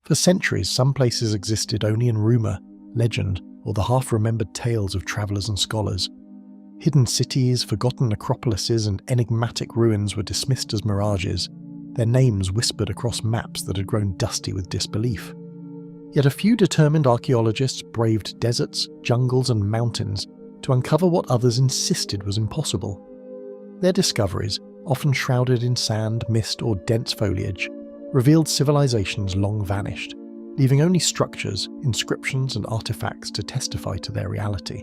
For centuries, some places existed only in rumour, legend, or the half-remembered tales of travellers and scholars. Hidden cities, forgotten necropolises, and enigmatic ruins were dismissed as mirages, their names whispered across maps that had grown dusty with disbelief. Yet a few determined archaeologists braved deserts, jungles, and mountains to uncover what others insisted was impossible. Their discoveries, often shrouded in sand, mist, or dense foliage, revealed civilizations long vanished, leaving only structures, inscriptions, and artifacts to testify to their reality.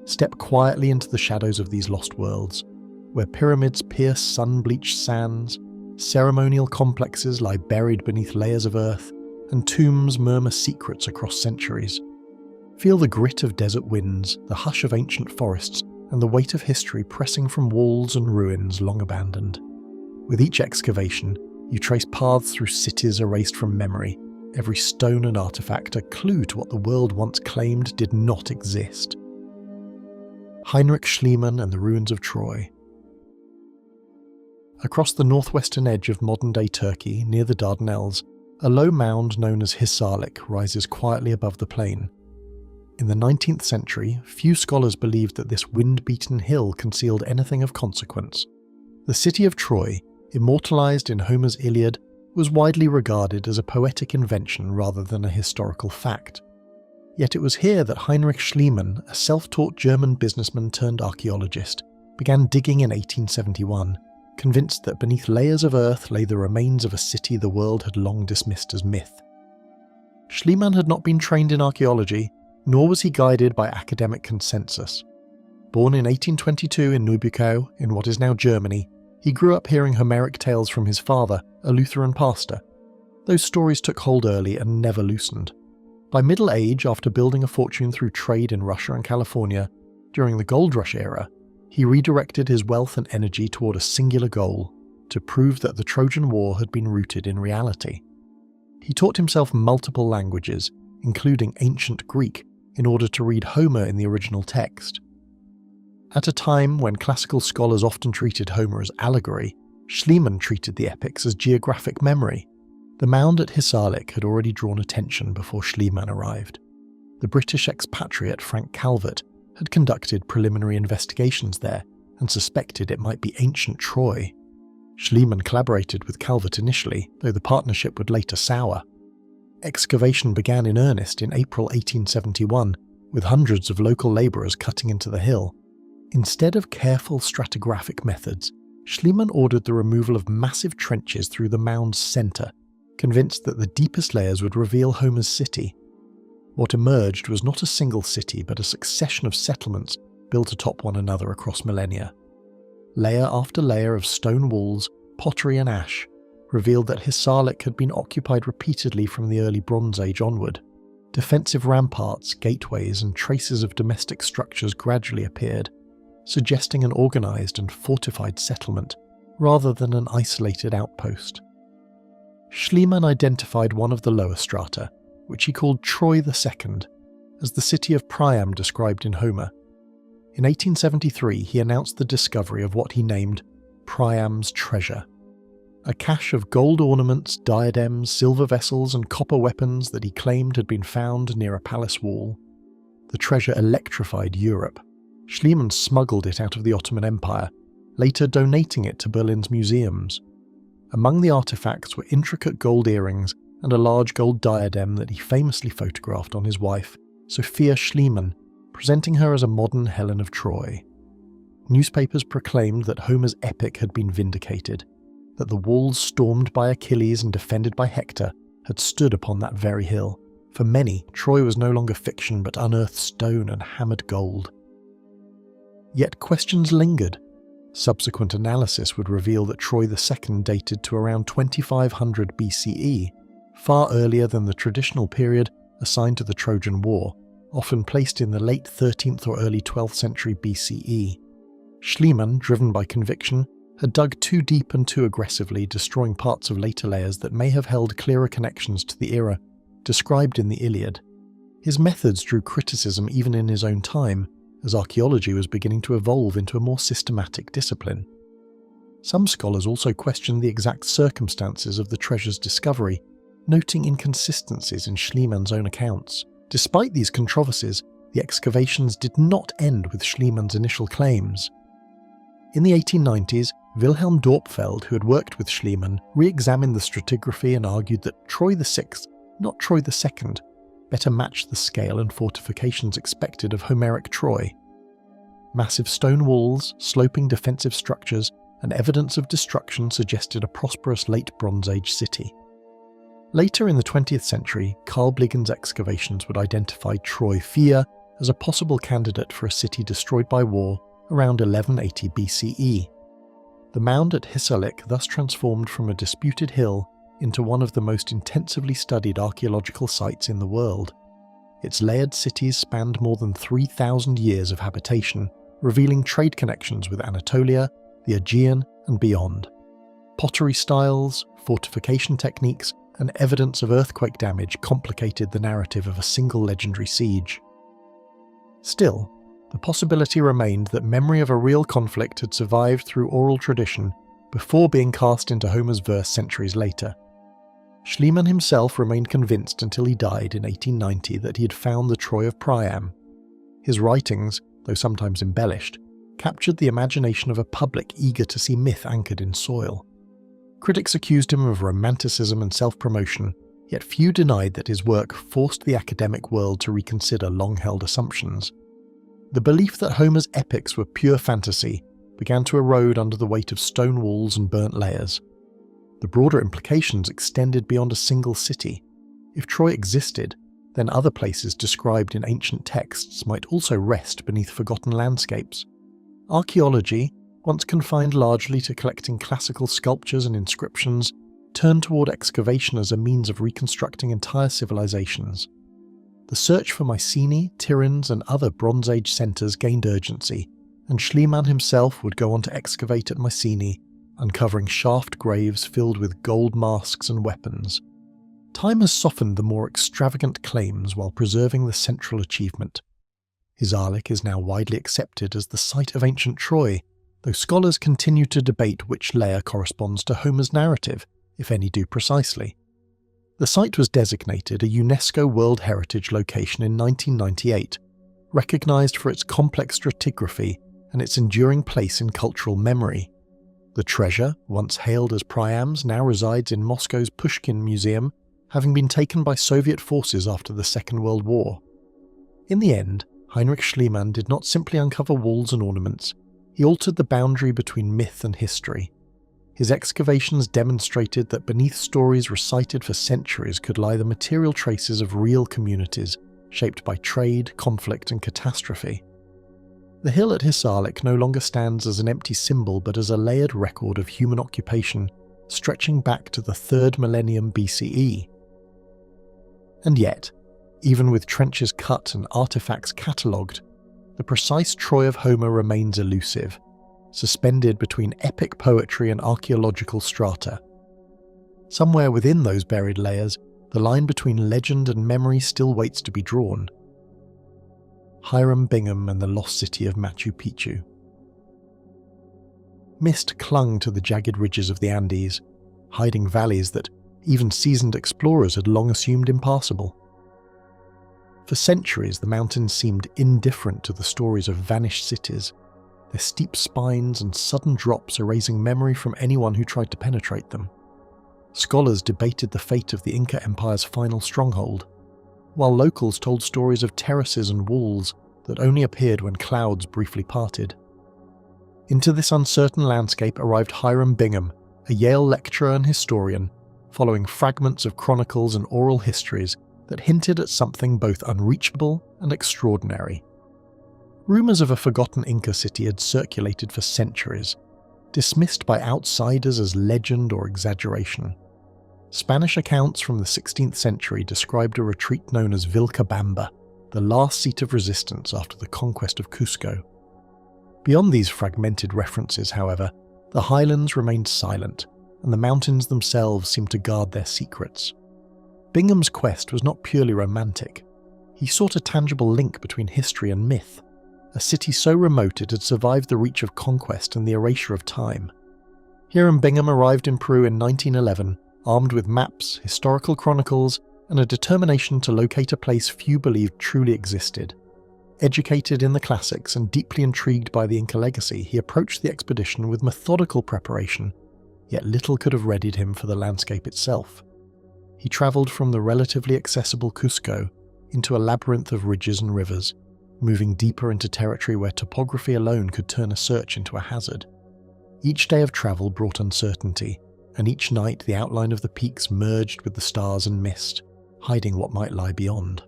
Step quietly into the shadows of these lost worlds, where pyramids pierce sun-bleached sands, ceremonial complexes lie buried beneath layers of earth, and tombs murmur secrets across centuries. Feel the grit of desert winds, the hush of ancient forests, and the weight of history pressing from walls and ruins long abandoned. With each excavation, you trace paths through cities erased from memory, every stone and artifact a clue to what the world once claimed did not exist. Heinrich Schliemann and the Ruins of Troy. Across the northwestern edge of modern-day Turkey, near the Dardanelles, a low mound known as Hisarlik rises quietly above the plain. In the 19th century, few scholars believed that this wind-beaten hill concealed anything of consequence. The city of Troy, immortalized in Homer's Iliad, was widely regarded as a poetic invention rather than a historical fact. Yet it was here that Heinrich Schliemann, a self-taught German businessman turned archaeologist, began digging in 1871, convinced that beneath layers of earth lay the remains of a city the world had long dismissed as myth. Schliemann had not been trained in archaeology, nor was he guided by academic consensus. Born in 1822 in Neubukau, in what is now Germany, he grew up hearing Homeric tales from his father, a Lutheran pastor. Those stories took hold early and never loosened. By middle age, after building a fortune through trade in Russia and California, during the Gold Rush era, he redirected his wealth and energy toward a singular goal: to prove that the Trojan War had been rooted in reality. He taught himself multiple languages, including ancient Greek, in order to read Homer in the original text. At a time when classical scholars often treated Homer as allegory, Schliemann treated the epics as geographic memory. The mound at Hisarlik had already drawn attention before Schliemann arrived. The British expatriate Frank Calvert had conducted preliminary investigations there and suspected it might be ancient Troy. Schliemann collaborated with Calvert initially, though the partnership would later sour. Excavation began in earnest in April 1871, with hundreds of local labourers cutting into the hill. Instead of careful stratigraphic methods, Schliemann ordered the removal of massive trenches through the mound's centre, convinced that the deepest layers would reveal Homer's city. What emerged was not a single city, but a succession of settlements built atop one another across millennia. Layer after layer of stone walls, pottery and ash revealed that Hisarlik had been occupied repeatedly from the early Bronze Age onward. Defensive ramparts, gateways, and traces of domestic structures gradually appeared, suggesting an organised and fortified settlement rather than an isolated outpost. Schliemann identified one of the lower strata, which he called Troy II, as the city of Priam described in Homer. In 1873, he announced the discovery of what he named Priam's treasure, a cache of gold ornaments, diadems, silver vessels, and copper weapons that he claimed had been found near a palace wall. The treasure electrified Europe. Schliemann smuggled it out of the Ottoman Empire, later donating it to Berlin's museums. Among the artifacts were intricate gold earrings and a large gold diadem that he famously photographed on his wife, Sophia Schliemann, presenting her as a modern Helen of Troy. Newspapers proclaimed that Homer's epic had been vindicated, that the walls stormed by Achilles and defended by Hector had stood upon that very hill. For many, Troy was no longer fiction but unearthed stone and hammered gold. Yet questions lingered. Subsequent analysis would reveal that Troy II dated to around 2500 BCE, far earlier than the traditional period assigned to the Trojan War, often placed in the late 13th or early 12th century BCE. Schliemann, driven by conviction, had dug too deep and too aggressively, destroying parts of later layers that may have held clearer connections to the era described in the Iliad. His methods drew criticism even in his own time, as archaeology was beginning to evolve into a more systematic discipline. Some scholars also questioned the exact circumstances of the treasure's discovery, noting inconsistencies in Schliemann's own accounts. Despite these controversies, the excavations did not end with Schliemann's initial claims. In the 1890s, Wilhelm Dorpfeld, who had worked with Schliemann, re-examined the stratigraphy and argued that Troy VI, not Troy II, better matched the scale and fortifications expected of Homeric Troy. Massive stone walls, sloping defensive structures, and evidence of destruction suggested a prosperous late Bronze Age city. Later in the 20th century, Carl Bliggen's excavations would identify Troy Fia as a possible candidate for a city destroyed by war around 1180 BCE. The mound at Hisarlik thus transformed from a disputed hill into one of the most intensively studied archaeological sites in the world. Its layered cities spanned more than 3,000 years of habitation, revealing trade connections with Anatolia, the Aegean, and beyond. Pottery styles, fortification techniques, and evidence of earthquake damage complicated the narrative of a single legendary siege. Still, the possibility remained that memory of a real conflict had survived through oral tradition before being cast into Homer's verse centuries later. Schliemann himself remained convinced until he died in 1890 that he had found the Troy of Priam. His writings, though sometimes embellished, captured the imagination of a public eager to see myth anchored in soil. Critics accused him of romanticism and self-promotion, yet few denied that his work forced the academic world to reconsider long-held assumptions. The belief that Homer's epics were pure fantasy began to erode under the weight of stone walls and burnt layers. The broader implications extended beyond a single city. If Troy existed, then other places described in ancient texts might also rest beneath forgotten landscapes. Archaeology, once confined largely to collecting classical sculptures and inscriptions, turned toward excavation as a means of reconstructing entire civilizations. The search for Mycenae, Tiryns, and other Bronze Age centres gained urgency, and Schliemann himself would go on to excavate at Mycenae, uncovering shaft graves filled with gold masks and weapons. Time has softened the more extravagant claims while preserving the central achievement. Hisarlik is now widely accepted as the site of ancient Troy, though scholars continue to debate which layer corresponds to Homer's narrative, if any do precisely. The site was designated a UNESCO World Heritage location in 1998, recognised for its complex stratigraphy and its enduring place in cultural memory. The treasure, once hailed as Priam's, now resides in Moscow's Pushkin Museum, having been taken by Soviet forces after the Second World War. In the end, Heinrich Schliemann did not simply uncover walls and ornaments, he altered the boundary between myth and history. His excavations demonstrated that beneath stories recited for centuries could lie the material traces of real communities, shaped by trade, conflict, and catastrophe. The hill at Hisarlik no longer stands as an empty symbol but as a layered record of human occupation, stretching back to the 3rd millennium BCE. And yet, even with trenches cut and artifacts catalogued, the precise Troy of Homer remains elusive, suspended between epic poetry and archaeological strata. Somewhere within those buried layers, the line between legend and memory still waits to be drawn. Hiram Bingham and the Lost City of Machu Picchu. Mist clung to the jagged ridges of the Andes, hiding valleys that even seasoned explorers had long assumed impassable. For centuries, the mountains seemed indifferent to the stories of vanished cities, their steep spines and sudden drops erasing memory from anyone who tried to penetrate them. Scholars debated the fate of the Inca Empire's final stronghold, while locals told stories of terraces and walls that only appeared when clouds briefly parted. Into this uncertain landscape arrived Hiram Bingham, a Yale lecturer and historian, following fragments of chronicles and oral histories that hinted at something both unreachable and extraordinary. Rumours of a forgotten Inca city had circulated for centuries, dismissed by outsiders as legend or exaggeration. Spanish accounts from the 16th century described a retreat known as Vilcabamba, the last seat of resistance after the conquest of Cusco. Beyond these fragmented references, however, the highlands remained silent, and the mountains themselves seemed to guard their secrets. Bingham's quest was not purely romantic. He sought a tangible link between history and myth, a city so remote it had survived the reach of conquest and the erasure of time. Hiram Bingham arrived in Peru in 1911 armed with maps, historical chronicles, and a determination to locate a place few believed truly existed. Educated in the classics and deeply intrigued by the Inca legacy, he approached the expedition with methodical preparation, yet little could have readied him for the landscape itself. He travelled from the relatively accessible Cusco into a labyrinth of ridges and rivers, moving deeper into territory where topography alone could turn a search into a hazard. Each day of travel brought uncertainty, and each night the outline of the peaks merged with the stars and mist, hiding what might lie beyond.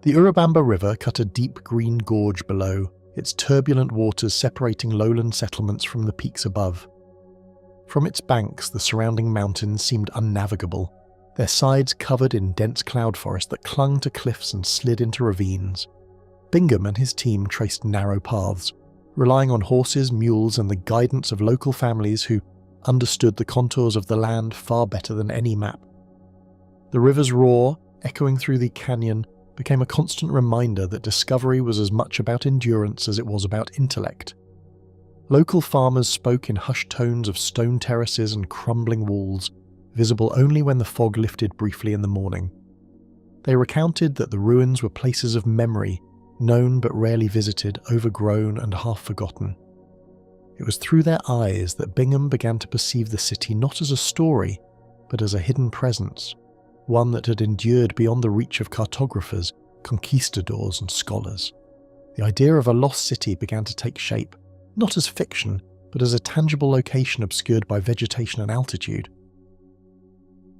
The Urubamba River cut a deep green gorge below, its turbulent waters separating lowland settlements from the peaks above. From its banks, the surrounding mountains seemed unnavigable, their sides covered in dense cloud forest that clung to cliffs and slid into ravines. Bingham and his team traced narrow paths, relying on horses, mules, and the guidance of local families who understood the contours of the land far better than any map. The river's roar, echoing through the canyon, became a constant reminder that discovery was as much about endurance as it was about intellect. Local farmers spoke in hushed tones of stone terraces and crumbling walls, visible only when the fog lifted briefly in the morning. They recounted that the ruins were places of memory, known but rarely visited, overgrown and half forgotten. It was through their eyes that Bingham began to perceive the city not as a story, but as a hidden presence, one that had endured beyond the reach of cartographers, conquistadors and scholars. The idea of a lost city began to take shape, not as fiction, but as a tangible location obscured by vegetation and altitude.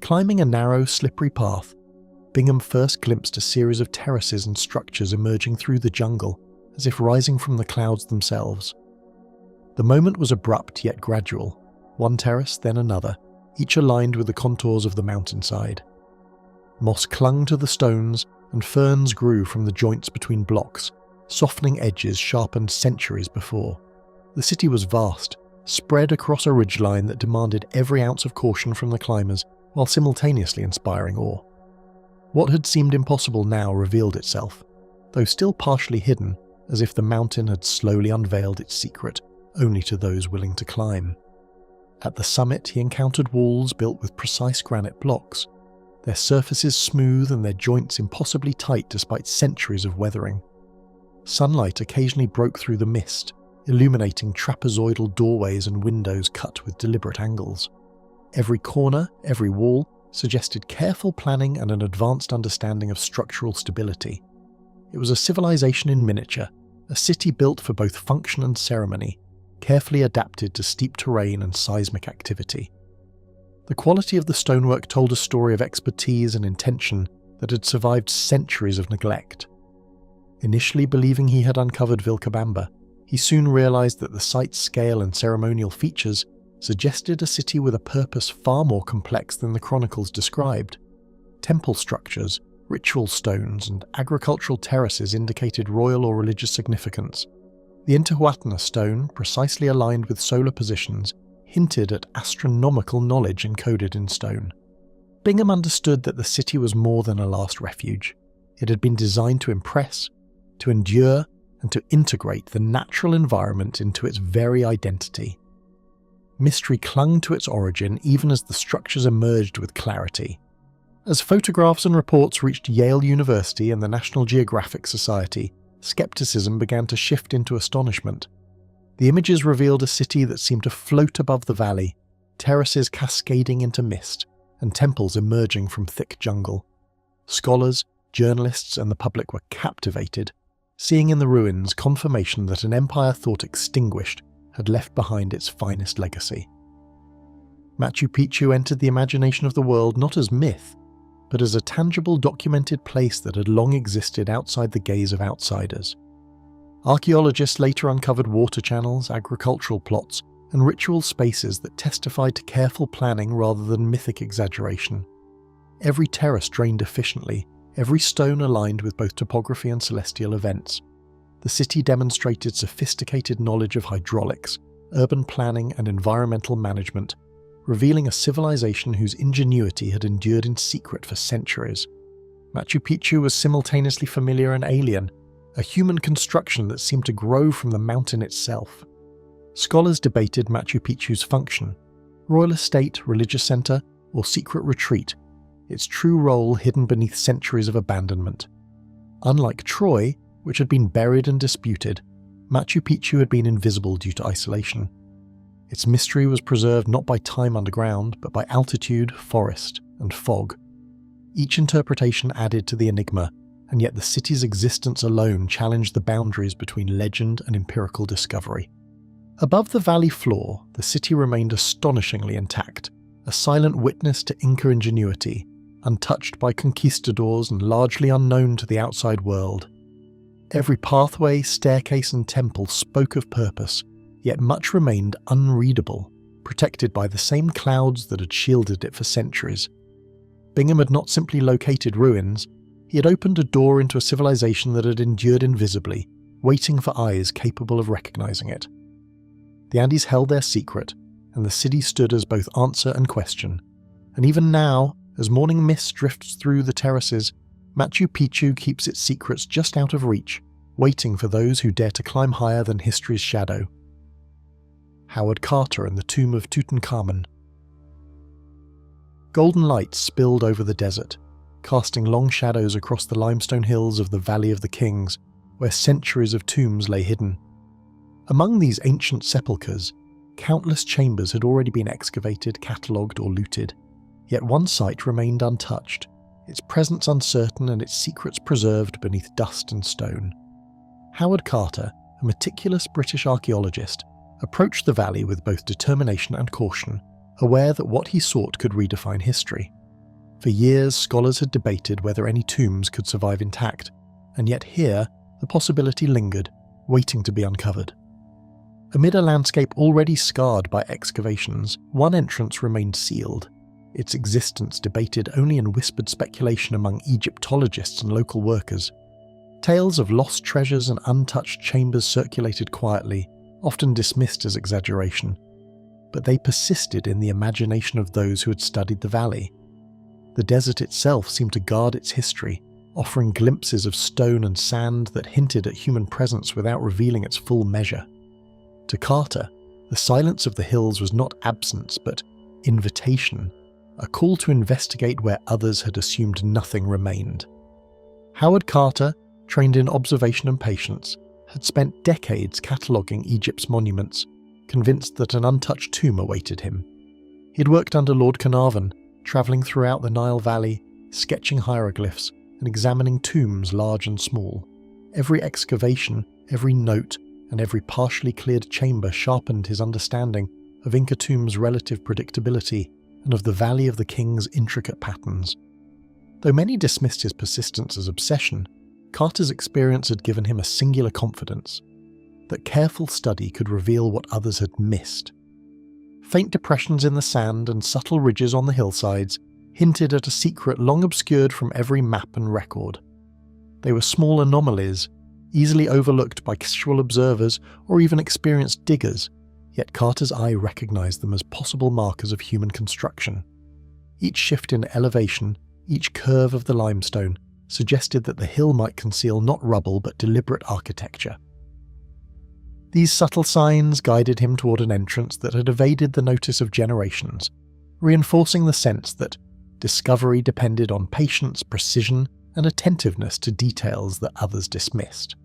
Climbing a narrow, slippery path, Bingham first glimpsed a series of terraces and structures emerging through the jungle, as if rising from the clouds themselves. The moment was abrupt yet gradual, one terrace, then another, each aligned with the contours of the mountainside. Moss clung to the stones, and ferns grew from the joints between blocks, softening edges sharpened centuries before. The city was vast, spread across a ridgeline that demanded every ounce of caution from the climbers, while simultaneously inspiring awe. What had seemed impossible now revealed itself, though still partially hidden, as if the mountain had slowly unveiled its secret, only to those willing to climb. At the summit he encountered walls built with precise granite blocks, their surfaces smooth and their joints impossibly tight despite centuries of weathering. Sunlight occasionally broke through the mist, illuminating trapezoidal doorways and windows cut with deliberate angles. Every corner, every wall, suggested careful planning and an advanced understanding of structural stability. It was a civilization in miniature, a city built for both function and ceremony, carefully adapted to steep terrain and seismic activity. The quality of the stonework told a story of expertise and intention that had survived centuries of neglect. Initially believing he had uncovered Vilcabamba, he soon realized that the site's scale and ceremonial features suggested a city with a purpose far more complex than the chronicles described. Temple structures, ritual stones, and agricultural terraces indicated royal or religious significance. The Intihuatana stone, precisely aligned with solar positions, hinted at astronomical knowledge encoded in stone. Bingham understood that the city was more than a last refuge. It had been designed to impress, to endure, and to integrate the natural environment into its very identity. Mystery clung to its origin even as the structures emerged with clarity. As photographs and reports reached Yale University and the National Geographic Society, skepticism began to shift into astonishment. The images revealed a city that seemed to float above the valley, terraces cascading into mist, and temples emerging from thick jungle. Scholars, journalists, and the public were captivated, seeing in the ruins confirmation that an empire thought extinguished had left behind its finest legacy. Machu Picchu entered the imagination of the world not as myth, but as a tangible documented place that had long existed outside the gaze of outsiders. Archaeologists later uncovered water channels, agricultural plots, and ritual spaces that testified to careful planning rather than mythic exaggeration. Every terrace drained efficiently, every stone aligned with both topography and celestial events. The city demonstrated sophisticated knowledge of hydraulics, urban planning, and environmental management, revealing a civilization whose ingenuity had endured in secret for centuries. Machu Picchu was simultaneously familiar and alien, a human construction that seemed to grow from the mountain itself. Scholars debated Machu Picchu's function. Royal estate, religious centre, or secret retreat, its true role hidden beneath centuries of abandonment. Unlike Troy, which had been buried and disputed, Machu Picchu had been invisible due to isolation. Its mystery was preserved not by time underground, but by altitude, forest, and fog. Each interpretation added to the enigma, and yet the city's existence alone challenged the boundaries between legend and empirical discovery. Above the valley floor, the city remained astonishingly intact, a silent witness to Inca ingenuity, untouched by conquistadors and largely unknown to the outside world. Every pathway, staircase and temple spoke of purpose, yet much remained unreadable, protected by the same clouds that had shielded it for centuries. Bingham had not simply located ruins, he had opened a door into a civilization that had endured invisibly, waiting for eyes capable of recognizing it. The Andes held their secret, and the city stood as both answer and question. And even now, as morning mist drifts through the terraces, Machu Picchu keeps its secrets just out of reach, waiting for those who dare to climb higher than history's shadow. Howard Carter and the tomb of Tutankhamun. Golden light spilled over the desert, casting long shadows across the limestone hills of the Valley of the Kings, where centuries of tombs lay hidden. Among these ancient sepulchres, countless chambers had already been excavated, catalogued, or looted, yet one site remained untouched, its presence uncertain and its secrets preserved beneath dust and stone. Howard Carter, a meticulous British archaeologist, approached the valley with both determination and caution, aware that what he sought could redefine history. For years, scholars had debated whether any tombs could survive intact, and yet here, the possibility lingered, waiting to be uncovered. Amid a landscape already scarred by excavations, one entrance remained sealed, its existence debated only in whispered speculation among Egyptologists and local workers. Tales of lost treasures and untouched chambers circulated quietly, often dismissed as exaggeration, but they persisted in the imagination of those who had studied the valley. The desert itself seemed to guard its history, offering glimpses of stone and sand that hinted at human presence without revealing its full measure. To Carter, the silence of the hills was not absence but invitation, a call to investigate where others had assumed nothing remained. Howard Carter, trained in observation and patience, had spent decades cataloguing Egypt's monuments, convinced that an untouched tomb awaited him. He'd worked under Lord Carnarvon, travelling throughout the Nile Valley, sketching hieroglyphs and examining tombs large and small. Every excavation, every note, and every partially cleared chamber sharpened his understanding of Inca tombs' relative predictability and of the Valley of the King's intricate patterns. Though many dismissed his persistence as obsession, Carter's experience had given him a singular confidence that careful study could reveal what others had missed. Faint depressions in the sand and subtle ridges on the hillsides hinted at a secret long obscured from every map and record. They were small anomalies, easily overlooked by casual observers or even experienced diggers, yet Carter's eye recognized them as possible markers of human construction. Each shift in elevation, each curve of the limestone, suggested that the hill might conceal not rubble but deliberate architecture. These subtle signs guided him toward an entrance that had evaded the notice of generations, reinforcing the sense that discovery depended on patience, precision, and attentiveness to details that others dismissed.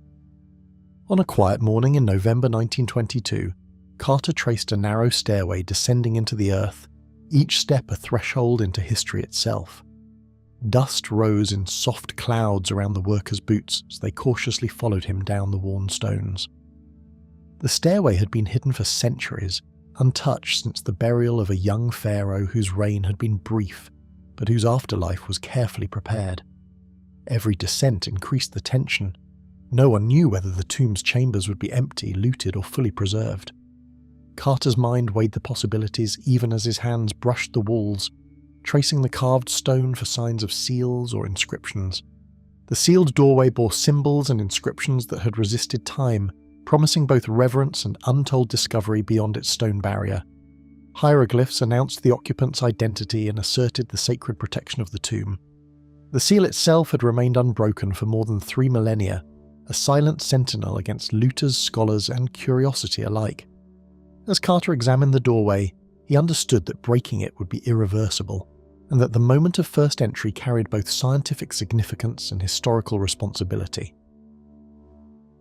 On a quiet morning in November 1922, Carter traced a narrow stairway descending into the earth, each step a threshold into history itself. Dust rose in soft clouds around the workers' boots as they cautiously followed him down the worn stones. The stairway had been hidden for centuries, untouched since the burial of a young pharaoh whose reign had been brief, but whose afterlife was carefully prepared. Every descent increased the tension. No one knew whether the tomb's chambers would be empty, looted, or fully preserved. Carter's mind weighed the possibilities even as his hands brushed the walls, tracing the carved stone for signs of seals or inscriptions. The sealed doorway bore symbols and inscriptions that had resisted time, promising both reverence and untold discovery beyond its stone barrier. Hieroglyphs announced the occupant's identity and asserted the sacred protection of the tomb. The seal itself had remained unbroken for more than 3 millennia, a silent sentinel against looters, scholars, and curiosity alike. As Carter examined the doorway, he understood that breaking it would be irreversible, and that the moment of first entry carried both scientific significance and historical responsibility.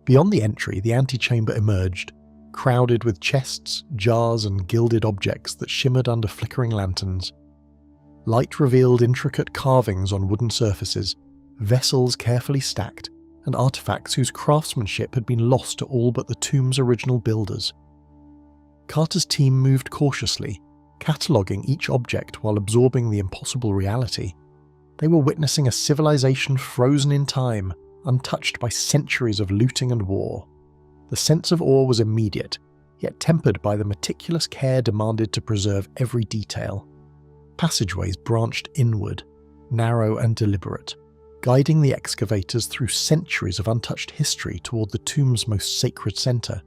Beyond the entry, the antechamber emerged, crowded with chests, jars, and gilded objects that shimmered under flickering lanterns. Light revealed intricate carvings on wooden surfaces, vessels carefully stacked, and artifacts whose craftsmanship had been lost to all but the tomb's original builders. Carter's team moved cautiously, cataloguing each object while absorbing the impossible reality. They were witnessing a civilization frozen in time, untouched by centuries of looting and war. The sense of awe was immediate, yet tempered by the meticulous care demanded to preserve every detail. Passageways branched inward, narrow and deliberate, guiding the excavators through centuries of untouched history toward the tomb's most sacred center.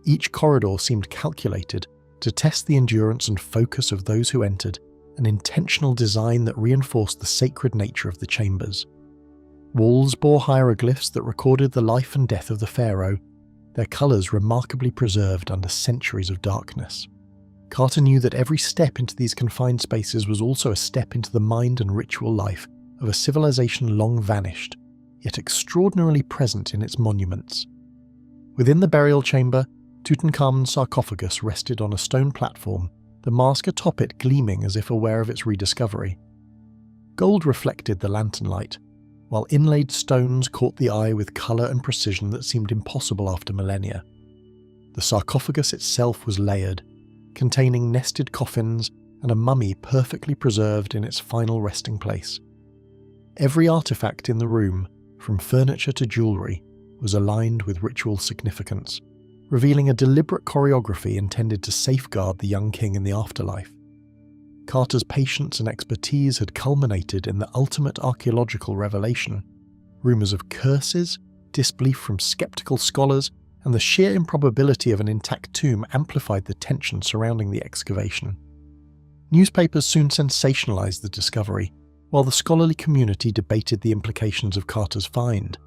Each corridor seemed calculated to test the endurance and focus of those who entered, an intentional design that reinforced the sacred nature of the chambers. Walls bore hieroglyphs that recorded the life and death of the pharaoh, their colours remarkably preserved under centuries of darkness. Carter knew that every step into these confined spaces was also a step into the mind and ritual life of a civilization long vanished, yet extraordinarily present in its monuments. Within the burial chamber, Tutankhamun's sarcophagus rested on a stone platform, the mask atop it gleaming as if aware of its rediscovery. Gold reflected the lantern light, while inlaid stones caught the eye with colour and precision that seemed impossible after millennia. The sarcophagus itself was layered, containing nested coffins and a mummy perfectly preserved in its final resting place. Every artifact in the room, from furniture to jewellery, was aligned with ritual significance, revealing a deliberate choreography intended to safeguard the young king in the afterlife. Carter's patience and expertise had culminated in the ultimate archaeological revelation. Rumours of curses, disbelief from skeptical scholars, and the sheer improbability of an intact tomb amplified the tension surrounding the excavation. Newspapers soon sensationalized the discovery, while the scholarly community debated the implications of Carter's find.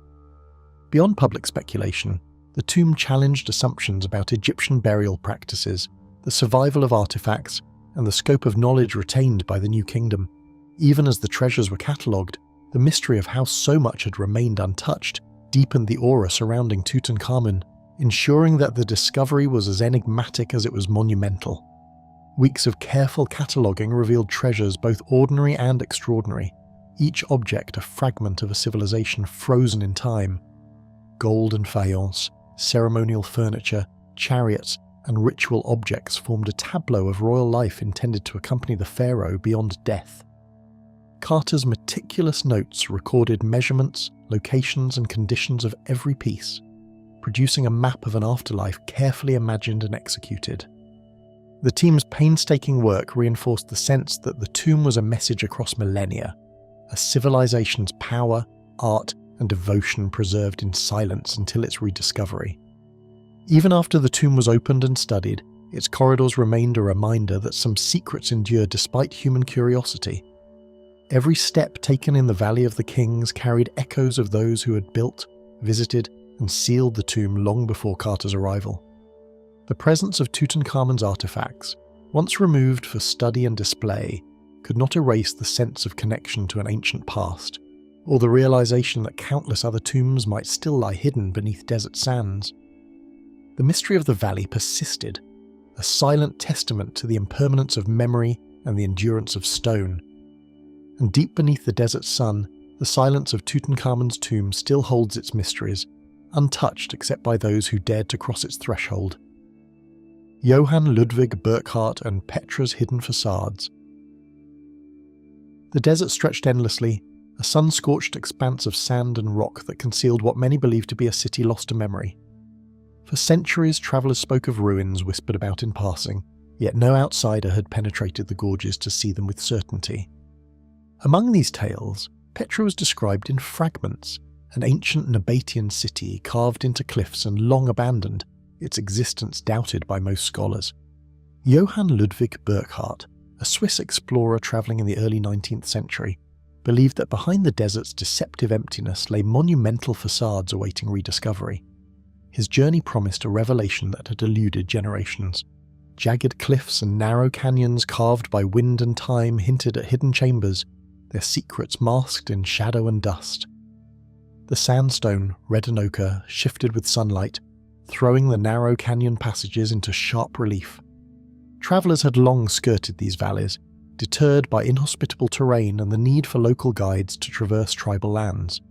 Beyond public speculation, the tomb challenged assumptions about Egyptian burial practices, the survival of artifacts, and the scope of knowledge retained by the new kingdom. Even as the treasures were catalogued, the mystery of how so much had remained untouched deepened the aura surrounding Tutankhamun, ensuring that the discovery was as enigmatic as it was monumental. Weeks of careful cataloguing revealed treasures both ordinary and extraordinary, each object a fragment of a civilization frozen in time. Gold and faience, ceremonial furniture, chariots, and ritual objects formed a tableau of royal life intended to accompany the pharaoh beyond death. Carter's meticulous notes recorded measurements, locations, and conditions of every piece, producing a map of an afterlife carefully imagined and executed. The team's painstaking work reinforced the sense that the tomb was a message across millennia, a civilization's power, art, and devotion preserved in silence until its rediscovery. Even after the tomb was opened and studied, its corridors remained a reminder that some secrets endure despite human curiosity. Every step taken in the Valley of the Kings carried echoes of those who had built, visited, and sealed the tomb long before Carter's arrival. The presence of Tutankhamun's artifacts, once removed for study and display, could not erase the sense of connection to an ancient past, or the realization that countless other tombs might still lie hidden beneath desert sands. The mystery of the valley persisted, a silent testament to the impermanence of memory and the endurance of stone. And deep beneath the desert sun, the silence of Tutankhamun's tomb still holds its mysteries, untouched except by those who dared to cross its threshold. Johann, Ludwig, Burckhardt, and Petra's hidden facades. The desert stretched endlessly, a sun-scorched expanse of sand and rock that concealed what many believed to be a city lost to memory. For centuries, travellers spoke of ruins whispered about in passing, yet no outsider had penetrated the gorges to see them with certainty. Among these tales, Petra was described in fragments, an ancient Nabatean city carved into cliffs and long abandoned, its existence doubted by most scholars. Johann Ludwig Burckhardt, a Swiss explorer travelling in the early 19th century, believed that behind the desert's deceptive emptiness lay monumental facades awaiting rediscovery. His journey promised a revelation that had eluded generations. Jagged cliffs and narrow canyons carved by wind and time hinted at hidden chambers, their secrets masked in shadow and dust. The sandstone, red and ochre, shifted with sunlight, throwing the narrow canyon passages into sharp relief. Travellers had long skirted these valleys, deterred by inhospitable terrain and the need for local guides to traverse tribal lands.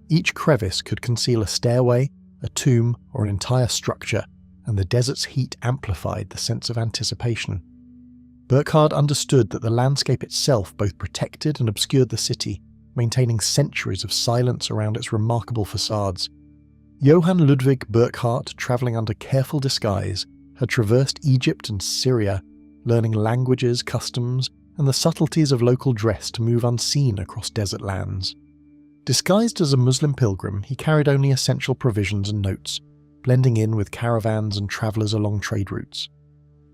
Each crevice could conceal a stairway, a tomb, or an entire structure, and the desert's heat amplified the sense of anticipation. Burckhardt understood that the landscape itself both protected and obscured the city, maintaining centuries of silence around its remarkable facades. Johann Ludwig Burckhardt, travelling under careful disguise, had traversed Egypt and Syria, learning languages, customs, and the subtleties of local dress to move unseen across desert lands. Disguised as a Muslim pilgrim, he carried only essential provisions and notes, blending in with caravans and travellers along trade routes.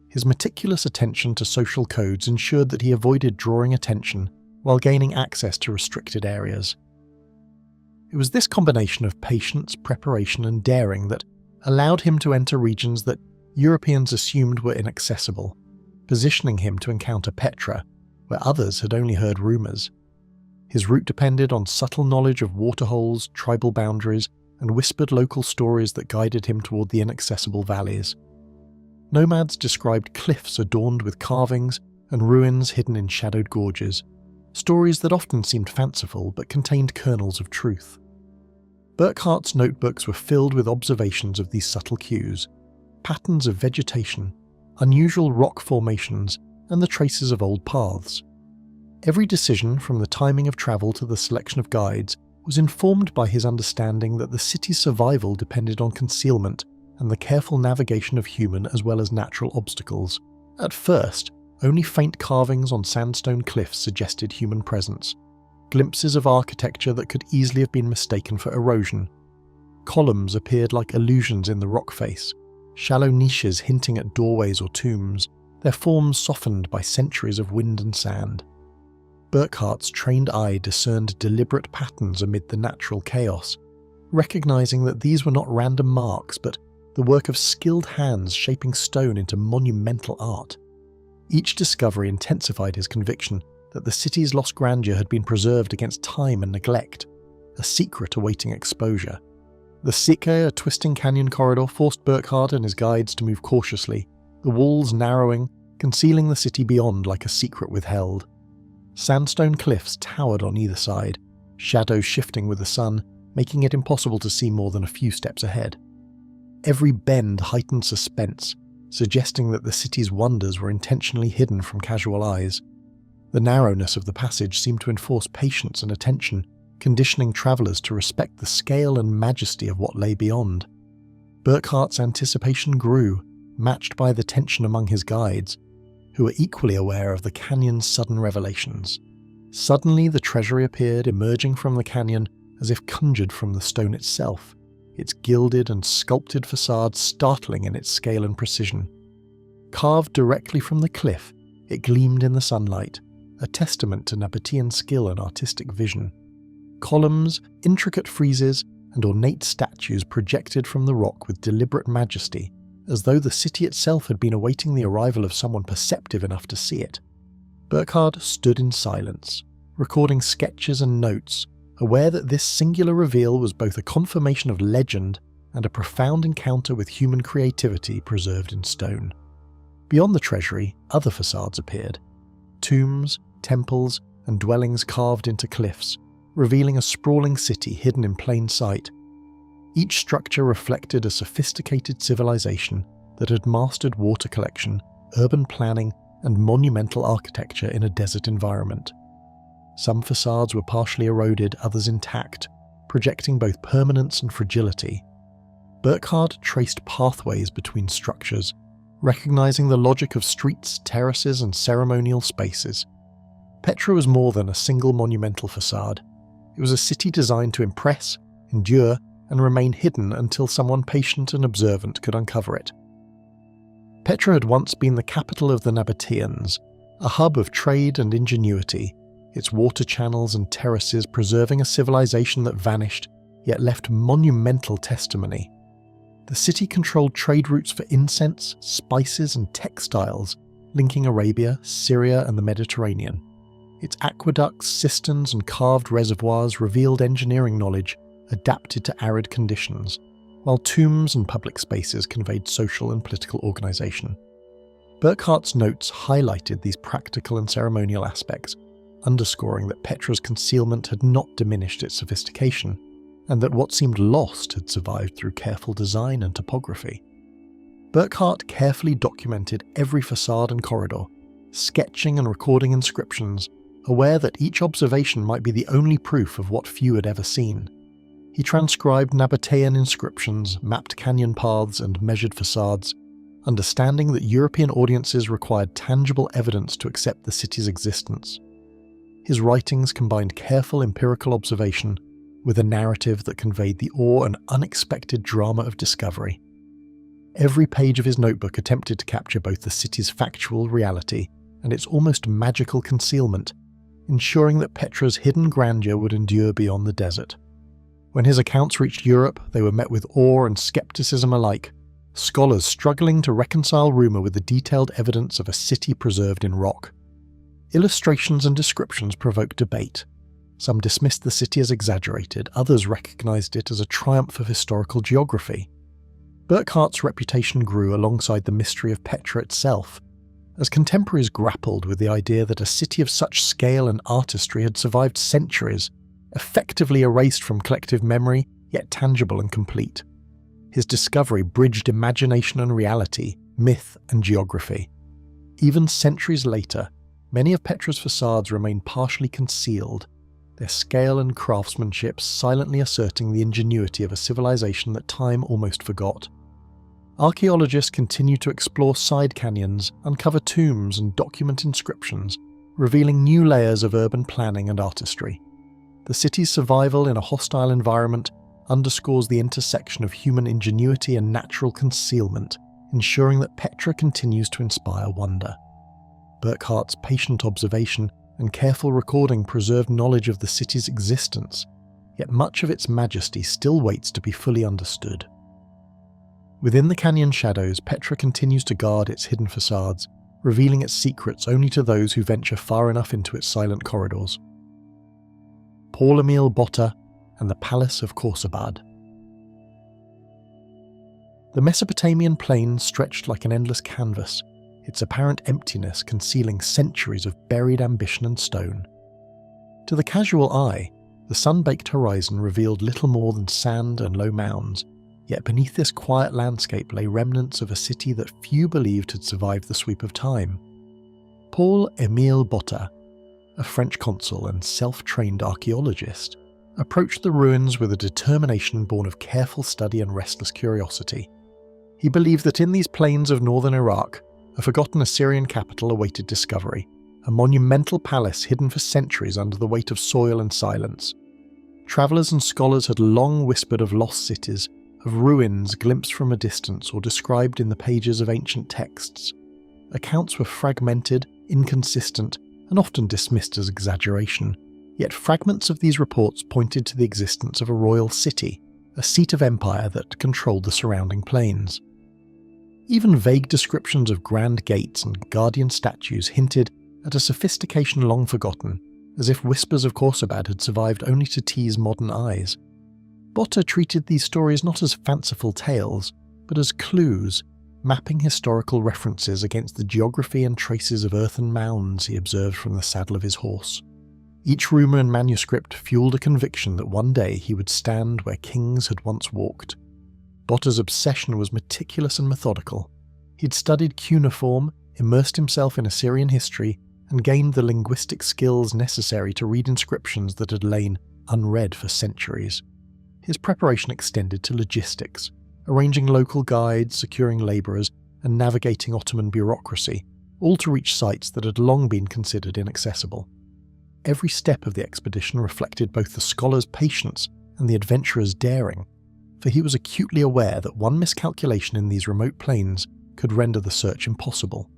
His meticulous attention to social codes ensured that he avoided drawing attention while gaining access to restricted areas. It was this combination of patience, preparation, and daring that allowed him to enter regions that Europeans assumed were inaccessible, positioning him to encounter Petra, where others had only heard rumours. His route depended on subtle knowledge of waterholes, tribal boundaries, and whispered local stories that guided him toward the inaccessible valleys. Nomads described cliffs adorned with carvings and ruins hidden in shadowed gorges, stories that often seemed fanciful but contained kernels of truth. Burckhardt's notebooks were filled with observations of these subtle cues, patterns of vegetation, unusual rock formations, and the traces of old paths. Every decision, from the timing of travel to the selection of guides, was informed by his understanding that the city's survival depended on concealment and the careful navigation of human as well as natural obstacles. At first, only faint carvings on sandstone cliffs suggested human presence, glimpses of architecture that could easily have been mistaken for erosion. Columns appeared like illusions in the rock face, shallow niches hinting at doorways or tombs, their forms softened by centuries of wind and sand. Burckhardt's trained eye discerned deliberate patterns amid the natural chaos, recognizing that these were not random marks but the work of skilled hands shaping stone into monumental art. Each discovery intensified his conviction that the city's lost grandeur had been preserved against time and neglect, a secret awaiting exposure. The Sikke, a twisting canyon corridor, forced Burckhardt and his guides to move cautiously, the walls narrowing, concealing the city beyond like a secret withheld. Sandstone cliffs towered on either side, shadows shifting with the sun, making it impossible to see more than a few steps ahead. Every bend heightened suspense, suggesting that the city's wonders were intentionally hidden from casual eyes. The narrowness of the passage seemed to enforce patience and attention, conditioning travellers to respect the scale and majesty of what lay beyond. Burckhardt's anticipation grew, matched by the tension among his guides, who were equally aware of the canyon's sudden revelations. Suddenly the treasury appeared, emerging from the canyon as if conjured from the stone itself, its gilded and sculpted facade startling in its scale and precision. Carved directly from the cliff, it gleamed in the sunlight, a testament to Nabatean skill and artistic vision. Columns, intricate friezes, and ornate statues projected from the rock with deliberate majesty, as though the city itself had been awaiting the arrival of someone perceptive enough to see it. Burckhardt stood in silence, recording sketches and notes, aware that this singular reveal was both a confirmation of legend and a profound encounter with human creativity preserved in stone. Beyond the treasury, other facades appeared. Tombs, temples, and dwellings carved into cliffs, revealing a sprawling city hidden in plain sight. Each structure reflected a sophisticated civilization that had mastered water collection, urban planning, and monumental architecture in a desert environment. Some facades were partially eroded, others intact, projecting both permanence and fragility. Burckhardt traced pathways between structures, recognizing the logic of streets, terraces, and ceremonial spaces. Petra was more than a single monumental facade. It was a city designed to impress, endure, and remain hidden until someone patient and observant could uncover it. Petra had once been the capital of the Nabateans, a hub of trade and ingenuity, its water channels and terraces preserving a civilization that vanished, yet left monumental testimony. The city controlled trade routes for incense, spices, and textiles, linking Arabia, Syria, and the Mediterranean. Its aqueducts, cisterns, and carved reservoirs revealed engineering knowledge adapted to arid conditions, while tombs and public spaces conveyed social and political organisation. Burckhardt's notes highlighted these practical and ceremonial aspects, underscoring that Petra's concealment had not diminished its sophistication, and that what seemed lost had survived through careful design and topography. Burckhardt carefully documented every facade and corridor, sketching and recording inscriptions, aware that each observation might be the only proof of what few had ever seen. He transcribed Nabatean inscriptions, mapped canyon paths, and measured facades, understanding that European audiences required tangible evidence to accept the city's existence. His writings combined careful empirical observation with a narrative that conveyed the awe and unexpected drama of discovery. Every page of his notebook attempted to capture both the city's factual reality and its almost magical concealment, ensuring that Petra's hidden grandeur would endure beyond the desert. When his accounts reached Europe, they were met with awe and skepticism alike, scholars struggling to reconcile rumour with the detailed evidence of a city preserved in rock. Illustrations and descriptions provoked debate. Some dismissed the city as exaggerated, others recognised it as a triumph of historical geography. Burckhardt's reputation grew alongside the mystery of Petra itself, as contemporaries grappled with the idea that a city of such scale and artistry had survived centuries, effectively erased from collective memory, yet tangible and complete. His discovery bridged imagination and reality, myth and geography. Even centuries later, many of Petra's facades remain partially concealed, their scale and craftsmanship silently asserting the ingenuity of a civilization that time almost forgot. Archaeologists continue to explore side canyons, uncover tombs, and document inscriptions, revealing new layers of urban planning and artistry. The city's survival in a hostile environment underscores the intersection of human ingenuity and natural concealment, ensuring that Petra continues to inspire wonder. Burckhardt's patient observation and careful recording preserved knowledge of the city's existence, yet much of its majesty still waits to be fully understood. Within the canyon shadows, Petra continues to guard its hidden facades, revealing its secrets only to those who venture far enough into its silent corridors. Paul-Émile Botta and the Palace of Khorsabad. The Mesopotamian plain stretched like an endless canvas, its apparent emptiness concealing centuries of buried ambition and stone. To the casual eye, the sun-baked horizon revealed little more than sand and low mounds, yet beneath this quiet landscape lay remnants of a city that few believed had survived the sweep of time. Paul-Émile Botta, a French consul and self-trained archaeologist, approached the ruins with a determination born of careful study and restless curiosity. He believed that in these plains of northern Iraq, a forgotten Assyrian capital awaited discovery, a monumental palace hidden for centuries under the weight of soil and silence. Travellers and scholars had long whispered of lost cities, of ruins glimpsed from a distance or described in the pages of ancient texts. Accounts were fragmented, inconsistent, and often dismissed as exaggeration, yet fragments of these reports pointed to the existence of a royal city, a seat of empire that controlled the surrounding plains. Even vague descriptions of grand gates and guardian statues hinted at a sophistication long forgotten, as if whispers of Khorsabad had survived only to tease modern eyes. Botta treated these stories not as fanciful tales, but as clues, mapping historical references against the geography and traces of earthen mounds he observed from the saddle of his horse. Each rumour and manuscript fueled a conviction that one day he would stand where kings had once walked. Botta's obsession was meticulous and methodical. He'd studied cuneiform, immersed himself in Assyrian history, and gained the linguistic skills necessary to read inscriptions that had lain unread for centuries. His preparation extended to logistics, arranging local guides, securing labourers, and navigating Ottoman bureaucracy, all to reach sites that had long been considered inaccessible. Every step of the expedition reflected both the scholar's patience and the adventurer's daring, for he was acutely aware that one miscalculation in these remote plains could render the search impossible.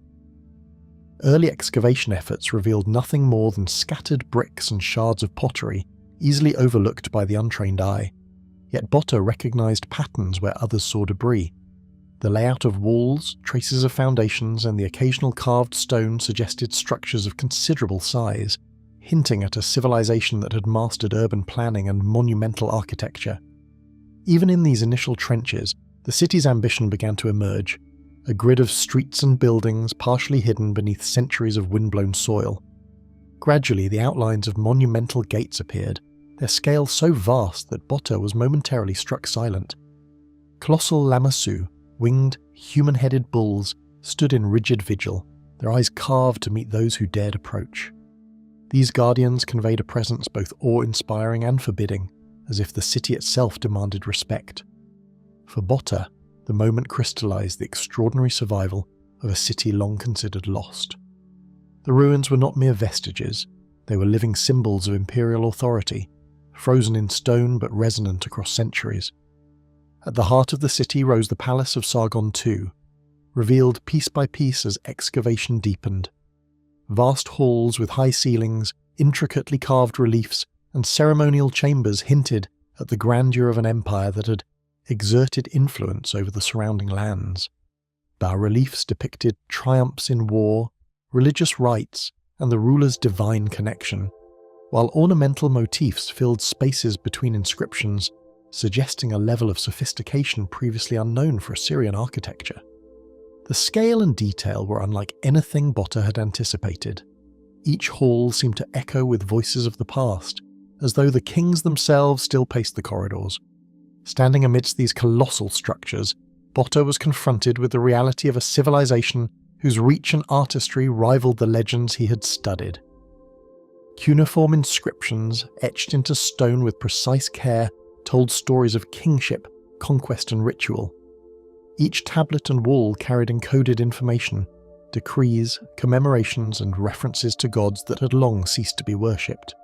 Early excavation efforts revealed nothing more than scattered bricks and shards of pottery, easily overlooked by the untrained eye. Yet Botta recognised patterns where others saw debris. The layout of walls, traces of foundations, and the occasional carved stone suggested structures of considerable size, hinting at a civilization that had mastered urban planning and monumental architecture. Even in these initial trenches, the city's ambition began to emerge, a grid of streets and buildings partially hidden beneath centuries of windblown soil. Gradually, the outlines of monumental gates appeared, their scale so vast that Botta was momentarily struck silent. Colossal lamassu, winged, human-headed bulls, stood in rigid vigil, their eyes carved to meet those who dared approach. These guardians conveyed a presence both awe-inspiring and forbidding, as if the city itself demanded respect. For Botta, the moment crystallized the extraordinary survival of a city long considered lost. The ruins were not mere vestiges, they were living symbols of imperial authority, frozen in stone but resonant across centuries. At the heart of the city rose the palace of Sargon II, revealed piece by piece as excavation deepened. Vast halls with high ceilings, intricately carved reliefs, and ceremonial chambers hinted at the grandeur of an empire that had exerted influence over the surrounding lands. Bas-reliefs depicted triumphs in war, religious rites, and the ruler's divine connection, while ornamental motifs filled spaces between inscriptions, suggesting a level of sophistication previously unknown for Assyrian architecture. The scale and detail were unlike anything Botta had anticipated. Each hall seemed to echo with voices of the past, as though the kings themselves still paced the corridors. Standing amidst these colossal structures, Botta was confronted with the reality of a civilization whose reach and artistry rivaled the legends he had studied. Cuneiform inscriptions, etched into stone with precise care, told stories of kingship, conquest and ritual. Each tablet and wall carried encoded information, decrees, commemorations and references to gods that had long ceased to be worshipped.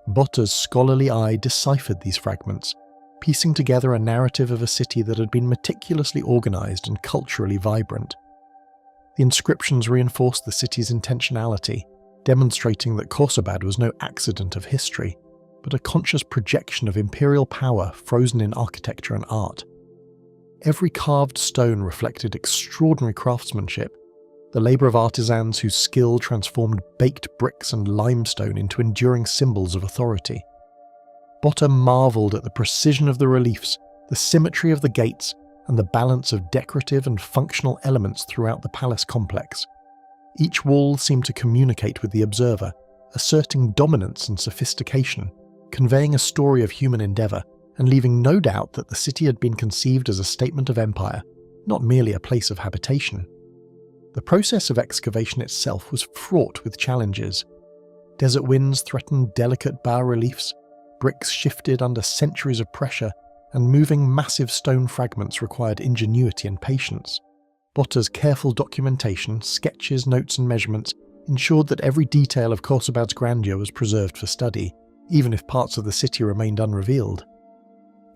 Botta's scholarly eye deciphered these fragments, piecing together a narrative of a city that had been meticulously organized and culturally vibrant. The inscriptions reinforced the city's intentionality, demonstrating that Khorsabad was no accident of history, but a conscious projection of imperial power frozen in architecture and art. Every carved stone reflected extraordinary craftsmanship, the labour of artisans whose skill transformed baked bricks and limestone into enduring symbols of authority. Botta marvelled at the precision of the reliefs, the symmetry of the gates, and the balance of decorative and functional elements throughout the palace complex. Each wall seemed to communicate with the observer, asserting dominance and sophistication, conveying a story of human endeavour, and leaving no doubt that the city had been conceived as a statement of empire, not merely a place of habitation. The process of excavation itself was fraught with challenges. Desert winds threatened delicate bas-reliefs, bricks shifted under centuries of pressure, and moving massive stone fragments required ingenuity and patience. Botta's careful documentation, sketches, notes and measurements ensured that every detail of Khorsabad's grandeur was preserved for study, even if parts of the city remained unrevealed.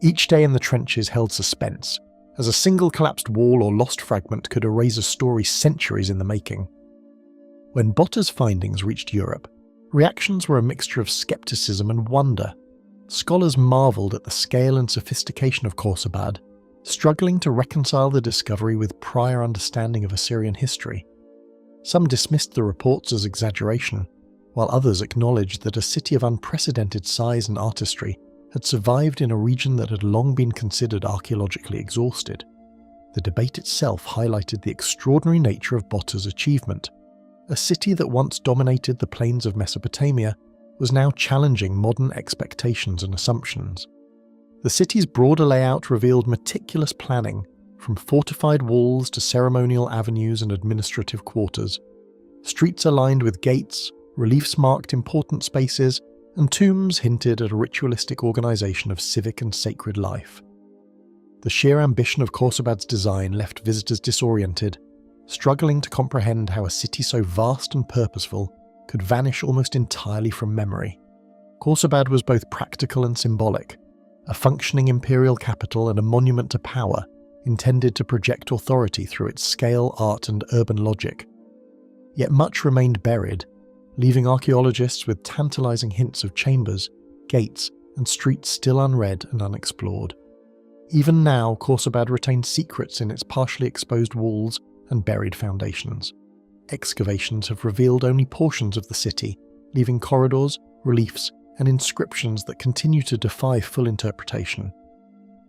Each day in the trenches held suspense, as a single collapsed wall or lost fragment could erase a story centuries in the making. When Botta's findings reached Europe, reactions were a mixture of skepticism and wonder. Scholars marvelled at the scale and sophistication of Khorsabad, struggling to reconcile the discovery with prior understanding of Assyrian history. Some dismissed the reports as exaggeration, while others acknowledged that a city of unprecedented size and artistry had survived in a region that had long been considered archaeologically exhausted. The debate itself highlighted the extraordinary nature of Botta's achievement. A city that once dominated the plains of Mesopotamia was now challenging modern expectations and assumptions. The city's broader layout revealed meticulous planning, from fortified walls to ceremonial avenues and administrative quarters. Streets aligned with gates, reliefs marked important spaces, and tombs hinted at a ritualistic organization of civic and sacred life. The sheer ambition of Khorsabad's design left visitors disoriented, struggling to comprehend how a city so vast and purposeful could vanish almost entirely from memory. Khorsabad was both practical and symbolic, a functioning imperial capital and a monument to power, intended to project authority through its scale, art and urban logic. Yet much remained buried, leaving archaeologists with tantalizing hints of chambers, gates, and streets still unread and unexplored. Even now, Khorsabad retains secrets in its partially exposed walls and buried foundations. Excavations have revealed only portions of the city, leaving corridors, reliefs, and inscriptions that continue to defy full interpretation.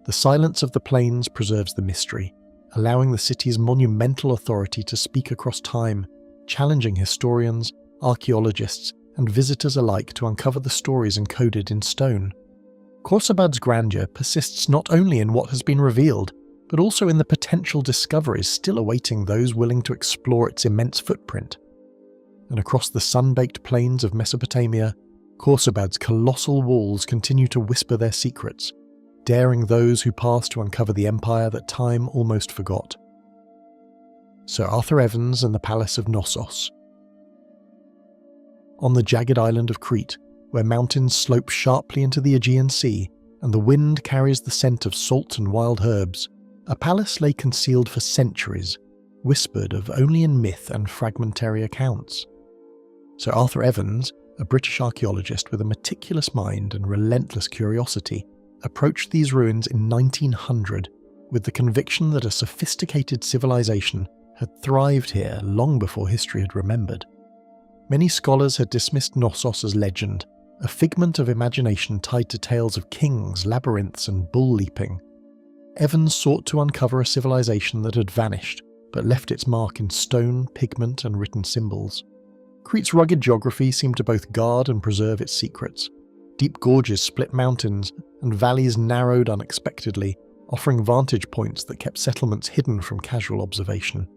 The silence of the plains preserves the mystery, allowing the city's monumental authority to speak across time, challenging historians, archaeologists, and visitors alike to uncover the stories encoded in stone. Khorsabad's grandeur persists not only in what has been revealed, but also in the potential discoveries still awaiting those willing to explore its immense footprint. And across the sun-baked plains of Mesopotamia, Khorsabad's colossal walls continue to whisper their secrets, daring those who pass to uncover the empire that time almost forgot. Sir Arthur Evans and the Palace of Knossos. On the jagged island of Crete, where mountains slope sharply into the Aegean Sea and the wind carries the scent of salt and wild herbs, a palace lay concealed for centuries, whispered of only in myth and fragmentary accounts. Sir Arthur Evans, a British archaeologist with a meticulous mind and relentless curiosity, approached these ruins in 1900 with the conviction that a sophisticated civilization had thrived here long before history had remembered. Many scholars had dismissed Knossos as legend, a figment of imagination tied to tales of kings, labyrinths, and bull-leaping. Evans sought to uncover a civilization that had vanished, but left its mark in stone, pigment, and written symbols. Crete's rugged geography seemed to both guard and preserve its secrets. Deep gorges split mountains, and valleys narrowed unexpectedly, offering vantage points that kept settlements hidden from casual observation.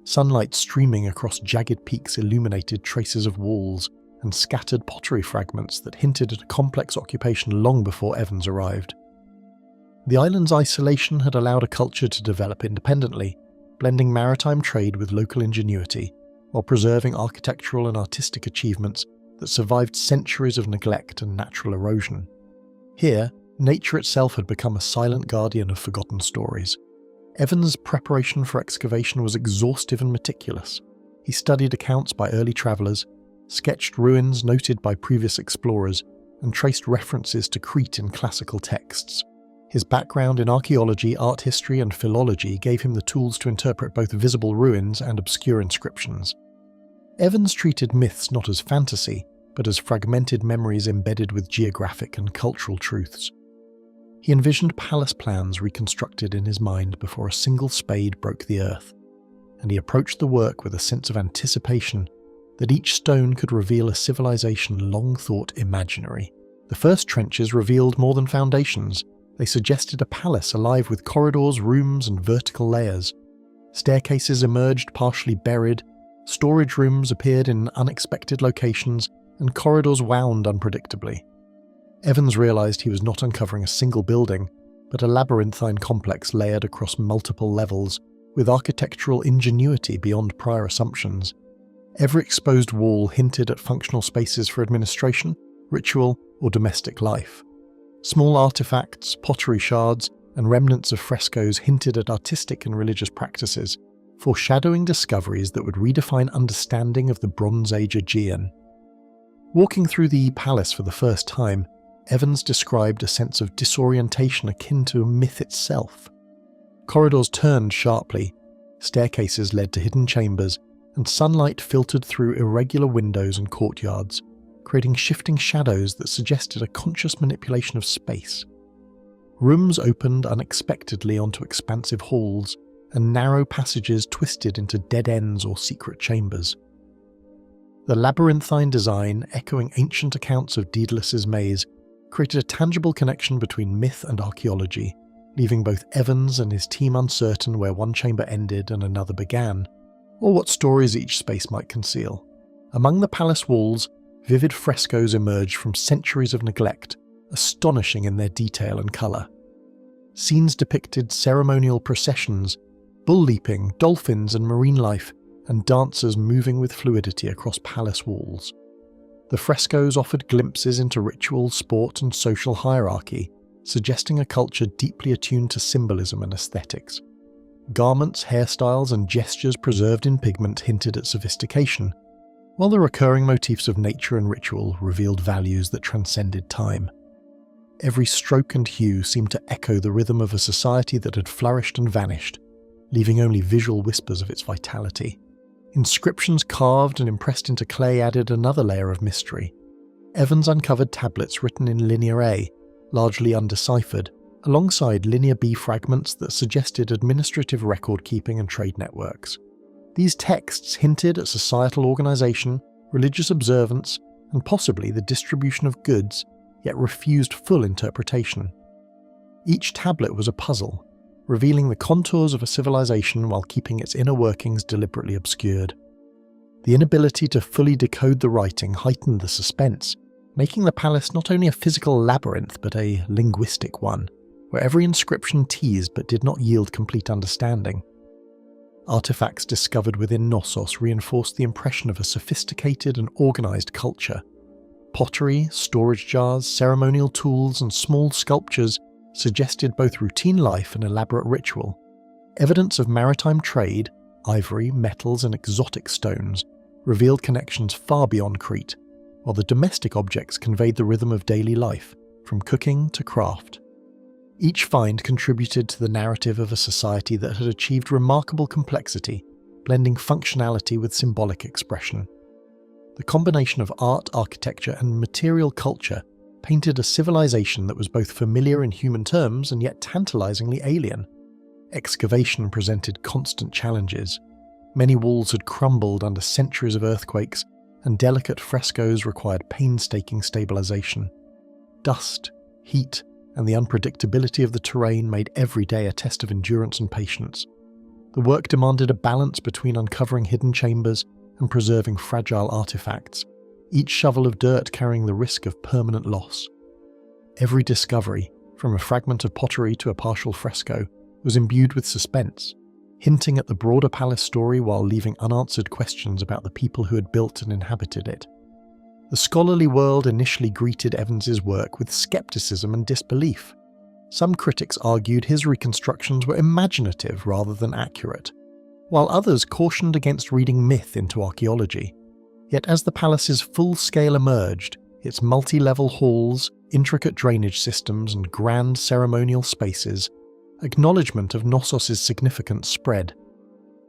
Sunlight streaming across jagged peaks illuminated traces of walls and scattered pottery fragments that hinted at a complex occupation long before Evans arrived. The island's isolation had allowed a culture to develop independently, blending maritime trade with local ingenuity, while preserving architectural and artistic achievements that survived centuries of neglect and natural erosion. Here, nature itself had become a silent guardian of forgotten stories. Evans' preparation for excavation was exhaustive and meticulous. He studied accounts by early travellers, sketched ruins noted by previous explorers, and traced references to Crete in classical texts. His background in archaeology, art history, and philology gave him the tools to interpret both visible ruins and obscure inscriptions. Evans treated myths not as fantasy, but as fragmented memories embedded with geographic and cultural truths. He envisioned palace plans reconstructed in his mind before a single spade broke the earth, and he approached the work with a sense of anticipation that each stone could reveal a civilization long thought imaginary. The first trenches revealed more than foundations. They suggested a palace alive with corridors, rooms, and vertical layers. Staircases emerged partially buried, storage rooms appeared in unexpected locations, and corridors wound unpredictably. Evans realized he was not uncovering a single building, but a labyrinthine complex layered across multiple levels, with architectural ingenuity beyond prior assumptions. Every exposed wall hinted at functional spaces for administration, ritual, or domestic life. Small artifacts, pottery shards, and remnants of frescoes hinted at artistic and religious practices, foreshadowing discoveries that would redefine understanding of the Bronze Age Aegean. Walking through the palace for the first time, Evans described a sense of disorientation akin to myth itself. Corridors turned sharply, staircases led to hidden chambers, and sunlight filtered through irregular windows and courtyards, creating shifting shadows that suggested a conscious manipulation of space. Rooms opened unexpectedly onto expansive halls, and narrow passages twisted into dead ends or secret chambers. The labyrinthine design, echoing ancient accounts of Daedalus' maze, created a tangible connection between myth and archaeology, leaving both Evans and his team uncertain where one chamber ended and another began, or what stories each space might conceal. Among the palace walls, vivid frescoes emerged from centuries of neglect, astonishing in their detail and colour. Scenes depicted ceremonial processions, bull-leaping, dolphins and marine life, and dancers moving with fluidity across palace walls. The frescoes offered glimpses into ritual, sport and social hierarchy, suggesting a culture deeply attuned to symbolism and aesthetics. Garments, hairstyles and gestures preserved in pigment hinted at sophistication, while the recurring motifs of nature and ritual revealed values that transcended time. Every stroke and hue seemed to echo the rhythm of a society that had flourished and vanished, leaving only visual whispers of its vitality. Inscriptions carved and impressed into clay added another layer of mystery. Evans uncovered tablets written in Linear A, largely undeciphered, alongside Linear B fragments that suggested administrative record-keeping and trade networks. These texts hinted at societal organisation, religious observance, and possibly the distribution of goods, yet refused full interpretation. Each tablet was a puzzle, revealing the contours of a civilization while keeping its inner workings deliberately obscured. The inability to fully decode the writing heightened the suspense, making the palace not only a physical labyrinth but a linguistic one, where every inscription teased but did not yield complete understanding. Artifacts discovered within Knossos reinforced the impression of a sophisticated and organised culture. Pottery, storage jars, ceremonial tools, and small sculptures suggested both routine life and elaborate ritual. Evidence of maritime trade, ivory, metals, and exotic stones revealed connections far beyond Crete, while the domestic objects conveyed the rhythm of daily life, from cooking to craft. Each find contributed to the narrative of a society that had achieved remarkable complexity, blending functionality with symbolic expression. The combination of art, architecture, and material culture painted a civilization that was both familiar in human terms and yet tantalizingly alien. Excavation presented constant challenges. Many walls had crumbled under centuries of earthquakes, and delicate frescoes required painstaking stabilization. Dust, heat, and the unpredictability of the terrain made every day a test of endurance and patience. The work demanded a balance between uncovering hidden chambers and preserving fragile artifacts, each shovel of dirt carrying the risk of permanent loss. Every discovery, from a fragment of pottery to a partial fresco, was imbued with suspense, hinting at the broader palace story while leaving unanswered questions about the people who had built and inhabited it. The scholarly world initially greeted Evans's work with skepticism and disbelief. Some critics argued his reconstructions were imaginative rather than accurate, while others cautioned against reading myth into archaeology. Yet as the palace's full scale emerged, its multi-level halls, intricate drainage systems, and grand ceremonial spaces, acknowledgement of Knossos' significance spread.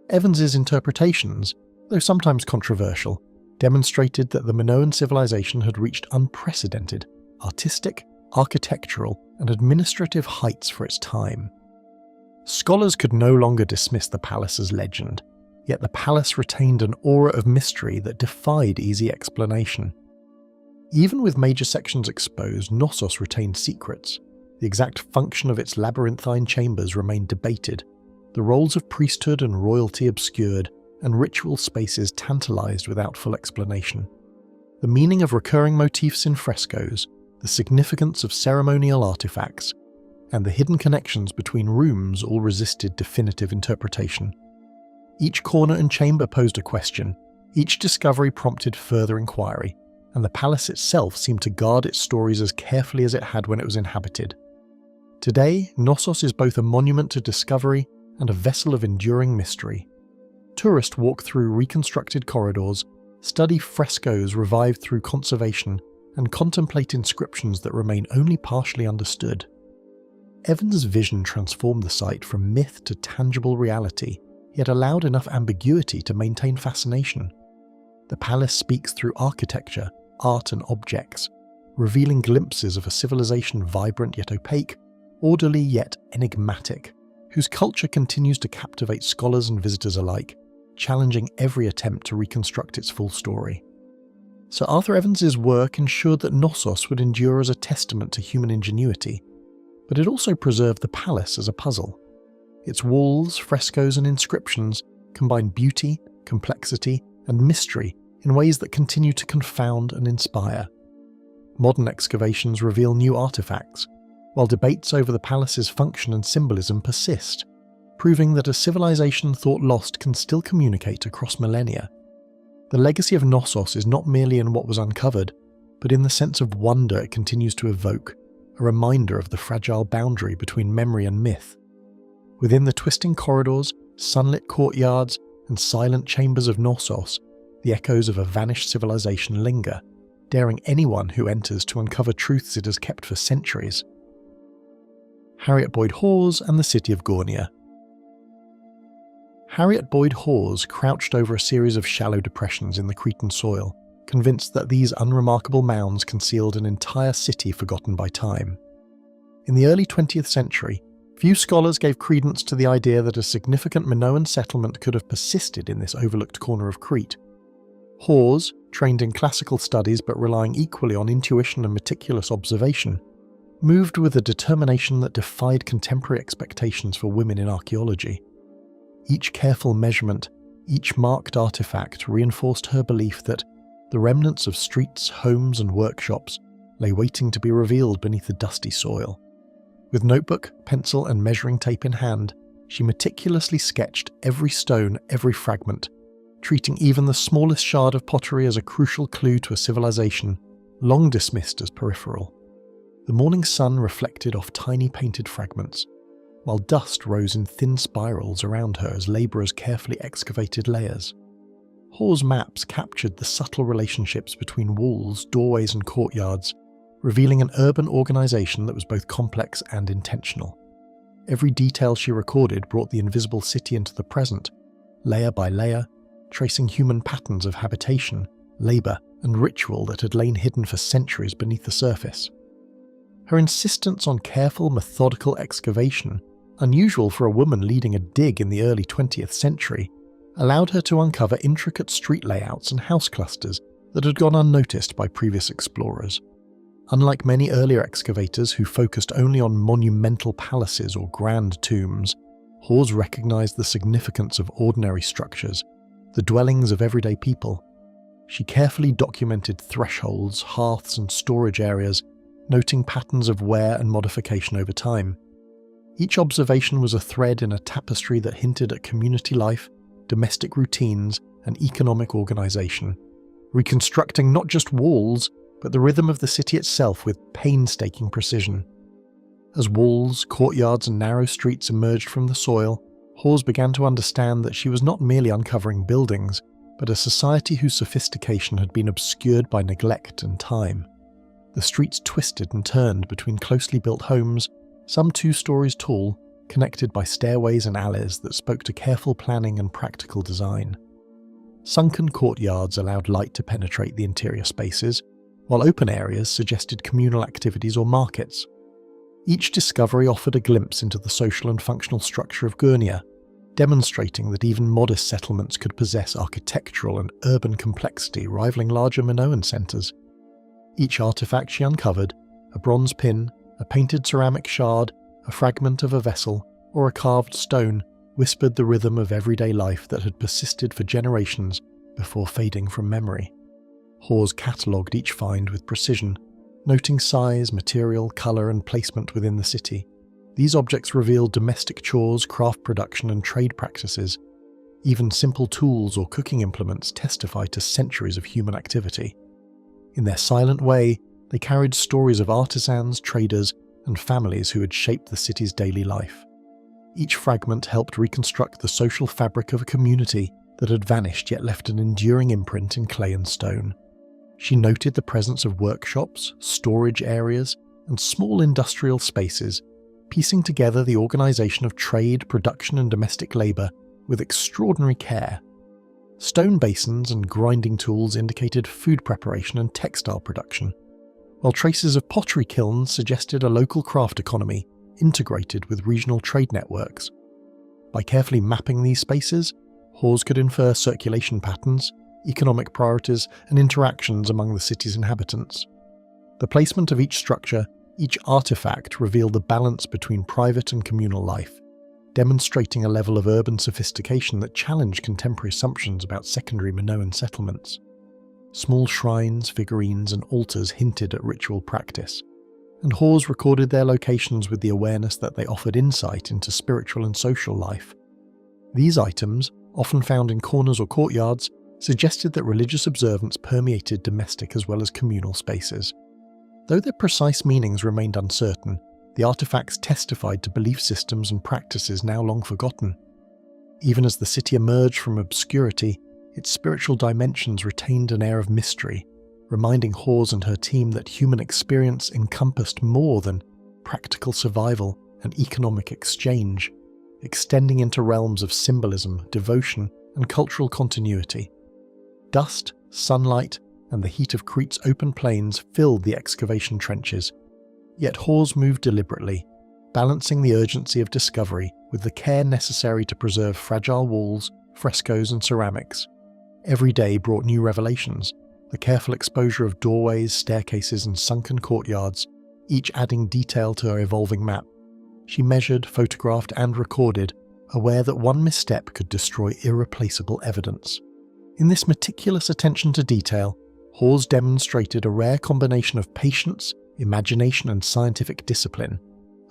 Evans's interpretations, though sometimes controversial, demonstrated that the Minoan civilization had reached unprecedented artistic, architectural, and administrative heights for its time. Scholars could no longer dismiss the palace as legend, yet the palace retained an aura of mystery that defied easy explanation. Even with major sections exposed, Knossos retained secrets. The exact function of its labyrinthine chambers remained debated, the roles of priesthood and royalty obscured, and ritual spaces tantalized without full explanation. The meaning of recurring motifs in frescoes, the significance of ceremonial artifacts, and the hidden connections between rooms all resisted definitive interpretation. Each corner and chamber posed a question, each discovery prompted further inquiry, and the palace itself seemed to guard its stories as carefully as it had when it was inhabited. Today, Knossos is both a monument to discovery and a vessel of enduring mystery. Tourists walk through reconstructed corridors, study frescoes revived through conservation, and contemplate inscriptions that remain only partially understood. Evans' vision transformed the site from myth to tangible reality, yet allowed enough ambiguity to maintain fascination. The palace speaks through architecture, art, and objects, revealing glimpses of a civilization vibrant yet opaque, orderly yet enigmatic, whose culture continues to captivate scholars and visitors alike, challenging every attempt to reconstruct its full story. Sir Arthur Evans's work ensured that Knossos would endure as a testament to human ingenuity, but it also preserved the palace as a puzzle. Its walls, frescoes, and inscriptions combine beauty, complexity, and mystery in ways that continue to confound and inspire. Modern excavations reveal new artifacts, while debates over the palace's function and symbolism persist, proving that a civilization thought lost can still communicate across millennia. The legacy of Knossos is not merely in what was uncovered, but in the sense of wonder it continues to evoke, a reminder of the fragile boundary between memory and myth. Within the twisting corridors, sunlit courtyards, and silent chambers of Knossos, the echoes of a vanished civilization linger, daring anyone who enters to uncover truths it has kept for centuries. Harriet Boyd Hawes and the city of Gournia. Harriet Boyd Hawes crouched over a series of shallow depressions in the Cretan soil, convinced that these unremarkable mounds concealed an entire city forgotten by time. In the early 20th century, few scholars gave credence to the idea that a significant Minoan settlement could have persisted in this overlooked corner of Crete. Hawes, trained in classical studies but relying equally on intuition and meticulous observation, moved with a determination that defied contemporary expectations for women in archaeology. Each careful measurement, each marked artifact reinforced her belief that the remnants of streets, homes and workshops lay waiting to be revealed beneath the dusty soil. With notebook, pencil and measuring tape in hand, she meticulously sketched every stone, every fragment, treating even the smallest shard of pottery as a crucial clue to a civilization long dismissed as peripheral. The morning sun reflected off tiny painted fragments, while dust rose in thin spirals around her as labourers carefully excavated layers. Hawes' maps captured the subtle relationships between walls, doorways and courtyards, revealing an urban organisation that was both complex and intentional. Every detail she recorded brought the invisible city into the present, layer by layer, tracing human patterns of habitation, labour and ritual that had lain hidden for centuries beneath the surface. Her insistence on careful, methodical excavation, unusual for a woman leading a dig in the early 20th century, allowed her to uncover intricate street layouts and house clusters that had gone unnoticed by previous explorers. Unlike many earlier excavators who focused only on monumental palaces or grand tombs, Hawes recognized the significance of ordinary structures, the dwellings of everyday people. She carefully documented thresholds, hearths and storage areas, noting patterns of wear and modification over time. Each observation was a thread in a tapestry that hinted at community life, domestic routines and economic organisation, reconstructing not just walls, but the rhythm of the city itself with painstaking precision. As walls, courtyards and narrow streets emerged from the soil, Hawes began to understand that she was not merely uncovering buildings, but a society whose sophistication had been obscured by neglect and time. The streets twisted and turned between closely built homes, some 2 stories tall, connected by stairways and alleys that spoke to careful planning and practical design. Sunken courtyards allowed light to penetrate the interior spaces, while open areas suggested communal activities or markets. Each discovery offered a glimpse into the social and functional structure of Gournia, demonstrating that even modest settlements could possess architectural and urban complexity rivaling larger Minoan centres. Each artefact she uncovered, a bronze pin, a painted ceramic shard, a fragment of a vessel, or a carved stone, whispered the rhythm of everyday life that had persisted for generations before fading from memory. Hawes catalogued each find with precision, noting size, material, colour and placement within the city. These objects revealed domestic chores, craft production and trade practices. Even simple tools or cooking implements testify to centuries of human activity. In their silent way, they carried stories of artisans, traders and families who had shaped the city's daily life. Each fragment helped reconstruct the social fabric of a community that had vanished yet left an enduring imprint in clay and stone. She noted the presence of workshops, storage areas, and small industrial spaces, piecing together the organisation of trade, production and domestic labour with extraordinary care. Stone basins and grinding tools indicated food preparation and textile production, while traces of pottery kilns suggested a local craft economy integrated with regional trade networks. By carefully mapping these spaces, Hawes could infer circulation patterns, economic priorities and interactions among the city's inhabitants. The placement of each structure, each artefact revealed the balance between private and communal life, demonstrating a level of urban sophistication that challenged contemporary assumptions about secondary Minoan settlements. Small shrines, figurines and altars hinted at ritual practice, and Hawes recorded their locations with the awareness that they offered insight into spiritual and social life. These items, often found in corners or courtyards, suggested that religious observance permeated domestic as well as communal spaces. Though their precise meanings remained uncertain, the artifacts testified to belief systems and practices now long forgotten. Even as the city emerged from obscurity, its spiritual dimensions retained an air of mystery, reminding Hawes and her team that human experience encompassed more than practical survival and economic exchange, extending into realms of symbolism, devotion, and cultural continuity. Dust, sunlight, and the heat of Crete's open plains filled the excavation trenches, yet Hawes moved deliberately, balancing the urgency of discovery with the care necessary to preserve fragile walls, frescoes, and ceramics. Every day brought new revelations, the careful exposure of doorways, staircases, and sunken courtyards, each adding detail to her evolving map. She measured, photographed, and recorded, aware that one misstep could destroy irreplaceable evidence. In this meticulous attention to detail, Hawes demonstrated a rare combination of patience, imagination, and scientific discipline,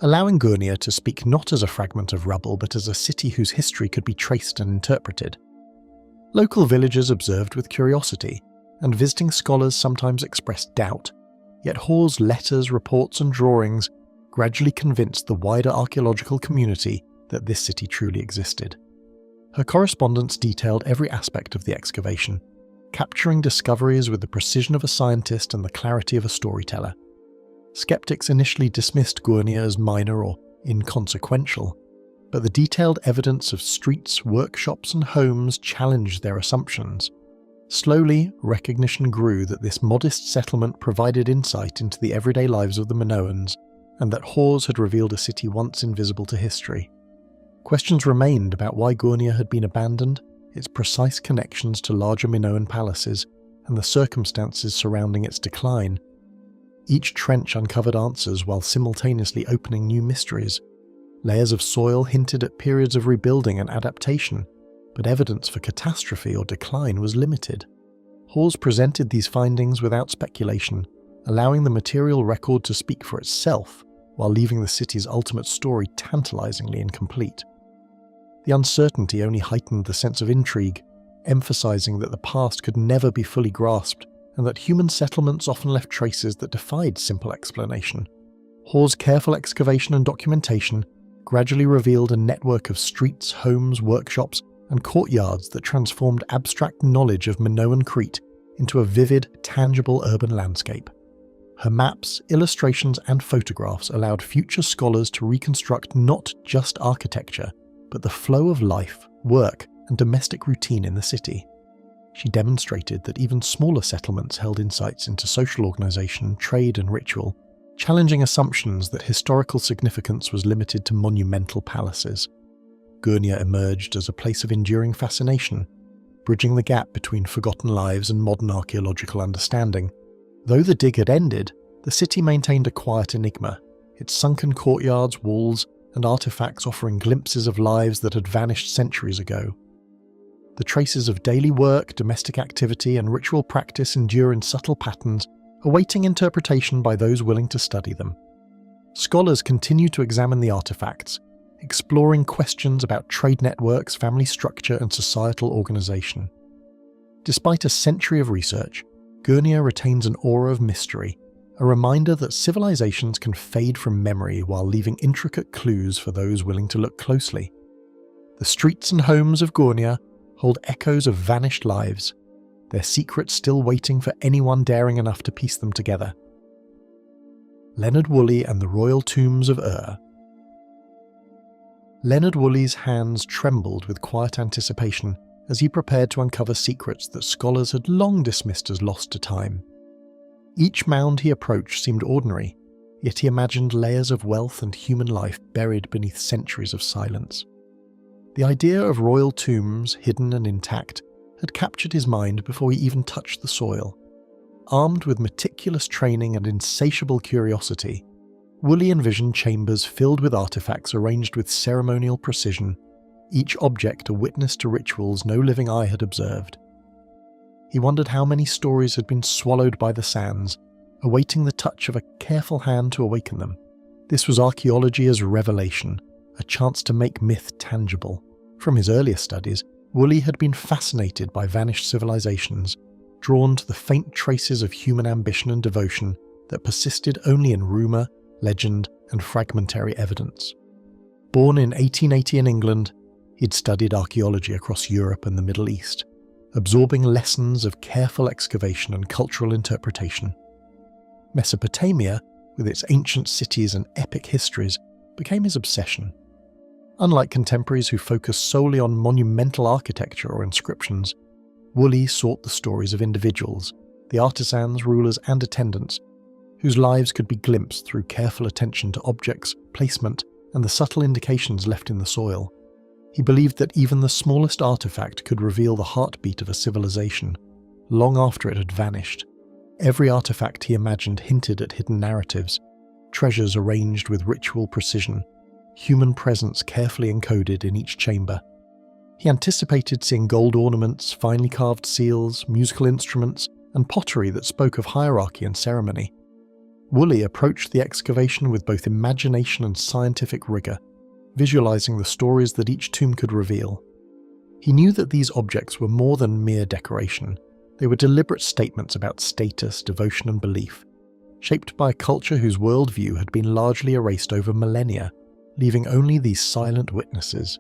allowing Gournia to speak not as a fragment of rubble but as a city whose history could be traced and interpreted. Local villagers observed with curiosity, and visiting scholars sometimes expressed doubt, yet Hawes' letters, reports, and drawings gradually convinced the wider archaeological community that this city truly existed. Her correspondence detailed every aspect of the excavation, capturing discoveries with the precision of a scientist and the clarity of a storyteller. Skeptics initially dismissed Gournia as minor or inconsequential, but the detailed evidence of streets, workshops, and homes challenged their assumptions. Slowly, recognition grew that this modest settlement provided insight into the everyday lives of the Minoans, and that Hawes had revealed a city once invisible to history. Questions remained about why Gournia had been abandoned, its precise connections to larger Minoan palaces, and the circumstances surrounding its decline. Each trench uncovered answers while simultaneously opening new mysteries. Layers of soil hinted at periods of rebuilding and adaptation, but evidence for catastrophe or decline was limited. Hawes presented these findings without speculation, allowing the material record to speak for itself, while leaving the city's ultimate story tantalizingly incomplete. The uncertainty only heightened the sense of intrigue, emphasizing that the past could never be fully grasped, and that human settlements often left traces that defied simple explanation. Hawes' careful excavation and documentation gradually revealed a network of streets, homes, workshops, and courtyards that transformed abstract knowledge of Minoan Crete into a vivid, tangible urban landscape. Her maps, illustrations, and photographs allowed future scholars to reconstruct not just architecture, but the flow of life, work, and domestic routine in the city. She demonstrated that even smaller settlements held insights into social organization, trade, and ritual, challenging assumptions that historical significance was limited to monumental palaces. Gournia emerged as a place of enduring fascination, bridging the gap between forgotten lives and modern archaeological understanding. Though the dig had ended, the city maintained a quiet enigma, its sunken courtyards, walls, and artifacts offering glimpses of lives that had vanished centuries ago. The traces of daily work, domestic activity, and ritual practice endure in subtle patterns, awaiting interpretation by those willing to study them. Scholars continue to examine the artifacts, exploring questions about trade networks, family structure, and societal organization. Despite a century of research, Gournia retains an aura of mystery, a reminder that civilizations can fade from memory while leaving intricate clues for those willing to look closely. The streets and homes of Gournia hold echoes of vanished lives, their secrets still waiting for anyone daring enough to piece them together. Leonard Woolley and the Royal Tombs of Ur. Leonard Woolley's hands trembled with quiet anticipation as he prepared to uncover secrets that scholars had long dismissed as lost to time. Each mound he approached seemed ordinary, yet he imagined layers of wealth and human life buried beneath centuries of silence. The idea of royal tombs, hidden and intact, had captured his mind before he even touched the soil. Armed with meticulous training and insatiable curiosity, Woolley envisioned chambers filled with artifacts arranged with ceremonial precision, each object a witness to rituals no living eye had observed. He wondered how many stories had been swallowed by the sands, awaiting the touch of a careful hand to awaken them. This was archaeology as revelation, a chance to make myth tangible. From his earlier studies, Woolley had been fascinated by vanished civilizations, drawn to the faint traces of human ambition and devotion that persisted only in rumour, legend, and fragmentary evidence. Born in 1880 in England, he'd studied archaeology across Europe and the Middle East, absorbing lessons of careful excavation and cultural interpretation. Mesopotamia, with its ancient cities and epic histories, became his obsession. Unlike contemporaries who focus solely on monumental architecture or inscriptions, Woolley sought the stories of individuals, the artisans, rulers, and attendants, whose lives could be glimpsed through careful attention to objects, placement, and the subtle indications left in the soil. He believed that even the smallest artifact could reveal the heartbeat of a civilization, long after it had vanished. Every artifact he imagined hinted at hidden narratives, treasures arranged with ritual precision, human presence carefully encoded in each chamber. He anticipated seeing gold ornaments, finely carved seals, musical instruments, and pottery that spoke of hierarchy and ceremony. Woolley approached the excavation with both imagination and scientific rigor, visualizing the stories that each tomb could reveal. He knew that these objects were more than mere decoration. They were deliberate statements about status, devotion, and belief, shaped by a culture whose worldview had been largely erased over millennia, leaving only these silent witnesses.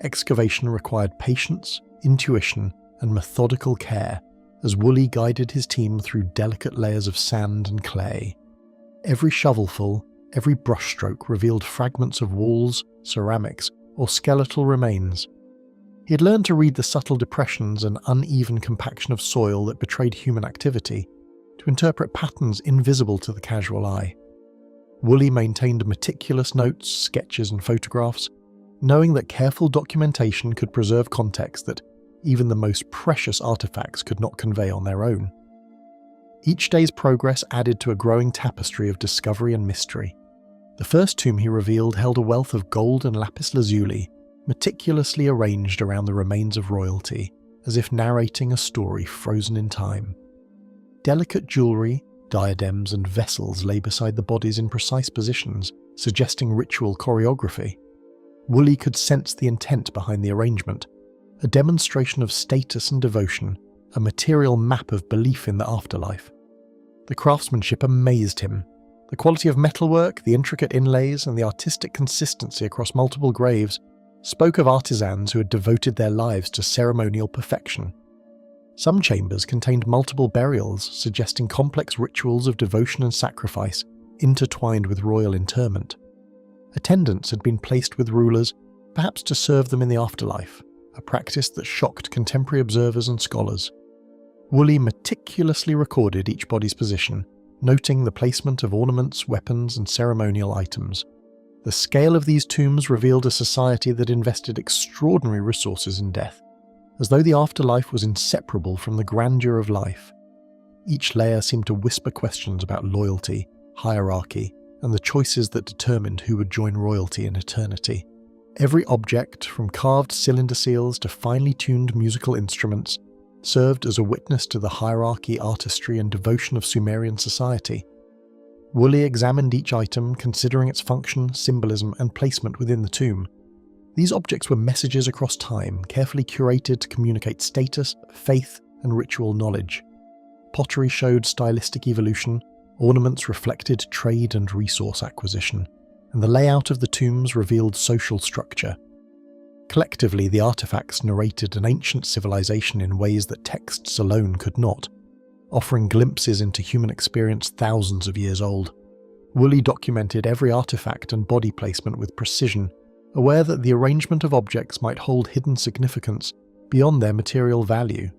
Excavation required patience, intuition, and methodical care as Woolley guided his team through delicate layers of sand and clay. Every shovelful, every brushstroke revealed fragments of walls, ceramics, or skeletal remains. He had learned to read the subtle depressions and uneven compaction of soil that betrayed human activity, to interpret patterns invisible to the casual eye. Woolley maintained meticulous notes, sketches, and photographs, knowing that careful documentation could preserve context that even the most precious artifacts could not convey on their own. Each day's progress added to a growing tapestry of discovery and mystery. The first tomb he revealed held a wealth of gold and lapis lazuli, meticulously arranged around the remains of royalty, as if narrating a story frozen in time. Delicate jewellery, diadems, and vessels lay beside the bodies in precise positions, suggesting ritual choreography. Woolley could sense the intent behind the arrangement, a demonstration of status and devotion, a material map of belief in the afterlife. The craftsmanship amazed him. The quality of metalwork, the intricate inlays, and the artistic consistency across multiple graves spoke of artisans who had devoted their lives to ceremonial perfection. Some chambers contained multiple burials, suggesting complex rituals of devotion and sacrifice intertwined with royal interment. Attendants had been placed with rulers, perhaps to serve them in the afterlife, a practice that shocked contemporary observers and scholars. Woolley meticulously recorded each body's position, noting the placement of ornaments, weapons, and ceremonial items. The scale of these tombs revealed a society that invested extraordinary resources in death, as though the afterlife was inseparable from the grandeur of life. Each layer seemed to whisper questions about loyalty, hierarchy, and the choices that determined who would join royalty in eternity. Every object, from carved cylinder seals to finely tuned musical instruments, served as a witness to the hierarchy, artistry, and devotion of Sumerian society. Woolley examined each item, considering its function, symbolism, and placement within the tomb. These objects were messages across time, carefully curated to communicate status, faith, and ritual knowledge. Pottery showed stylistic evolution, ornaments reflected trade and resource acquisition, and the layout of the tombs revealed social structure. Collectively, the artifacts narrated an ancient civilization in ways that texts alone could not, offering glimpses into human experience thousands of years old. Woolley documented every artifact and body placement with precision, aware that the arrangement of objects might hold hidden significance beyond their material value.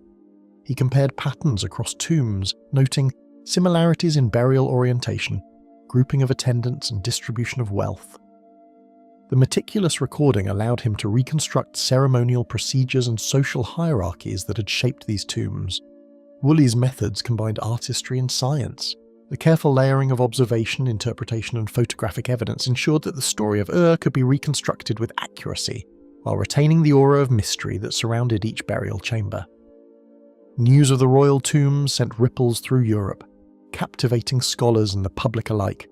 He compared patterns across tombs, noting similarities in burial orientation, grouping of attendants, and distribution of wealth. The meticulous recording allowed him to reconstruct ceremonial procedures and social hierarchies that had shaped these tombs. Woolley's methods combined artistry and science. The careful layering of observation, interpretation, and photographic evidence ensured that the story of Ur could be reconstructed with accuracy, while retaining the aura of mystery that surrounded each burial chamber. News of the royal tombs sent ripples through Europe, captivating scholars and the public alike,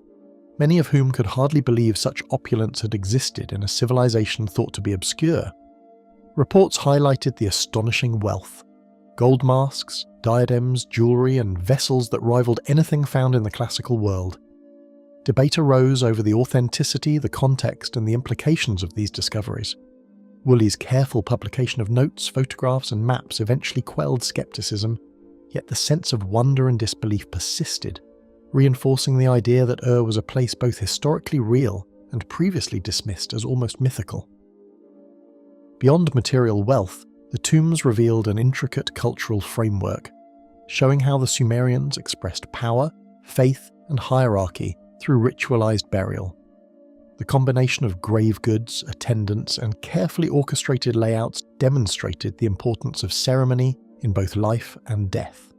many of whom could hardly believe such opulence had existed in a civilization thought to be obscure. Reports highlighted the astonishing wealth: gold masks, diadems, jewellery, and vessels that rivaled anything found in the classical world. Debate arose over the authenticity, the context, and the implications of these discoveries. Woolley's careful publication of notes, photographs and maps eventually quelled skepticism, yet the sense of wonder and disbelief persisted, reinforcing the idea that Ur was a place both historically real and previously dismissed as almost mythical. Beyond material wealth, the tombs revealed an intricate cultural framework, showing how the Sumerians expressed power, faith and hierarchy through ritualized burial. The combination of grave goods, attendants, and carefully orchestrated layouts demonstrated the importance of ceremony in both life and death.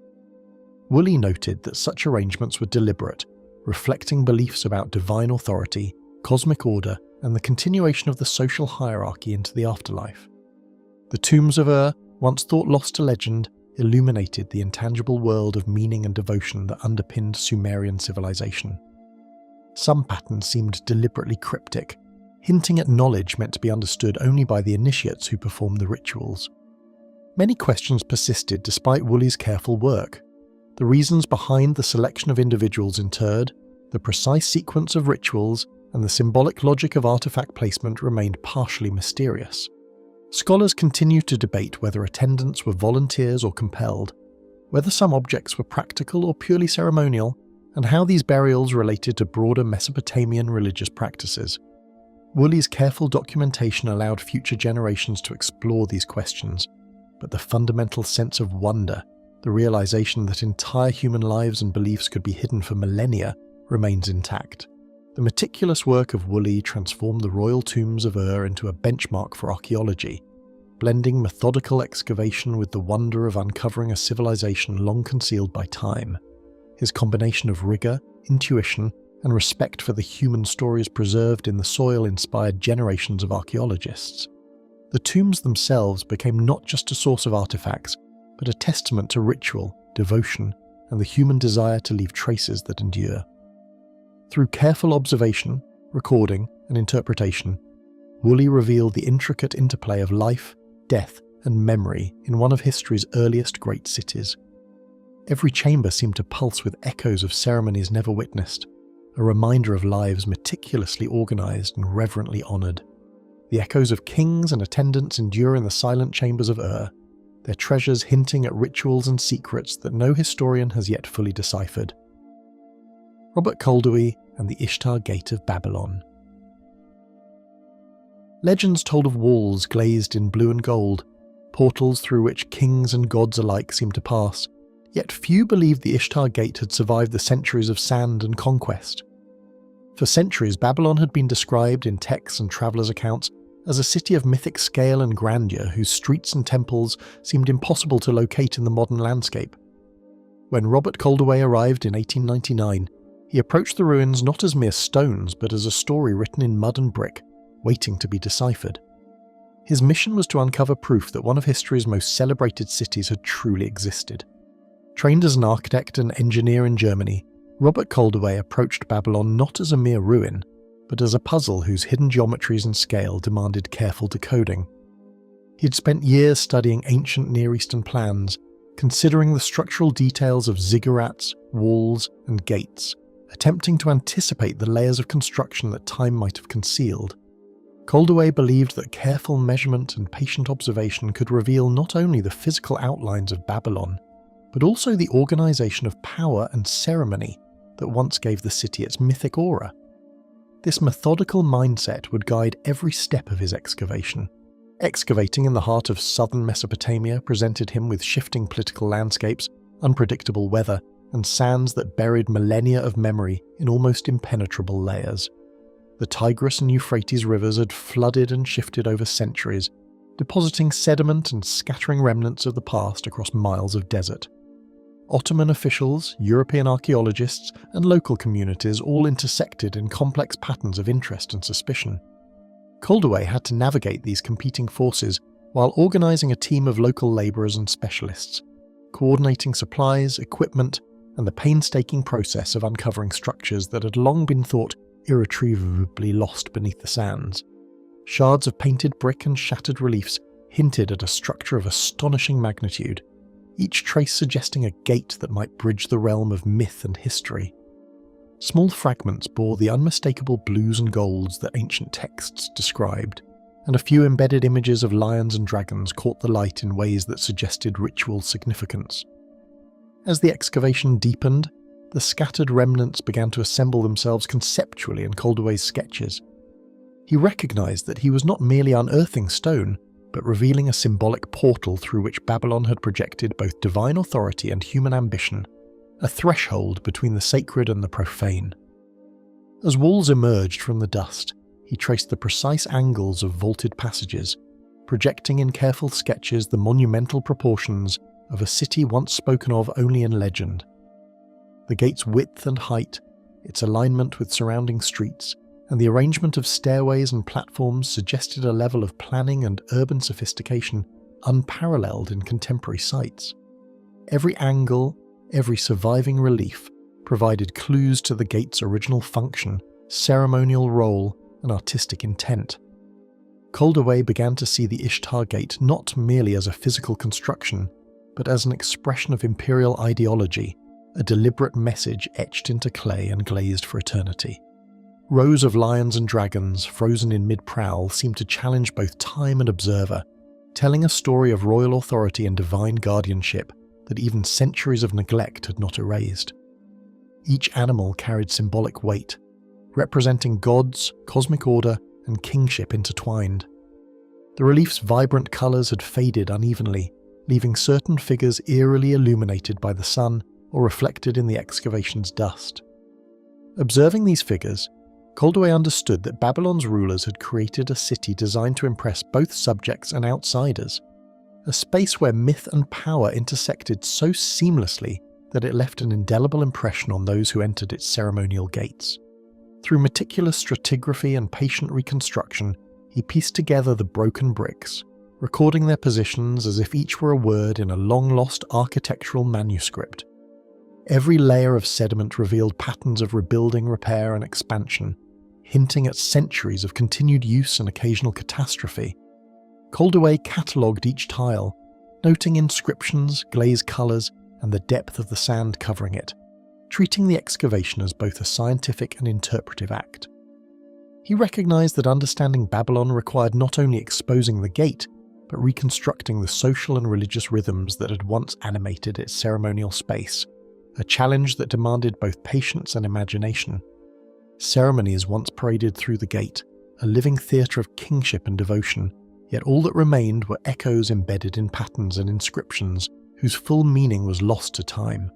Woolley noted that such arrangements were deliberate, reflecting beliefs about divine authority, cosmic order, and the continuation of the social hierarchy into the afterlife. The tombs of Ur, once thought lost to legend, illuminated the intangible world of meaning and devotion that underpinned Sumerian civilization. Some patterns seemed deliberately cryptic, hinting at knowledge meant to be understood only by the initiates who performed the rituals. Many questions persisted despite Woolley's careful work. The reasons behind the selection of individuals interred, the precise sequence of rituals, and the symbolic logic of artifact placement remained partially mysterious. Scholars continue to debate whether attendants were volunteers or compelled, whether some objects were practical or purely ceremonial, and how these burials related to broader Mesopotamian religious practices. Woolley's careful documentation allowed future generations to explore these questions, but the fundamental sense of wonder, the realization that entire human lives and beliefs could be hidden for millennia, remains intact. The meticulous work of Woolley transformed the royal tombs of Ur into a benchmark for archaeology, blending methodical excavation with the wonder of uncovering a civilization long concealed by time. His combination of rigor, intuition, and respect for the human stories preserved in the soil inspired generations of archaeologists. The tombs themselves became not just a source of artifacts, but a testament to ritual, devotion, and the human desire to leave traces that endure. Through careful observation, recording, and interpretation, Woolley revealed the intricate interplay of life, death, and memory in one of history's earliest great cities. Every chamber seemed to pulse with echoes of ceremonies never witnessed, a reminder of lives meticulously organized and reverently honored. The echoes of kings and attendants endure in the silent chambers of Ur, their treasures hinting at rituals and secrets that no historian has yet fully deciphered. Robert Koldewey and the Ishtar Gate of Babylon. Legends told of walls glazed in blue and gold, portals through which kings and gods alike seemed to pass, yet few believed the Ishtar Gate had survived the centuries of sand and conquest. For centuries, Babylon had been described in texts and travellers' accounts as a city of mythic scale and grandeur whose streets and temples seemed impossible to locate in the modern landscape. When Robert Koldewey arrived in 1899, he approached the ruins not as mere stones but as a story written in mud and brick, waiting to be deciphered. His mission was to uncover proof that one of history's most celebrated cities had truly existed. Trained as an architect and engineer in Germany, Robert Koldewey approached Babylon not as a mere ruin, but as a puzzle whose hidden geometries and scale demanded careful decoding. He had spent years studying ancient Near Eastern plans, considering the structural details of ziggurats, walls, and gates, attempting to anticipate the layers of construction that time might have concealed. Koldewey believed that careful measurement and patient observation could reveal not only the physical outlines of Babylon, but also the organization of power and ceremony that once gave the city its mythic aura. This methodical mindset would guide every step of his excavation. Excavating in the heart of southern Mesopotamia presented him with shifting political landscapes, unpredictable weather, and sands that buried millennia of memory in almost impenetrable layers. The Tigris and Euphrates rivers had flooded and shifted over centuries, depositing sediment and scattering remnants of the past across miles of desert. Ottoman officials, European archaeologists, and local communities all intersected in complex patterns of interest and suspicion. Koldewey had to navigate these competing forces while organising a team of local labourers and specialists, coordinating supplies, equipment, and the painstaking process of uncovering structures that had long been thought irretrievably lost beneath the sands. Shards of painted brick and shattered reliefs hinted at a structure of astonishing magnitude, each trace suggesting a gate that might bridge the realm of myth and history. Small fragments bore the unmistakable blues and golds that ancient texts described, and a few embedded images of lions and dragons caught the light in ways that suggested ritual significance. As the excavation deepened, the scattered remnants began to assemble themselves conceptually in Koldewey's sketches. He recognized that he was not merely unearthing stone, but revealing a symbolic portal through which Babylon had projected both divine authority and human ambition, a threshold between the sacred and the profane. As walls emerged from the dust, he traced the precise angles of vaulted passages, projecting in careful sketches the monumental proportions of a city once spoken of only in legend. The gate's width and height, its alignment with surrounding streets, and the arrangement of stairways and platforms suggested a level of planning and urban sophistication unparalleled in contemporary sites. Every angle, every surviving relief, provided clues to the gate's original function, ceremonial role, and artistic intent. Koldewey began to see the Ishtar Gate not merely as a physical construction, but as an expression of imperial ideology, a deliberate message etched into clay and glazed for eternity. Rows of lions and dragons, frozen in mid-prowl, seemed to challenge both time and observer, telling a story of royal authority and divine guardianship that even centuries of neglect had not erased. Each animal carried symbolic weight, representing gods, cosmic order, and kingship intertwined. The relief's vibrant colours had faded unevenly, leaving certain figures eerily illuminated by the sun or reflected in the excavation's dust. Observing these figures, Koldewey understood that Babylon's rulers had created a city designed to impress both subjects and outsiders, a space where myth and power intersected so seamlessly that it left an indelible impression on those who entered its ceremonial gates. Through meticulous stratigraphy and patient reconstruction, he pieced together the broken bricks, recording their positions as if each were a word in a long-lost architectural manuscript. Every layer of sediment revealed patterns of rebuilding, repair, and expansion, hinting at centuries of continued use and occasional catastrophe. Koldewey catalogued each tile, noting inscriptions, glazed colours, and the depth of the sand covering it, treating the excavation as both a scientific and interpretive act. He recognised that understanding Babylon required not only exposing the gate, but reconstructing the social and religious rhythms that had once animated its ceremonial space, a challenge that demanded both patience and imagination. Ceremonies once paraded through the gate, a living theatre of kingship and devotion, yet all that remained were echoes embedded in patterns and inscriptions whose full meaning was lost to time.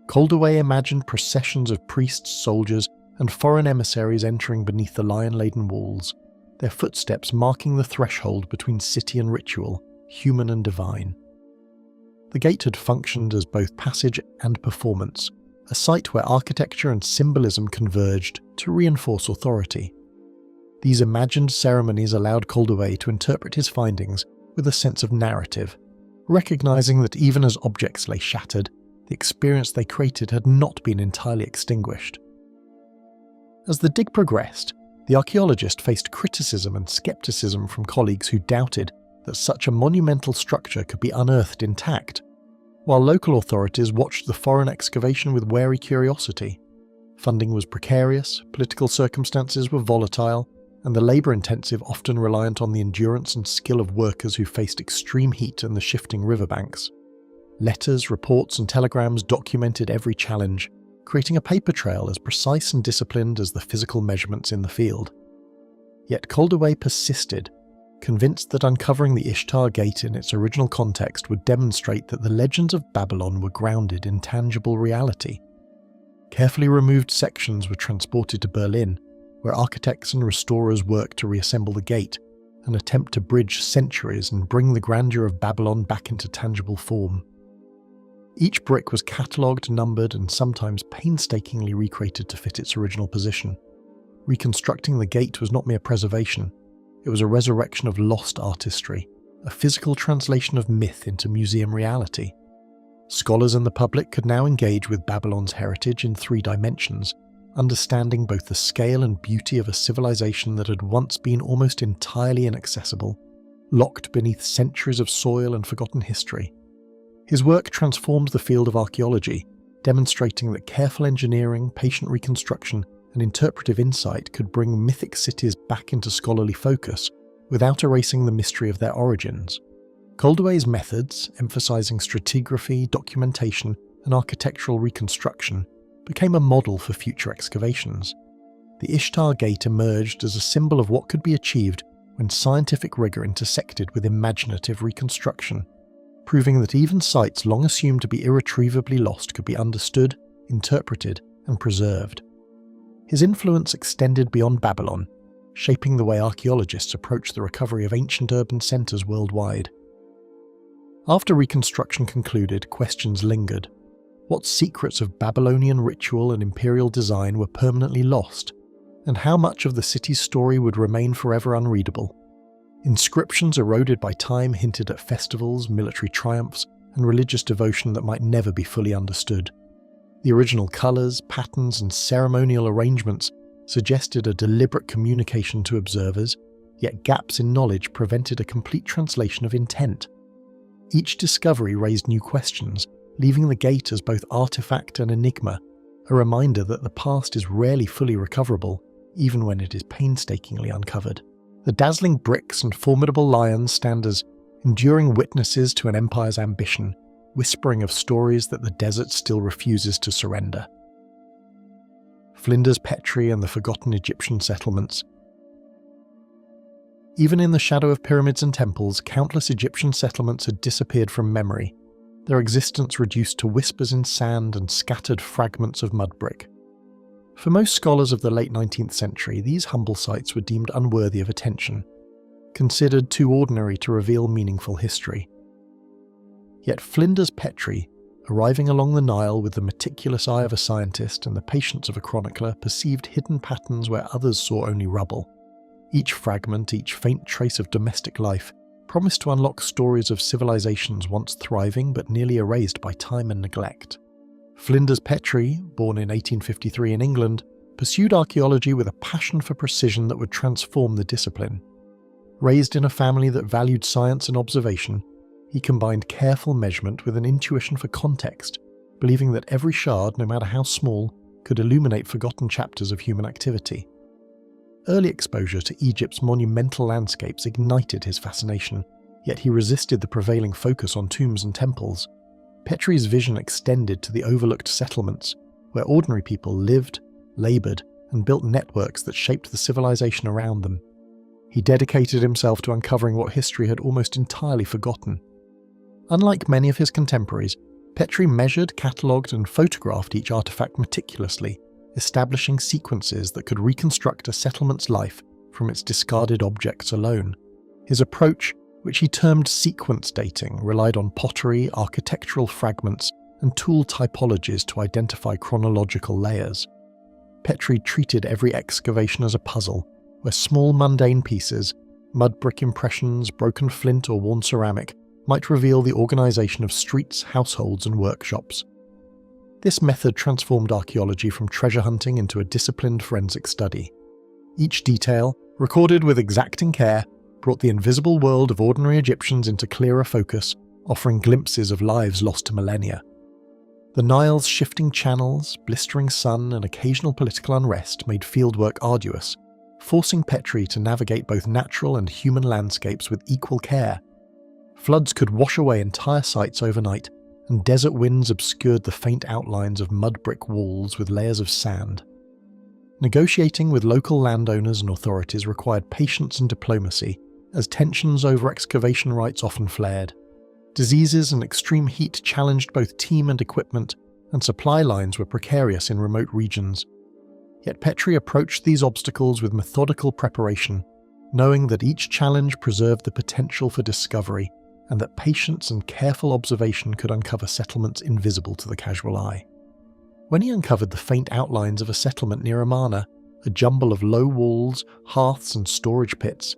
Koldewey imagined processions of priests, soldiers, and foreign emissaries entering beneath the lion-laden walls, their footsteps marking the threshold between city and ritual, human and divine. The gate had functioned as both passage and performance, a site where architecture and symbolism converged to reinforce authority. These imagined ceremonies allowed Koldewey to interpret his findings with a sense of narrative, recognizing that even as objects lay shattered, the experience they created had not been entirely extinguished. As the dig progressed, the archaeologist faced criticism and skepticism from colleagues who doubted that such a monumental structure could be unearthed intact, while local authorities watched the foreign excavation with wary curiosity. Funding was precarious, political circumstances were volatile, and the labour-intensive, often reliant on the endurance and skill of workers who faced extreme heat and the shifting riverbanks. Letters, reports, and telegrams documented every challenge, creating a paper trail as precise and disciplined as the physical measurements in the field. Yet Koldewey persisted, convinced that uncovering the Ishtar Gate in its original context would demonstrate that the legends of Babylon were grounded in tangible reality. Carefully removed sections were transported to Berlin, where architects and restorers worked to reassemble the gate, an attempt to bridge centuries and bring the grandeur of Babylon back into tangible form. Each brick was catalogued, numbered, and sometimes painstakingly recreated to fit its original position. Reconstructing the gate was not mere preservation, it was a resurrection of lost artistry, a physical translation of myth into museum reality. Scholars and the public could now engage with Babylon's heritage in 3 dimensions, understanding both the scale and beauty of a civilization that had once been almost entirely inaccessible, locked beneath centuries of soil and forgotten history. His work transformed the field of archaeology, demonstrating that careful engineering, patient reconstruction, and interpretive insight could bring mythic cities back into scholarly focus without erasing the mystery of their origins. Koldewey's methods, emphasizing stratigraphy, documentation, and architectural reconstruction, became a model for future excavations. The Ishtar Gate emerged as a symbol of what could be achieved when scientific rigor intersected with imaginative reconstruction, proving that even sites long assumed to be irretrievably lost could be understood, interpreted, and preserved. His influence extended beyond Babylon, shaping the way archaeologists approach the recovery of ancient urban centres worldwide. After reconstruction concluded, questions lingered. What secrets of Babylonian ritual and imperial design were permanently lost, and how much of the city's story would remain forever unreadable? Inscriptions eroded by time hinted at festivals, military triumphs, and religious devotion that might never be fully understood. The original colours, patterns, and ceremonial arrangements suggested a deliberate communication to observers, yet gaps in knowledge prevented a complete translation of intent. Each discovery raised new questions, leaving the gate as both artifact and enigma, a reminder that the past is rarely fully recoverable, even when it is painstakingly uncovered. The dazzling bricks and formidable lions stand as enduring witnesses to an empire's ambition, whispering of stories that the desert still refuses to surrender. Flinders, Petrie, and the forgotten Egyptian settlements. Even in the shadow of pyramids and temples, countless Egyptian settlements had disappeared from memory, their existence reduced to whispers in sand and scattered fragments of mud brick. For most scholars of the late 19th century, these humble sites were deemed unworthy of attention, considered too ordinary to reveal meaningful history. Yet Flinders Petrie, arriving along the Nile with the meticulous eye of a scientist and the patience of a chronicler, perceived hidden patterns where others saw only rubble. Each fragment, each faint trace of domestic life, promised to unlock stories of civilizations once thriving but nearly erased by time and neglect. Flinders Petrie, born in 1853 in England, pursued archaeology with a passion for precision that would transform the discipline. Raised in a family that valued science and observation, he combined careful measurement with an intuition for context, believing that every shard, no matter how small, could illuminate forgotten chapters of human activity. Early exposure to Egypt's monumental landscapes ignited his fascination, yet he resisted the prevailing focus on tombs and temples. Petrie's vision extended to the overlooked settlements, where ordinary people lived, laboured, and built networks that shaped the civilization around them. He dedicated himself to uncovering what history had almost entirely forgotten. Unlike many of his contemporaries, Petrie measured, catalogued, and photographed each artifact meticulously, establishing sequences that could reconstruct a settlement's life from its discarded objects alone. His approach, which he termed sequence dating, relied on pottery, architectural fragments, and tool typologies to identify chronological layers. Petrie treated every excavation as a puzzle, where small mundane pieces, mud brick impressions, broken flint or worn ceramic, might reveal the organisation of streets, households, and workshops. This method transformed archaeology from treasure hunting into a disciplined forensic study. Each detail, recorded with exacting care, brought the invisible world of ordinary Egyptians into clearer focus, offering glimpses of lives lost to millennia. The Nile's shifting channels, blistering sun, and occasional political unrest made fieldwork arduous, forcing Petrie to navigate both natural and human landscapes with equal care. Floods could wash away entire sites overnight, and desert winds obscured the faint outlines of mud brick walls with layers of sand. Negotiating with local landowners and authorities required patience and diplomacy, as tensions over excavation rights often flared. Diseases and extreme heat challenged both team and equipment, and supply lines were precarious in remote regions. Yet Petrie approached these obstacles with methodical preparation, knowing that each challenge preserved the potential for discovery, and that patience and careful observation could uncover settlements invisible to the casual eye. When he uncovered the faint outlines of a settlement near Amarna, a jumble of low walls, hearths, and storage pits,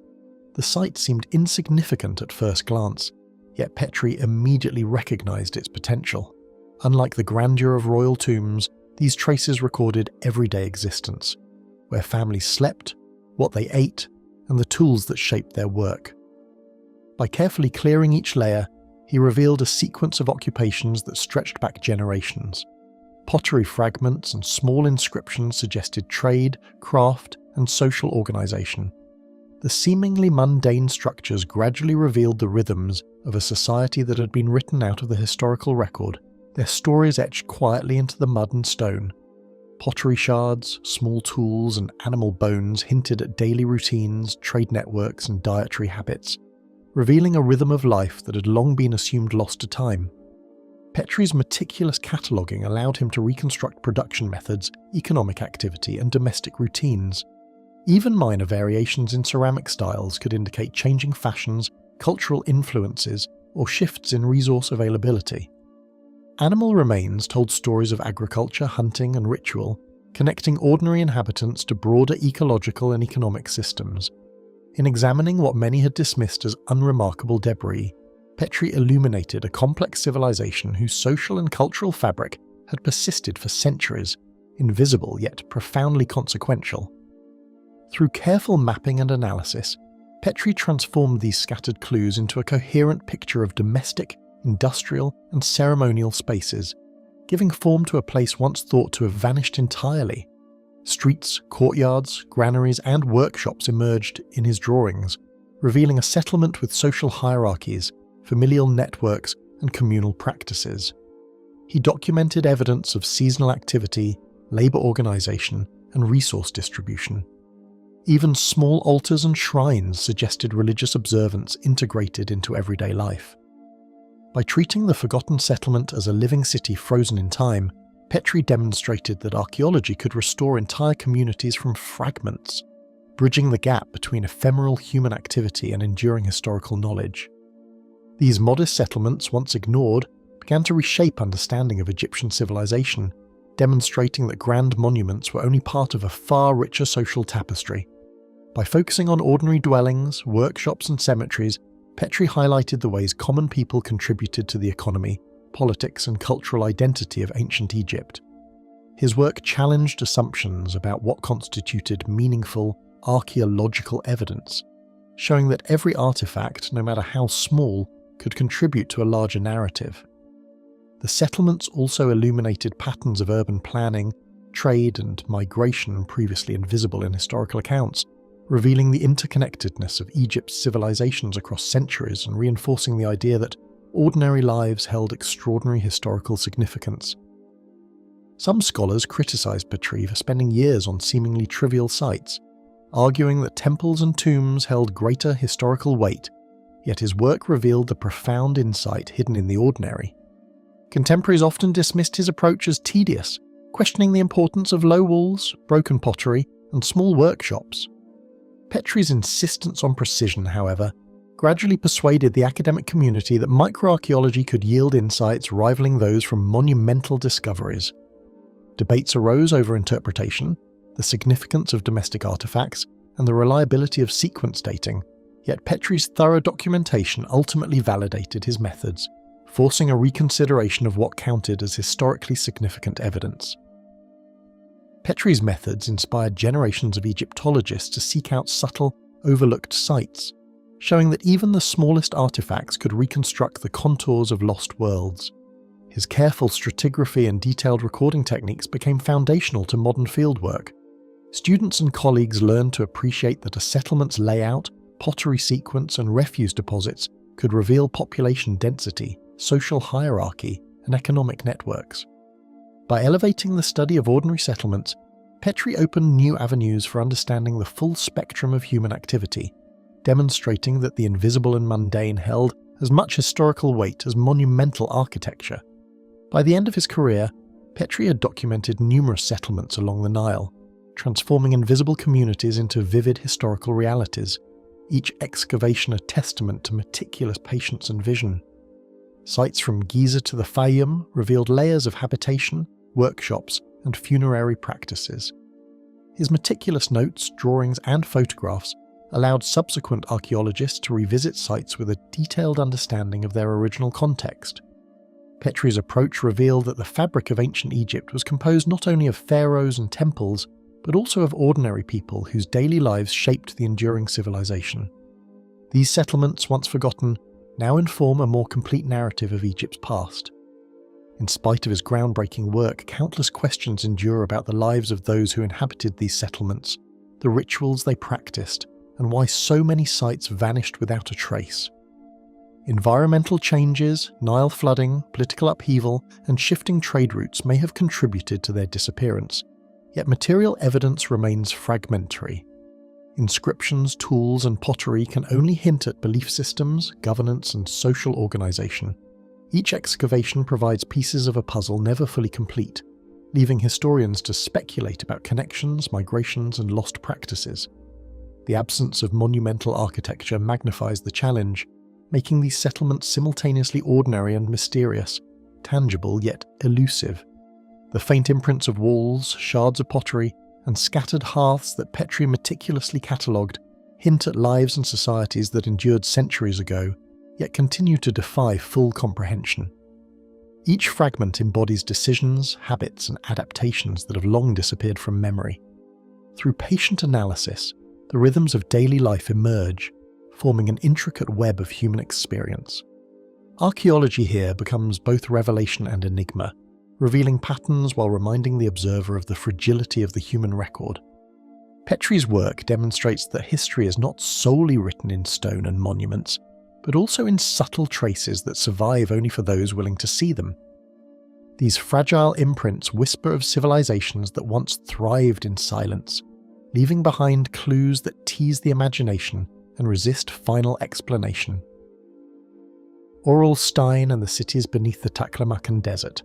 the site seemed insignificant at first glance, yet Petrie immediately recognised its potential. Unlike the grandeur of royal tombs, these traces recorded everyday existence, where families slept, what they ate, and the tools that shaped their work. By carefully clearing each layer, he revealed a sequence of occupations that stretched back generations. Pottery fragments and small inscriptions suggested trade, craft, and social organisation. the seemingly mundane structures gradually revealed the rhythms of a society that had been written out of the historical record, their stories etched quietly into the mud and stone. Pottery shards, small tools, and animal bones hinted at daily routines, trade networks, and dietary habits, revealing a rhythm of life that had long been assumed lost to time. Petrie's meticulous cataloguing allowed him to reconstruct production methods, economic activity, and domestic routines. Even minor variations in ceramic styles could indicate changing fashions, cultural influences, or shifts in resource availability. Animal remains told stories of agriculture, hunting, and ritual, connecting ordinary inhabitants to broader ecological and economic systems. In examining what many had dismissed as unremarkable debris, Petrie illuminated a complex civilization whose social and cultural fabric had persisted for centuries, invisible yet profoundly consequential. Through careful mapping and analysis, Petrie transformed these scattered clues into a coherent picture of domestic, industrial, and ceremonial spaces, giving form to a place once thought to have vanished entirely. Streets, courtyards, granaries, and workshops emerged in his drawings, revealing a settlement with social hierarchies, familial networks, and communal practices. He documented evidence of seasonal activity, labour organisation, and resource distribution. Even small altars and shrines suggested religious observance integrated into everyday life. By treating the forgotten settlement as a living city frozen in time, Petrie demonstrated that archaeology could restore entire communities from fragments, bridging the gap between ephemeral human activity and enduring historical knowledge. These modest settlements, once ignored, began to reshape understanding of Egyptian civilization, demonstrating that grand monuments were only part of a far richer social tapestry. By focusing on ordinary dwellings, workshops, and cemeteries, Petrie highlighted the ways common people contributed to the economy, politics, and cultural identity of ancient Egypt. His work challenged assumptions about what constituted meaningful archaeological evidence, showing that every artifact, no matter how small, could contribute to a larger narrative. The settlements also illuminated patterns of urban planning, trade, and migration previously invisible in historical accounts, revealing the interconnectedness of Egypt's civilizations across centuries and reinforcing the idea that ordinary lives held extraordinary historical significance. Some scholars criticized Petrie for spending years on seemingly trivial sites, arguing that temples and tombs held greater historical weight, yet his work revealed the profound insight hidden in the ordinary. Contemporaries often dismissed his approach as tedious, questioning the importance of low walls, broken pottery, and small workshops. Petrie's insistence on precision, however, gradually persuaded the academic community that microarchaeology could yield insights rivaling those from monumental discoveries. Debates arose over interpretation, the significance of domestic artifacts, and the reliability of sequence dating, yet Petrie's thorough documentation ultimately validated his methods, forcing a reconsideration of what counted as historically significant evidence. Petrie's methods inspired generations of Egyptologists to seek out subtle, overlooked sites, showing that even the smallest artifacts could reconstruct the contours of lost worlds. His careful stratigraphy and detailed recording techniques became foundational to modern fieldwork. Students and colleagues learned to appreciate that a settlement's layout, pottery sequence, and refuse deposits could reveal population density, social hierarchy, and economic networks. By elevating the study of ordinary settlements, Petrie opened new avenues for understanding the full spectrum of human activity, demonstrating that the invisible and mundane held as much historical weight as monumental architecture. By the end of his career, Petrie had documented numerous settlements along the Nile, transforming invisible communities into vivid historical realities, each excavation a testament to meticulous patience and vision. Sites from Giza to the Fayum revealed layers of habitation, workshops, and funerary practices. His meticulous notes, drawings, and photographs allowed subsequent archaeologists to revisit sites with a detailed understanding of their original context. Petrie's approach revealed that the fabric of ancient Egypt was composed not only of pharaohs and temples, but also of ordinary people whose daily lives shaped the enduring civilization. These settlements, once forgotten, now inform a more complete narrative of Egypt's past. In spite of his groundbreaking work, countless questions endure about the lives of those who inhabited these settlements, the rituals they practiced, and why so many sites vanished without a trace. Environmental changes, Nile flooding, political upheaval, and shifting trade routes may have contributed to their disappearance, yet material evidence remains fragmentary. Inscriptions, tools, and pottery can only hint at belief systems, governance, and social organisation. Each excavation provides pieces of a puzzle never fully complete, leaving historians to speculate about connections, migrations, and lost practices. The absence of monumental architecture magnifies the challenge, making these settlements simultaneously ordinary and mysterious, tangible yet elusive. The faint imprints of walls, shards of pottery, and scattered hearths that Petrie meticulously catalogued hint at lives and societies that endured centuries ago, yet continue to defy full comprehension. Each fragment embodies decisions, habits, and adaptations that have long disappeared from memory. Through patient analysis, the rhythms of daily life emerge, forming an intricate web of human experience. Archaeology here becomes both revelation and enigma, revealing patterns while reminding the observer of the fragility of the human record. Petrie's work demonstrates that history is not solely written in stone and monuments, but also in subtle traces that survive only for those willing to see them. These fragile imprints whisper of civilizations that once thrived in silence, leaving behind clues that tease the imagination and resist final explanation. Aurel Stein and the cities beneath the Taklamakan Desert.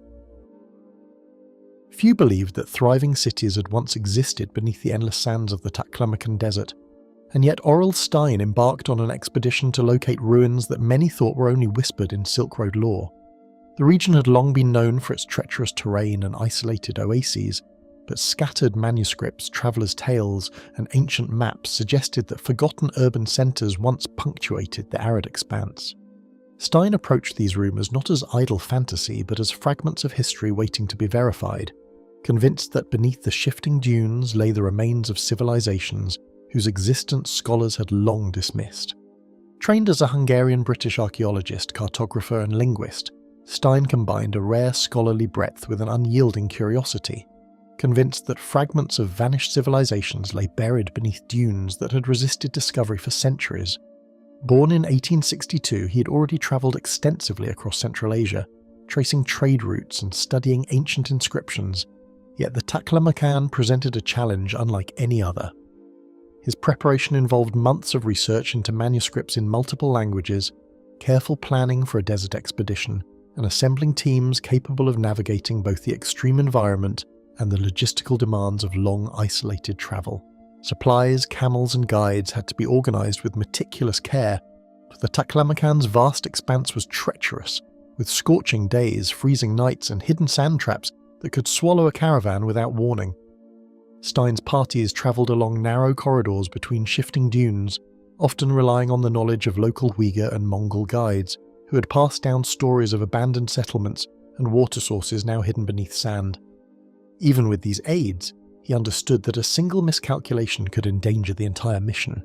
Few believed that thriving cities had once existed beneath the endless sands of the Taklamakan Desert, and yet Aurel Stein embarked on an expedition to locate ruins that many thought were only whispered in Silk Road lore. The region had long been known for its treacherous terrain and isolated oases, but scattered manuscripts, travellers' tales, and ancient maps suggested that forgotten urban centres once punctuated the arid expanse. Stein approached these rumours not as idle fantasy, but as fragments of history waiting to be verified, convinced that beneath the shifting dunes lay the remains of civilizations whose existence scholars had long dismissed. Trained as a Hungarian-British archaeologist, cartographer, and linguist, Stein combined a rare scholarly breadth with an unyielding curiosity, convinced that fragments of vanished civilizations lay buried beneath dunes that had resisted discovery for centuries. Born in 1862, he had already travelled extensively across Central Asia, tracing trade routes and studying ancient inscriptions, yet the Taklamakan presented a challenge unlike any other. His preparation involved months of research into manuscripts in multiple languages, careful planning for a desert expedition, and assembling teams capable of navigating both the extreme environment and the logistical demands of long, isolated travel. Supplies, camels, and guides had to be organised with meticulous care, but the Taklamakan's vast expanse was treacherous, with scorching days, freezing nights, and hidden sand traps that could swallow a caravan without warning. Stein's parties travelled along narrow corridors between shifting dunes, often relying on the knowledge of local Uyghur and Mongol guides, who had passed down stories of abandoned settlements and water sources now hidden beneath sand. Even with these aids, he understood that a single miscalculation could endanger the entire mission.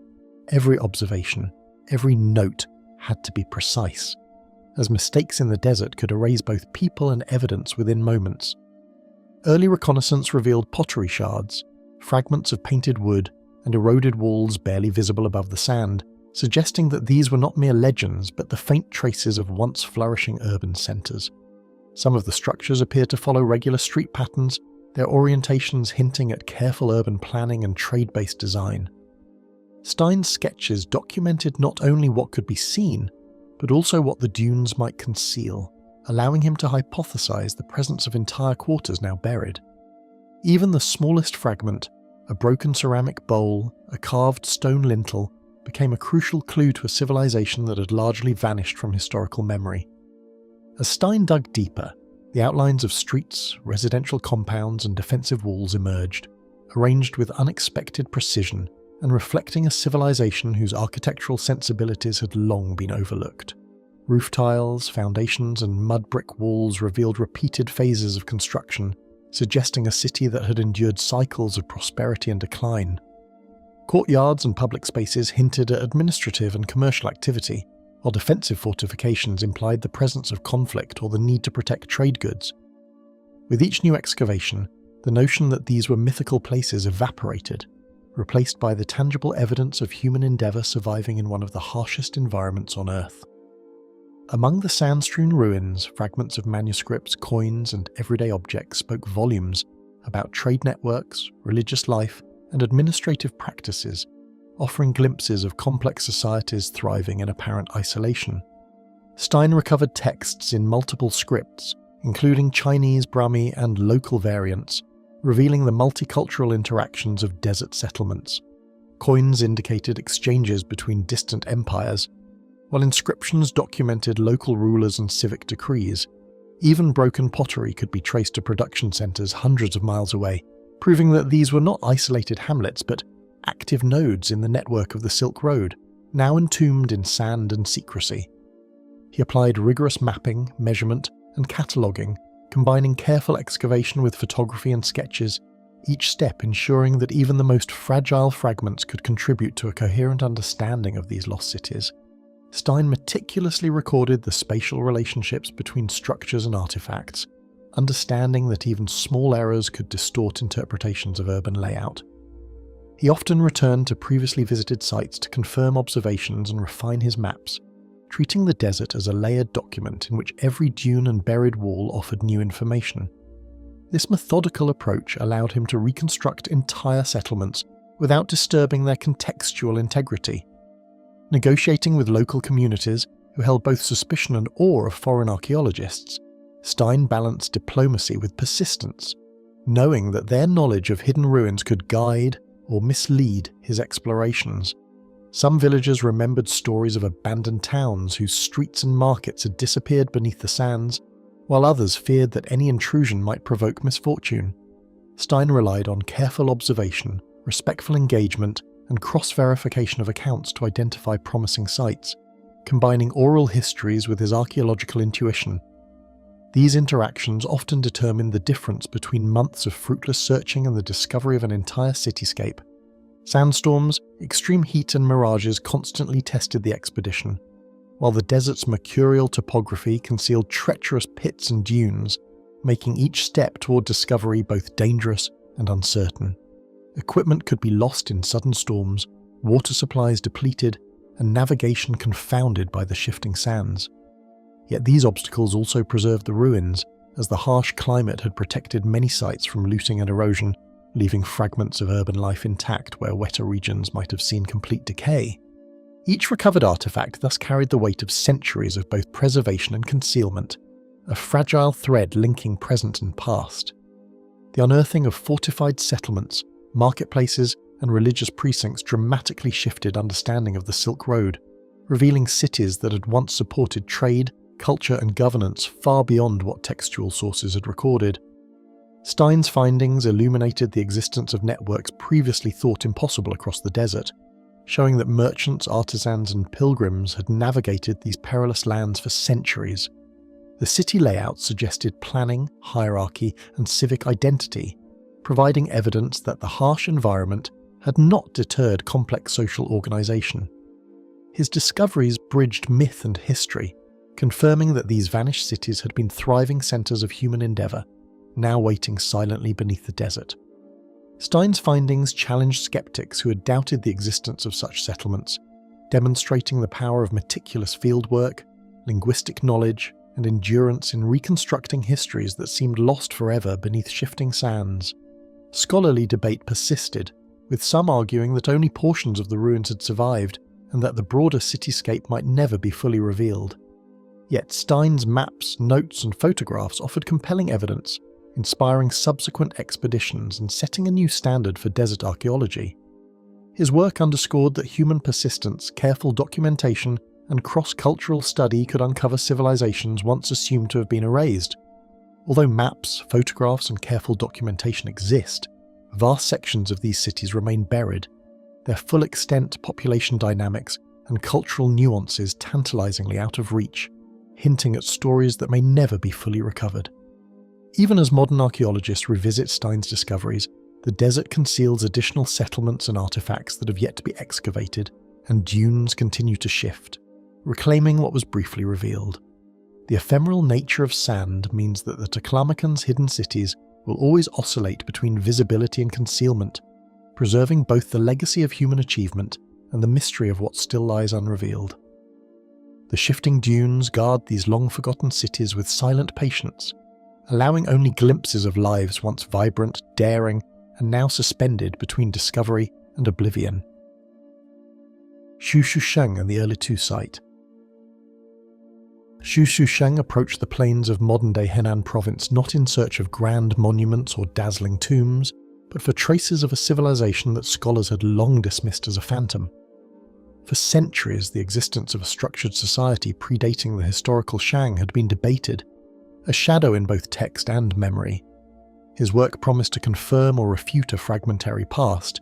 Every observation, every note had to be precise, as mistakes in the desert could erase both people and evidence within moments. Early reconnaissance revealed pottery shards, fragments of painted wood, and eroded walls barely visible above the sand, suggesting that these were not mere legends but the faint traces of once flourishing urban centres. Some of the structures appeared to follow regular street patterns, their orientations hinting at careful urban planning and trade-based design. Stein's sketches documented not only what could be seen, but also what the dunes might conceal, allowing him to hypothesize the presence of entire quarters now buried. Even the smallest fragment, a broken ceramic bowl, a carved stone lintel, became a crucial clue to a civilization that had largely vanished from historical memory. As Stein dug deeper, the outlines of streets, residential compounds, and defensive walls emerged, arranged with unexpected precision and reflecting a civilization whose architectural sensibilities had long been overlooked. Roof tiles, foundations, and mud brick walls revealed repeated phases of construction, suggesting a city that had endured cycles of prosperity and decline. Courtyards and public spaces hinted at administrative and commercial activity, while defensive fortifications implied the presence of conflict or the need to protect trade goods. With each new excavation, the notion that these were mythical places evaporated, replaced by the tangible evidence of human endeavour surviving in one of the harshest environments on Earth. Among the sand-strewn ruins, fragments of manuscripts, coins, and everyday objects spoke volumes about trade networks, religious life, and administrative practices, offering glimpses of complex societies thriving in apparent isolation. Stein recovered texts in multiple scripts, including Chinese, Brahmi, and local variants, revealing the multicultural interactions of desert settlements. Coins indicated exchanges between distant empires, while inscriptions documented local rulers and civic decrees. Even broken pottery could be traced to production centres hundreds of miles away, proving that these were not isolated hamlets but active nodes in the network of the Silk Road, now entombed in sand and secrecy. He applied rigorous mapping, measurement, and cataloguing, combining careful excavation with photography and sketches, each step ensuring that even the most fragile fragments could contribute to a coherent understanding of these lost cities. Stein meticulously recorded the spatial relationships between structures and artifacts, understanding that even small errors could distort interpretations of urban layout. He often returned to previously visited sites to confirm observations and refine his maps, treating the desert as a layered document in which every dune and buried wall offered new information. This methodical approach allowed him to reconstruct entire settlements without disturbing their contextual integrity. Negotiating with local communities who held both suspicion and awe of foreign archaeologists, Stein balanced diplomacy with persistence, knowing that their knowledge of hidden ruins could guide or mislead his explorations. Some villagers remembered stories of abandoned towns whose streets and markets had disappeared beneath the sands, while others feared that any intrusion might provoke misfortune. Stein relied on careful observation, respectful engagement, and cross-verification of accounts to identify promising sites, combining oral histories with his archaeological intuition. These interactions often determined the difference between months of fruitless searching and the discovery of an entire cityscape. Sandstorms, extreme heat and mirages constantly tested the expedition, while the desert's mercurial topography concealed treacherous pits and dunes, making each step toward discovery both dangerous and uncertain. Equipment could be lost in sudden storms, water supplies depleted, and navigation confounded by the shifting sands. Yet these obstacles also preserved the ruins, as the harsh climate had protected many sites from looting and erosion, leaving fragments of urban life intact where wetter regions might have seen complete decay. Each recovered artifact thus carried the weight of centuries of both preservation and concealment, a fragile thread linking present and past. The unearthing of fortified settlements, marketplaces, and religious precincts dramatically shifted understanding of the Silk Road, revealing cities that had once supported trade, culture, and governance far beyond what textual sources had recorded. Stein's findings illuminated the existence of networks previously thought impossible across the desert, showing that merchants, artisans, and pilgrims had navigated these perilous lands for centuries. The city layout suggested planning, hierarchy, and civic identity, providing evidence that the harsh environment had not deterred complex social organization. His discoveries bridged myth and history, confirming that these vanished cities had been thriving centers of human endeavor, now waiting silently beneath the desert. Stein's findings challenged skeptics who had doubted the existence of such settlements, demonstrating the power of meticulous fieldwork, linguistic knowledge, and endurance in reconstructing histories that seemed lost forever beneath shifting sands. Scholarly debate persisted, with some arguing that only portions of the ruins had survived and that the broader cityscape might never be fully revealed. Yet Stein's maps, notes, and photographs offered compelling evidence, inspiring subsequent expeditions and setting a new standard for desert archaeology. His work underscored that human persistence, careful documentation, and cross-cultural study could uncover civilizations once assumed to have been erased. Although maps, photographs, and careful documentation exist, vast sections of these cities remain buried, their full extent, population dynamics, and cultural nuances tantalizingly out of reach, hinting at stories that may never be fully recovered. Even as modern archaeologists revisit Stein's discoveries, the desert conceals additional settlements and artifacts that have yet to be excavated, and dunes continue to shift, reclaiming what was briefly revealed. The ephemeral nature of sand means that the Taklamakan's hidden cities will always oscillate between visibility and concealment, preserving both the legacy of human achievement and the mystery of what still lies unrevealed. The shifting dunes guard these long-forgotten cities with silent patience, allowing only glimpses of lives once vibrant, daring, and now suspended between discovery and oblivion. Xusheng and the Erlitou site. Xusheng approached the plains of modern-day Henan province not in search of grand monuments or dazzling tombs, but for traces of a civilization that scholars had long dismissed as a phantom. For centuries, the existence of a structured society predating the historical Shang had been debated, a shadow in both text and memory. His work promised to confirm or refute a fragmentary past,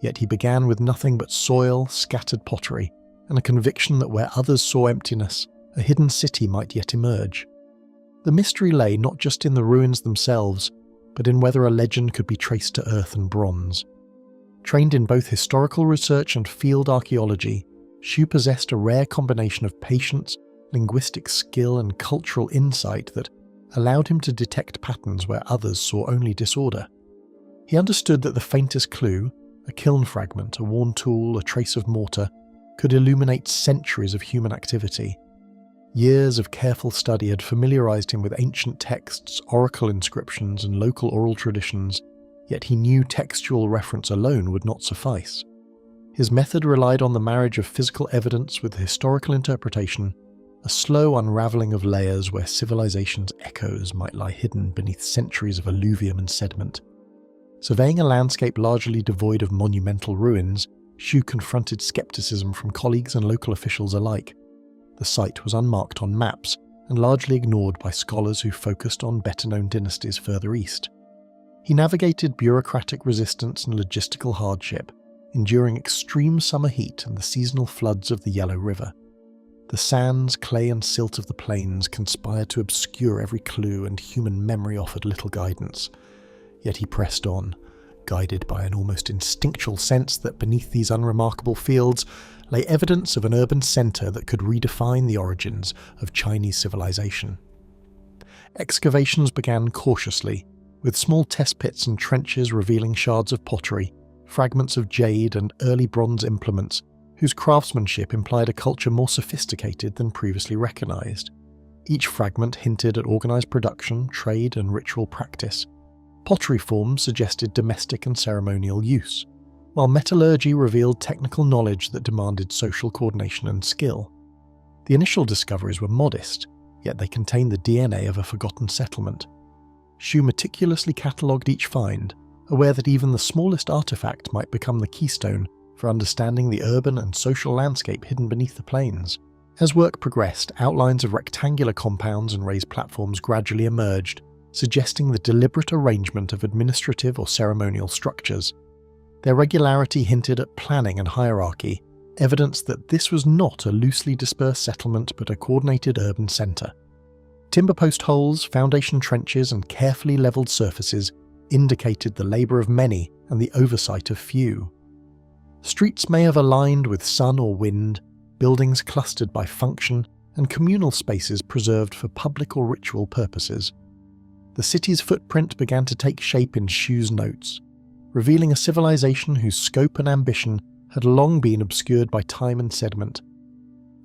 yet he began with nothing but soil, scattered pottery, and a conviction that where others saw emptiness, a hidden city might yet emerge. The mystery lay not just in the ruins themselves, but in whether a legend could be traced to earth and bronze. Trained in both historical research and field archaeology, Xu possessed a rare combination of patience, linguistic skill, and cultural insight that allowed him to detect patterns where others saw only disorder. He understood that the faintest clue, a kiln fragment, a worn tool, a trace of mortar, could illuminate centuries of human activity. Years of careful study had familiarized him with ancient texts, oracle inscriptions, and local oral traditions, yet he knew textual reference alone would not suffice. His method relied on the marriage of physical evidence with historical interpretation, a slow unravelling of layers where civilization's echoes might lie hidden beneath centuries of alluvium and sediment. Surveying a landscape largely devoid of monumental ruins, Xu confronted skepticism from colleagues and local officials alike. The site was unmarked on maps and largely ignored by scholars who focused on better-known dynasties further east. He navigated bureaucratic resistance and logistical hardship, enduring extreme summer heat and the seasonal floods of the Yellow River. The sands, clay and silt of the plains conspired to obscure every clue, and human memory offered little guidance. Yet he pressed on, guided by an almost instinctual sense that beneath these unremarkable fields lay evidence of an urban centre that could redefine the origins of Chinese civilization. Excavations began cautiously, with small test pits and trenches revealing shards of pottery, fragments of jade and early bronze implements whose craftsmanship implied a culture more sophisticated than previously recognised. Each fragment hinted at organised production, trade and ritual practice. Pottery forms suggested domestic and ceremonial use, while metallurgy revealed technical knowledge that demanded social coordination and skill. The initial discoveries were modest, yet they contained the DNA of a forgotten settlement. Xu meticulously catalogued each find, aware that even the smallest artifact might become the keystone for understanding the urban and social landscape hidden beneath the plains. As work progressed, outlines of rectangular compounds and raised platforms gradually emerged, suggesting the deliberate arrangement of administrative or ceremonial structures. Their regularity hinted at planning and hierarchy, evidence that this was not a loosely dispersed settlement but a coordinated urban centre. Timber post holes, foundation trenches and carefully levelled surfaces indicated the labour of many and the oversight of few. Streets may have aligned with sun or wind, buildings clustered by function, and communal spaces preserved for public or ritual purposes. The city's footprint began to take shape in Xu's notes, revealing a civilization whose scope and ambition had long been obscured by time and sediment.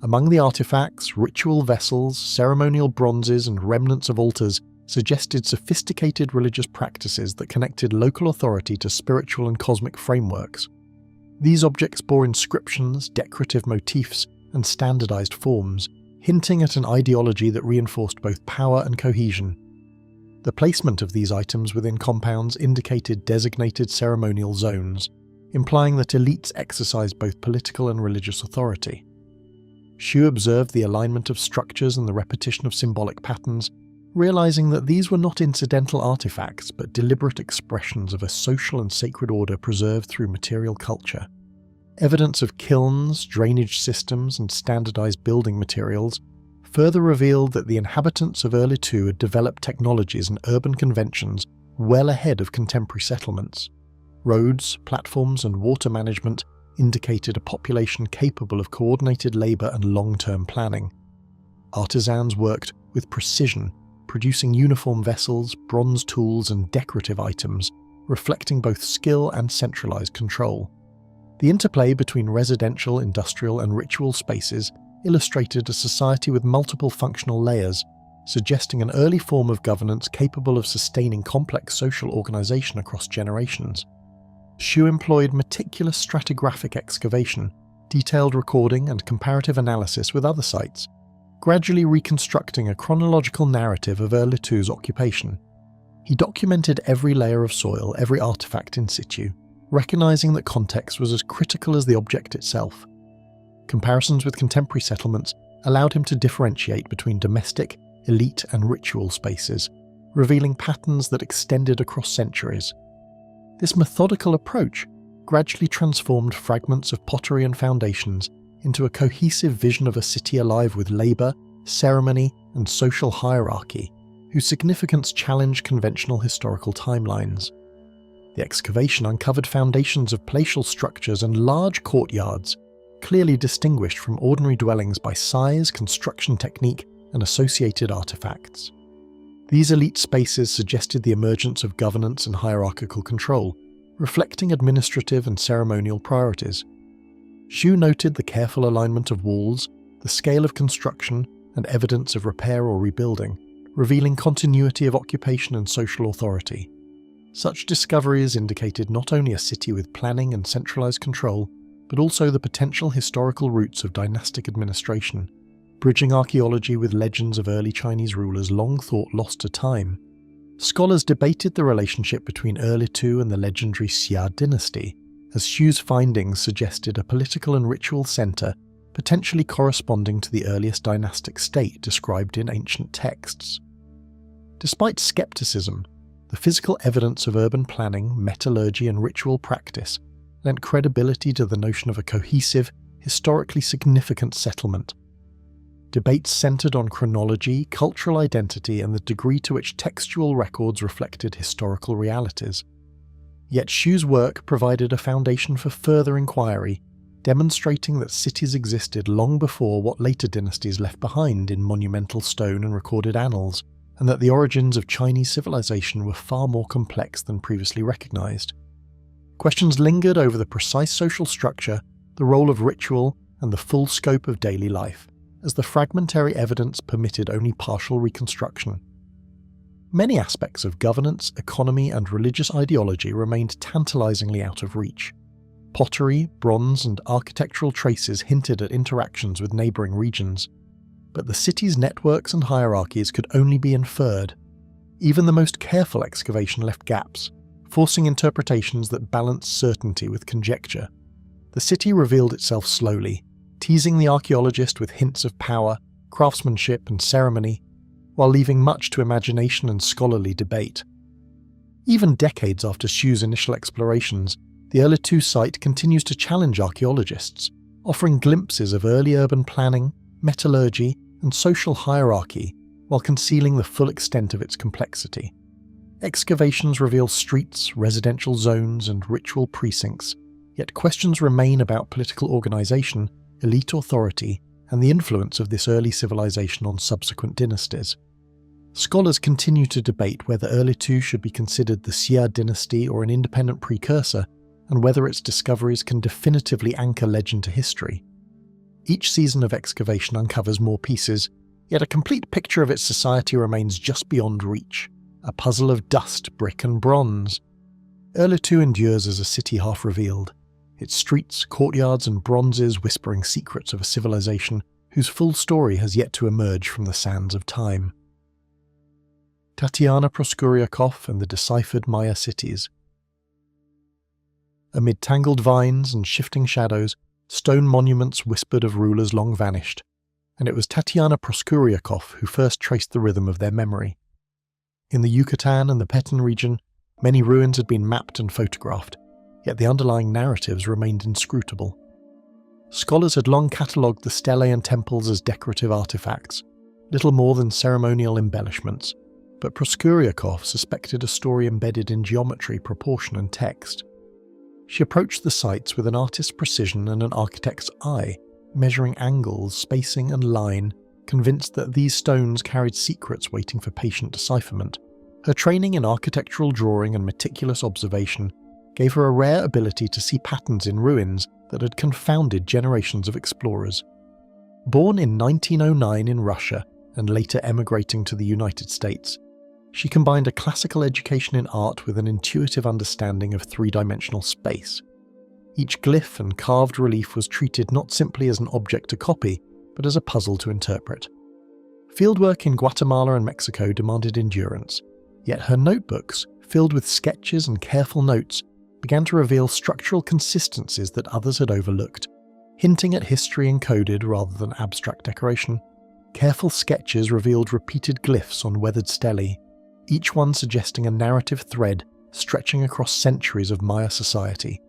Among the artifacts, ritual vessels, ceremonial bronzes and remnants of altars suggested sophisticated religious practices that connected local authority to spiritual and cosmic frameworks. These objects bore inscriptions, decorative motifs, and standardized forms, hinting at an ideology that reinforced both power and cohesion. The placement of these items within compounds indicated designated ceremonial zones, implying that elites exercised both political and religious authority. Xu observed the alignment of structures and the repetition of symbolic patterns, realizing that these were not incidental artifacts but deliberate expressions of a social and sacred order preserved through material culture. Evidence of kilns, drainage systems, and standardized building materials further revealed that the inhabitants of Erlitou had developed technologies and urban conventions well ahead of contemporary settlements. Roads, platforms, and water management indicated a population capable of coordinated labour and long-term planning. Artisans worked with precision, producing uniform vessels, bronze tools, and decorative items, reflecting both skill and centralized control. The interplay between residential, industrial, and ritual spaces illustrated a society with multiple functional layers, suggesting an early form of governance capable of sustaining complex social organization across generations. Xu employed meticulous stratigraphic excavation, detailed recording, and comparative analysis with other sites, gradually reconstructing a chronological narrative of Erlitou's occupation. He documented every layer of soil, every artifact in situ, recognizing that context was as critical as the object itself. Comparisons with contemporary settlements allowed him to differentiate between domestic, elite, and ritual spaces, revealing patterns that extended across centuries. This methodical approach gradually transformed fragments of pottery and foundations into a cohesive vision of a city alive with labour, ceremony, and social hierarchy, whose significance challenged conventional historical timelines. The excavation uncovered foundations of palatial structures and large courtyards, clearly distinguished from ordinary dwellings by size, construction technique, and associated artifacts. These elite spaces suggested the emergence of governance and hierarchical control, reflecting administrative and ceremonial priorities. Xu noted the careful alignment of walls, the scale of construction, and evidence of repair or rebuilding, revealing continuity of occupation and social authority. Such discoveries indicated not only a city with planning and centralized control, but also the potential historical roots of dynastic administration, bridging archaeology with legends of early Chinese rulers long thought lost to time. Scholars debated the relationship between Erlitou and the legendary Xia dynasty, as Xu's findings suggested a political and ritual centre potentially corresponding to the earliest dynastic state described in ancient texts. Despite skepticism, the physical evidence of urban planning, metallurgy, and ritual practice lent credibility to the notion of a cohesive, historically significant settlement. Debates centred on chronology, cultural identity, and the degree to which textual records reflected historical realities. Yet Xu's work provided a foundation for further inquiry, demonstrating that cities existed long before what later dynasties left behind in monumental stone and recorded annals, and that the origins of Chinese civilization were far more complex than previously recognized. Questions lingered over the precise social structure, the role of ritual, and the full scope of daily life, as the fragmentary evidence permitted only partial reconstruction. Many aspects of governance, economy, and religious ideology remained tantalizingly out of reach. Pottery, bronze, and architectural traces hinted at interactions with neighboring regions, but the city's networks and hierarchies could only be inferred. Even the most careful excavation left gaps, forcing interpretations that balanced certainty with conjecture. The city revealed itself slowly, teasing the archaeologist with hints of power, craftsmanship, and ceremony, while leaving much to imagination and scholarly debate. Even decades after Xu's initial explorations, the Erlitou site continues to challenge archaeologists, offering glimpses of early urban planning, metallurgy, and social hierarchy, while concealing the full extent of its complexity. Excavations reveal streets, residential zones, and ritual precincts, yet questions remain about political organization, elite authority, and the influence of this early civilization on subsequent dynasties. Scholars continue to debate whether Erlitou should be considered the Xia dynasty or an independent precursor, and whether its discoveries can definitively anchor legend to history. Each season of excavation uncovers more pieces, yet a complete picture of its society remains just beyond reach, a puzzle of dust, brick, and bronze. Erlitou endures as a city half revealed, its streets, courtyards, and bronzes whispering secrets of a civilization whose full story has yet to emerge from the sands of time. Tatiana Proskuriakov and the Deciphered Maya Cities. Amid tangled vines and shifting shadows, stone monuments whispered of rulers long vanished, and it was Tatiana Proskuriakov who first traced the rhythm of their memory. In the Yucatan and the Petén region, many ruins had been mapped and photographed, yet the underlying narratives remained inscrutable. Scholars had long catalogued the stelae and temples as decorative artifacts, little more than ceremonial embellishments, but Proskuriakov suspected a story embedded in geometry, proportion, and text. She approached the sites with an artist's precision and an architect's eye, measuring angles, spacing, and line, convinced that these stones carried secrets waiting for patient decipherment. Her training in architectural drawing and meticulous observation gave her a rare ability to see patterns in ruins that had confounded generations of explorers. Born in 1909 in Russia and later emigrating to the United States, she combined a classical education in art with an intuitive understanding of three-dimensional space. Each glyph and carved relief was treated not simply as an object to copy, but as a puzzle to interpret. Fieldwork in Guatemala and Mexico demanded endurance, yet her notebooks, filled with sketches and careful notes, began to reveal structural consistencies that others had overlooked, hinting at history encoded rather than abstract decoration. Careful sketches revealed repeated glyphs on weathered stelae, each one suggesting a narrative thread stretching across centuries of Maya society.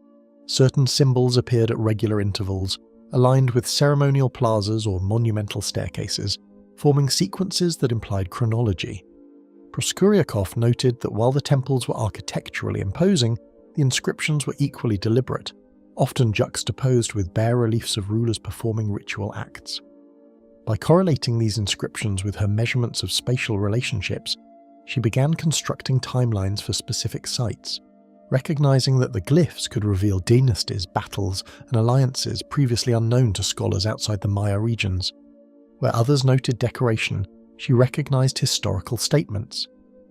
Certain symbols appeared at regular intervals, aligned with ceremonial plazas or monumental staircases, forming sequences that implied chronology. Proskuriakov noted that while the temples were architecturally imposing, the inscriptions were equally deliberate, often juxtaposed with bare reliefs of rulers performing ritual acts. By correlating these inscriptions with her measurements of spatial relationships, she began constructing timelines for specific sites, recognizing that the glyphs could reveal dynasties, battles, and alliances previously unknown to scholars outside the Maya regions. Where others noted decoration, she recognized historical statements,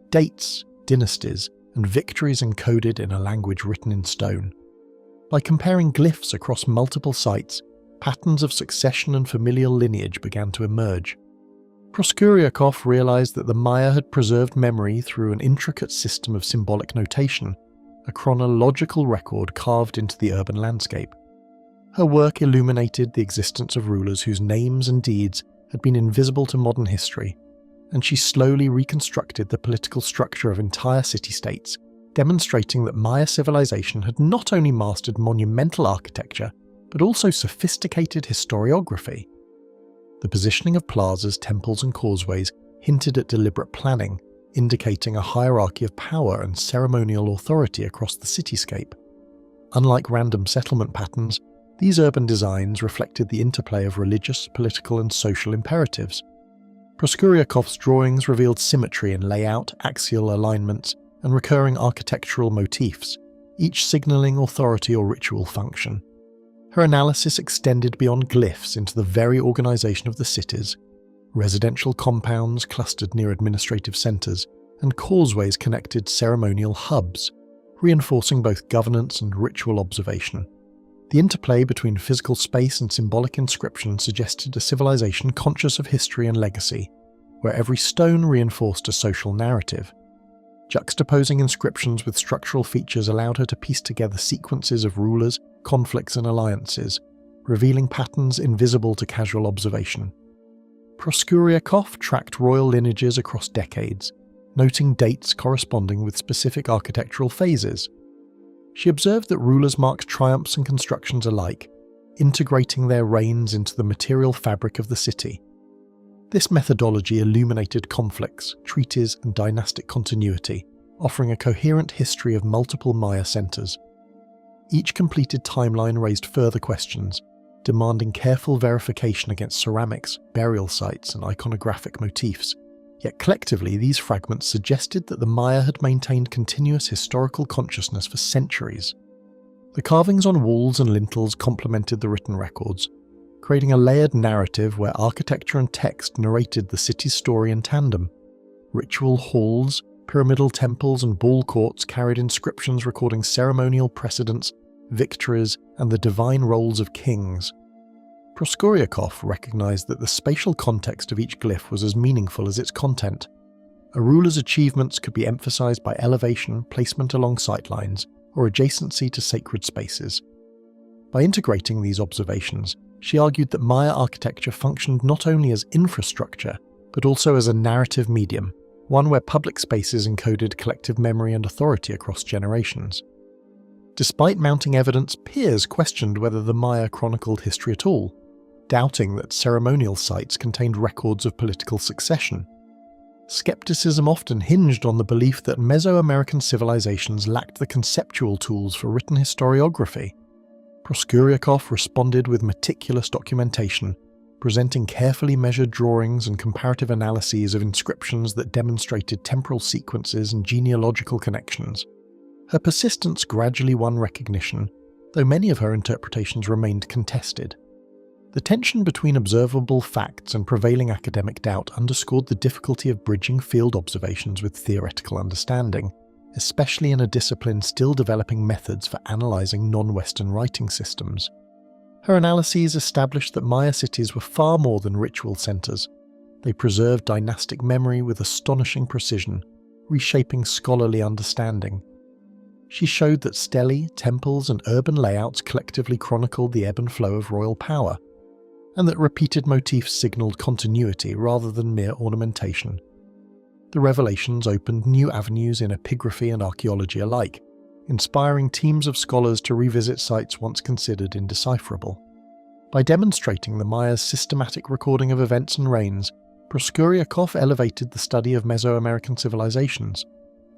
dates, dynasties, and victories encoded in a language written in stone. By comparing glyphs across multiple sites, patterns of succession and familial lineage began to emerge. Proskuriakov realized that the Maya had preserved memory through an intricate system of symbolic notation, a chronological record carved into the urban landscape. Her work illuminated the existence of rulers whose names and deeds had been invisible to modern history, and she slowly reconstructed the political structure of entire city-states, demonstrating that Maya civilization had not only mastered monumental architecture, but also sophisticated historiography. The positioning of plazas, temples, and causeways hinted at deliberate planning, indicating a hierarchy of power and ceremonial authority across the cityscape. Unlike random settlement patterns, these urban designs reflected the interplay of religious, political, and social imperatives. Proskuriakov's drawings revealed symmetry in layout, axial alignments, and recurring architectural motifs, each signaling authority or ritual function. Her analysis extended beyond glyphs into the very organization of the cities. Residential compounds clustered near administrative centers, and causeways connected ceremonial hubs, reinforcing both governance and ritual observation. The interplay between physical space and symbolic inscription suggested a civilization conscious of history and legacy, where every stone reinforced a social narrative. Juxtaposing inscriptions with structural features allowed her to piece together sequences of rulers, conflicts, and alliances, revealing patterns invisible to casual observation. Proskuriakov tracked royal lineages across decades, noting dates corresponding with specific architectural phases. She observed that rulers marked triumphs and constructions alike, integrating their reigns into the material fabric of the city. This methodology illuminated conflicts, treaties, and dynastic continuity, offering a coherent history of multiple Maya centers. Each completed timeline raised further questions, demanding careful verification against ceramics, burial sites, and iconographic motifs. Yet collectively, these fragments suggested that the Maya had maintained continuous historical consciousness for centuries. The carvings on walls and lintels complemented the written records, creating a layered narrative where architecture and text narrated the city's story in tandem. Ritual halls, pyramidal temples, and ball courts carried inscriptions recording ceremonial precedents, victories, and the divine roles of kings. Proskuriakov recognized that the spatial context of each glyph was as meaningful as its content. A ruler's achievements could be emphasized by elevation, placement along sightlines, or adjacency to sacred spaces. By integrating these observations, she argued that Maya architecture functioned not only as infrastructure, but also as a narrative medium, one where public spaces encoded collective memory and authority across generations. Despite mounting evidence, peers questioned whether the Maya chronicled history at all, doubting that ceremonial sites contained records of political succession. Skepticism often hinged on the belief that Mesoamerican civilizations lacked the conceptual tools for written historiography. Proskuriakov responded with meticulous documentation, presenting carefully measured drawings and comparative analyses of inscriptions that demonstrated temporal sequences and genealogical connections. Her persistence gradually won recognition, though many of her interpretations remained contested. The tension between observable facts and prevailing academic doubt underscored the difficulty of bridging field observations with theoretical understanding, especially in a discipline still developing methods for analysing non-Western writing systems. Her analyses established that Maya cities were far more than ritual centres. They preserved dynastic memory with astonishing precision, reshaping scholarly understanding. She showed that stelae, temples, and urban layouts collectively chronicled the ebb and flow of royal power, and that repeated motifs signalled continuity rather than mere ornamentation. The revelations opened new avenues in epigraphy and archaeology alike, inspiring teams of scholars to revisit sites once considered indecipherable. By demonstrating the Maya's systematic recording of events and reigns, Proskuriakov elevated the study of Mesoamerican civilizations,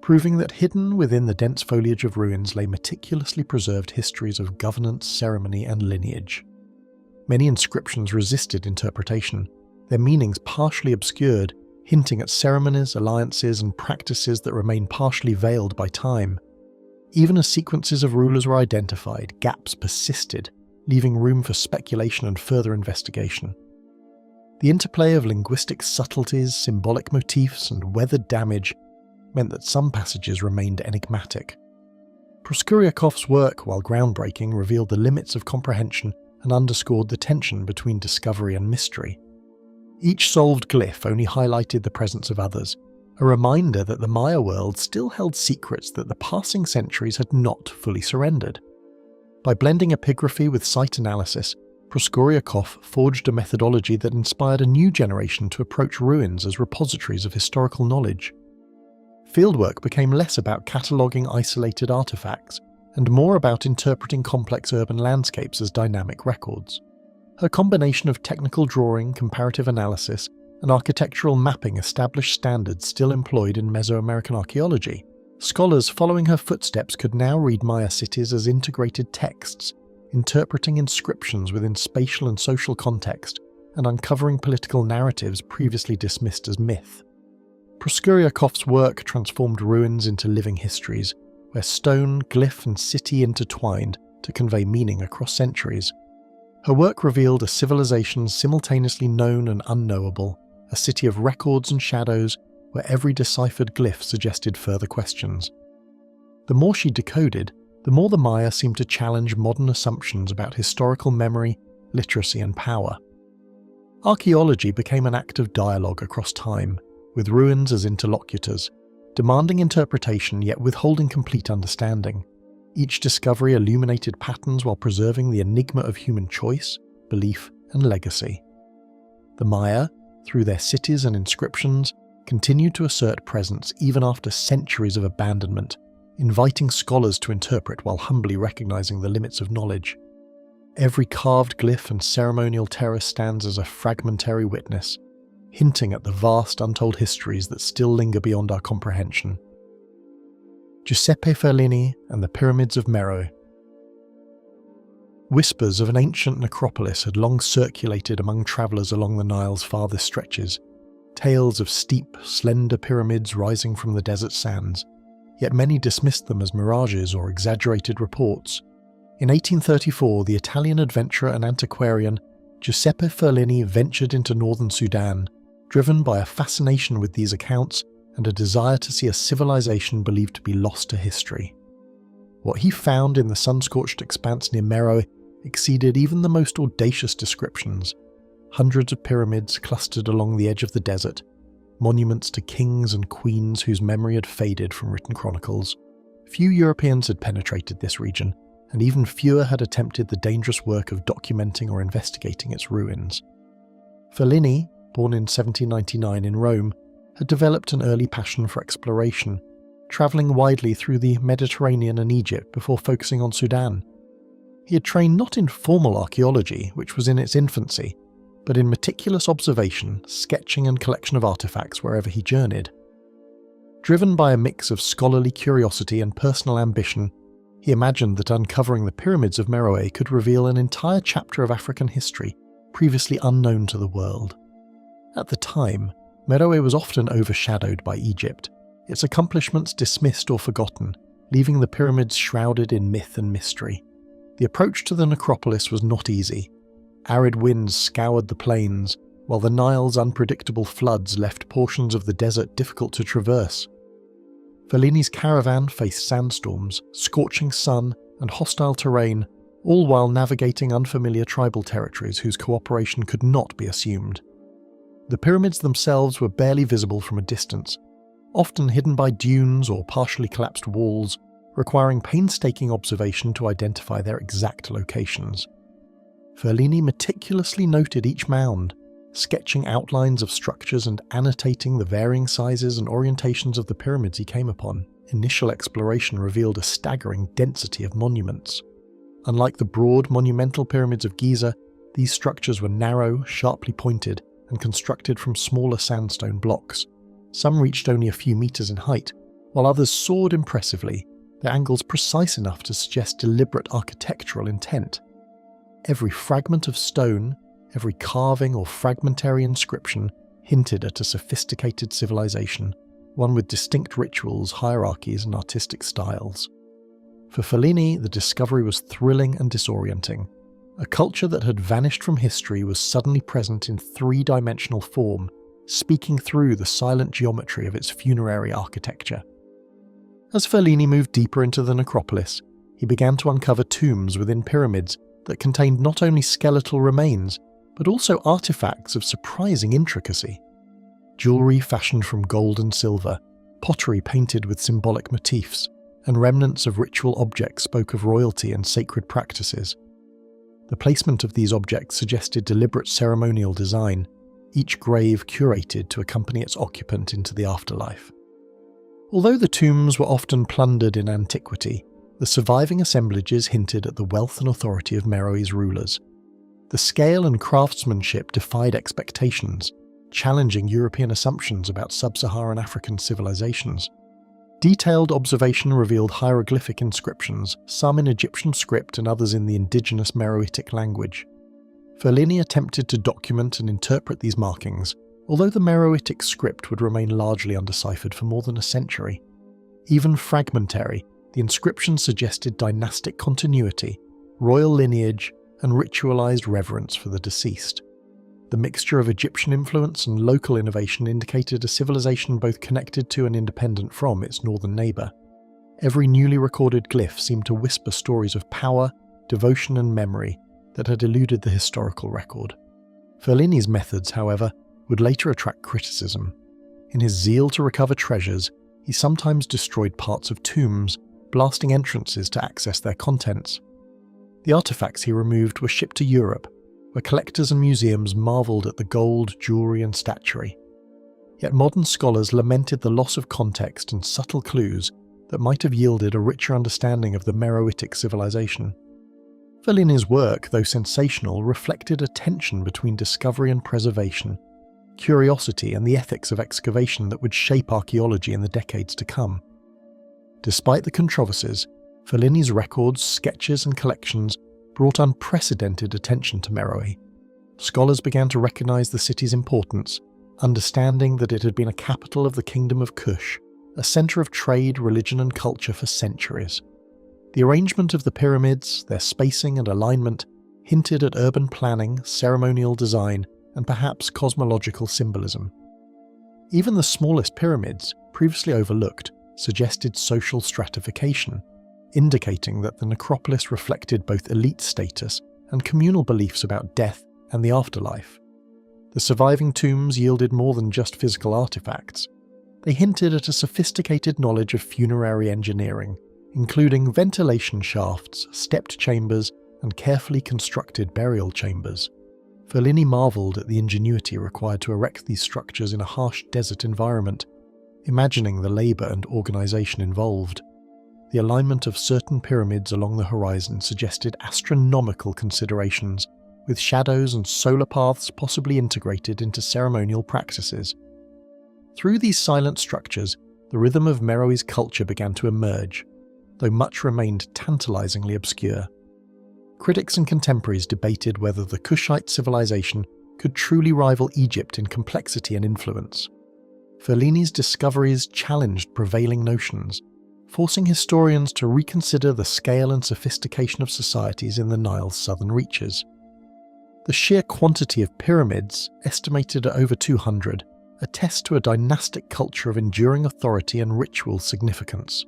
proving that hidden within the dense foliage of ruins lay meticulously preserved histories of governance, ceremony, and lineage. Many inscriptions resisted interpretation, their meanings partially obscured, hinting at ceremonies, alliances, and practices that remain partially veiled by time. Even as sequences of rulers were identified, gaps persisted, leaving room for speculation and further investigation. The interplay of linguistic subtleties, symbolic motifs, and weathered damage meant that some passages remained enigmatic. Proskuriakov's work, while groundbreaking, revealed the limits of comprehension and underscored the tension between discovery and mystery. Each solved glyph only highlighted the presence of others, a reminder that the Maya world still held secrets that the passing centuries had not fully surrendered. By blending epigraphy with site analysis, Proskuriakov forged a methodology that inspired a new generation to approach ruins as repositories of historical knowledge. Fieldwork became less about cataloguing isolated artifacts and more about interpreting complex urban landscapes as dynamic records. Her combination of technical drawing, comparative analysis, and architectural mapping established standards still employed in Mesoamerican archaeology. Scholars following her footsteps could now read Maya cities as integrated texts, interpreting inscriptions within spatial and social context, and uncovering political narratives previously dismissed as myth. Proskuriakov's work transformed ruins into living histories, where stone, glyph, and city intertwined to convey meaning across centuries. Her work revealed a civilization simultaneously known and unknowable, a city of records and shadows where every deciphered glyph suggested further questions. The more she decoded, the more the Maya seemed to challenge modern assumptions about historical memory, literacy, and power. Archaeology became an act of dialogue across time, with ruins as interlocutors, demanding interpretation yet withholding complete understanding. Each discovery illuminated patterns while preserving the enigma of human choice, belief, and legacy. The Maya, through their cities and inscriptions, continued to assert presence even after centuries of abandonment, inviting scholars to interpret while humbly recognizing the limits of knowledge. Every carved glyph and ceremonial terrace stands as a fragmentary witness, hinting at the vast untold histories that still linger beyond our comprehension. Giuseppe Ferlini and the Pyramids of Meroe. Whispers of an ancient necropolis had long circulated among travellers along the Nile's farthest stretches, tales of steep, slender pyramids rising from the desert sands, yet many dismissed them as mirages or exaggerated reports. In 1834, the Italian adventurer and antiquarian Giuseppe Ferlini ventured into northern Sudan, driven by a fascination with these accounts and a desire to see a civilization believed to be lost to history. What he found in the sun-scorched expanse near Meroe exceeded even the most audacious descriptions. Hundreds of pyramids clustered along the edge of the desert, monuments to kings and queens whose memory had faded from written chronicles. Few Europeans had penetrated this region, and even fewer had attempted the dangerous work of documenting or investigating its ruins. Ferlini, born in 1799 in Rome, had developed an early passion for exploration, travelling widely through the Mediterranean and Egypt before focusing on Sudan. He had trained not in formal archaeology, which was in its infancy, but in meticulous observation, sketching and collection of artefacts wherever he journeyed. Driven by a mix of scholarly curiosity and personal ambition, he imagined that uncovering the pyramids of Meroe could reveal an entire chapter of African history, previously unknown to the world. At the time, Meroe was often overshadowed by Egypt, its accomplishments dismissed or forgotten, leaving the pyramids shrouded in myth and mystery. The approach to the necropolis was not easy. Arid winds scoured the plains, while the Nile's unpredictable floods left portions of the desert difficult to traverse. Fellini's caravan faced sandstorms, scorching sun, and hostile terrain, all while navigating unfamiliar tribal territories whose cooperation could not be assumed. The pyramids themselves were barely visible from a distance, often hidden by dunes or partially collapsed walls, requiring painstaking observation to identify their exact locations. Fellini meticulously noted each mound, sketching outlines of structures and annotating the varying sizes and orientations of the pyramids he came upon. Initial exploration revealed a staggering density of monuments. Unlike the broad, monumental pyramids of Giza, these structures were narrow, sharply pointed, and constructed from smaller sandstone blocks. Some reached only a few meters in height, while others soared impressively, their angles precise enough to suggest deliberate architectural intent. Every fragment of stone, every carving or fragmentary inscription hinted at a sophisticated civilization, one with distinct rituals, hierarchies, and artistic styles. For Fellini, the discovery was thrilling and disorienting. A culture that had vanished from history was suddenly present in three-dimensional form, speaking through the silent geometry of its funerary architecture. As Fellini moved deeper into the necropolis, he began to uncover tombs within pyramids that contained not only skeletal remains, but also artifacts of surprising intricacy. Jewellery fashioned from gold and silver, pottery painted with symbolic motifs, and remnants of ritual objects spoke of royalty and sacred practices. The placement of these objects suggested deliberate ceremonial design, each grave curated to accompany its occupant into the afterlife. Although the tombs were often plundered in antiquity, the surviving assemblages hinted at the wealth and authority of Meroe's rulers. The scale and craftsmanship defied expectations, challenging European assumptions about sub-Saharan African civilizations. Detailed observation revealed hieroglyphic inscriptions, some in Egyptian script and others in the indigenous Meroitic language. Fellini attempted to document and interpret these markings, although the Meroitic script would remain largely undeciphered for more than a century. Even fragmentary, the inscriptions suggested dynastic continuity, royal lineage, and ritualized reverence for the deceased. The mixture of Egyptian influence and local innovation indicated a civilization both connected to and independent from its northern neighbour. Every newly recorded glyph seemed to whisper stories of power, devotion and memory that had eluded the historical record. Fellini's methods, however, would later attract criticism. In his zeal to recover treasures, he sometimes destroyed parts of tombs, blasting entrances to access their contents. The artifacts he removed were shipped to Europe, where collectors and museums marvelled at the gold, jewellery and statuary. Yet modern scholars lamented the loss of context and subtle clues that might have yielded a richer understanding of the Meroitic civilization. Fellini's work, though sensational, reflected a tension between discovery and preservation, curiosity and the ethics of excavation that would shape archaeology in the decades to come. Despite the controversies, Fellini's records, sketches and collections brought unprecedented attention to Meroe. Scholars began to recognise the city's importance, understanding that it had been a capital of the Kingdom of Kush, a centre of trade, religion and culture for centuries. The arrangement of the pyramids, their spacing and alignment, hinted at urban planning, ceremonial design, and perhaps cosmological symbolism. Even the smallest pyramids, previously overlooked, suggested social stratification, indicating that the necropolis reflected both elite status and communal beliefs about death and the afterlife. The surviving tombs yielded more than just physical artifacts. They hinted at a sophisticated knowledge of funerary engineering, including ventilation shafts, stepped chambers, and carefully constructed burial chambers. Fellini marvelled at the ingenuity required to erect these structures in a harsh desert environment, imagining the labour and organisation involved. The alignment of certain pyramids along the horizon suggested astronomical considerations, with shadows and solar paths possibly integrated into ceremonial practices. Through these silent structures, the rhythm of Meroe's culture began to emerge, though much remained tantalizingly obscure. critics and contemporaries debated whether the Kushite civilization could truly rival Egypt in complexity and influence. Ferlini's discoveries challenged prevailing notions, forcing historians to reconsider the scale and sophistication of societies in the Nile's southern reaches. The sheer quantity of pyramids, estimated at over 200, attest to a dynastic culture of enduring authority and ritual significance.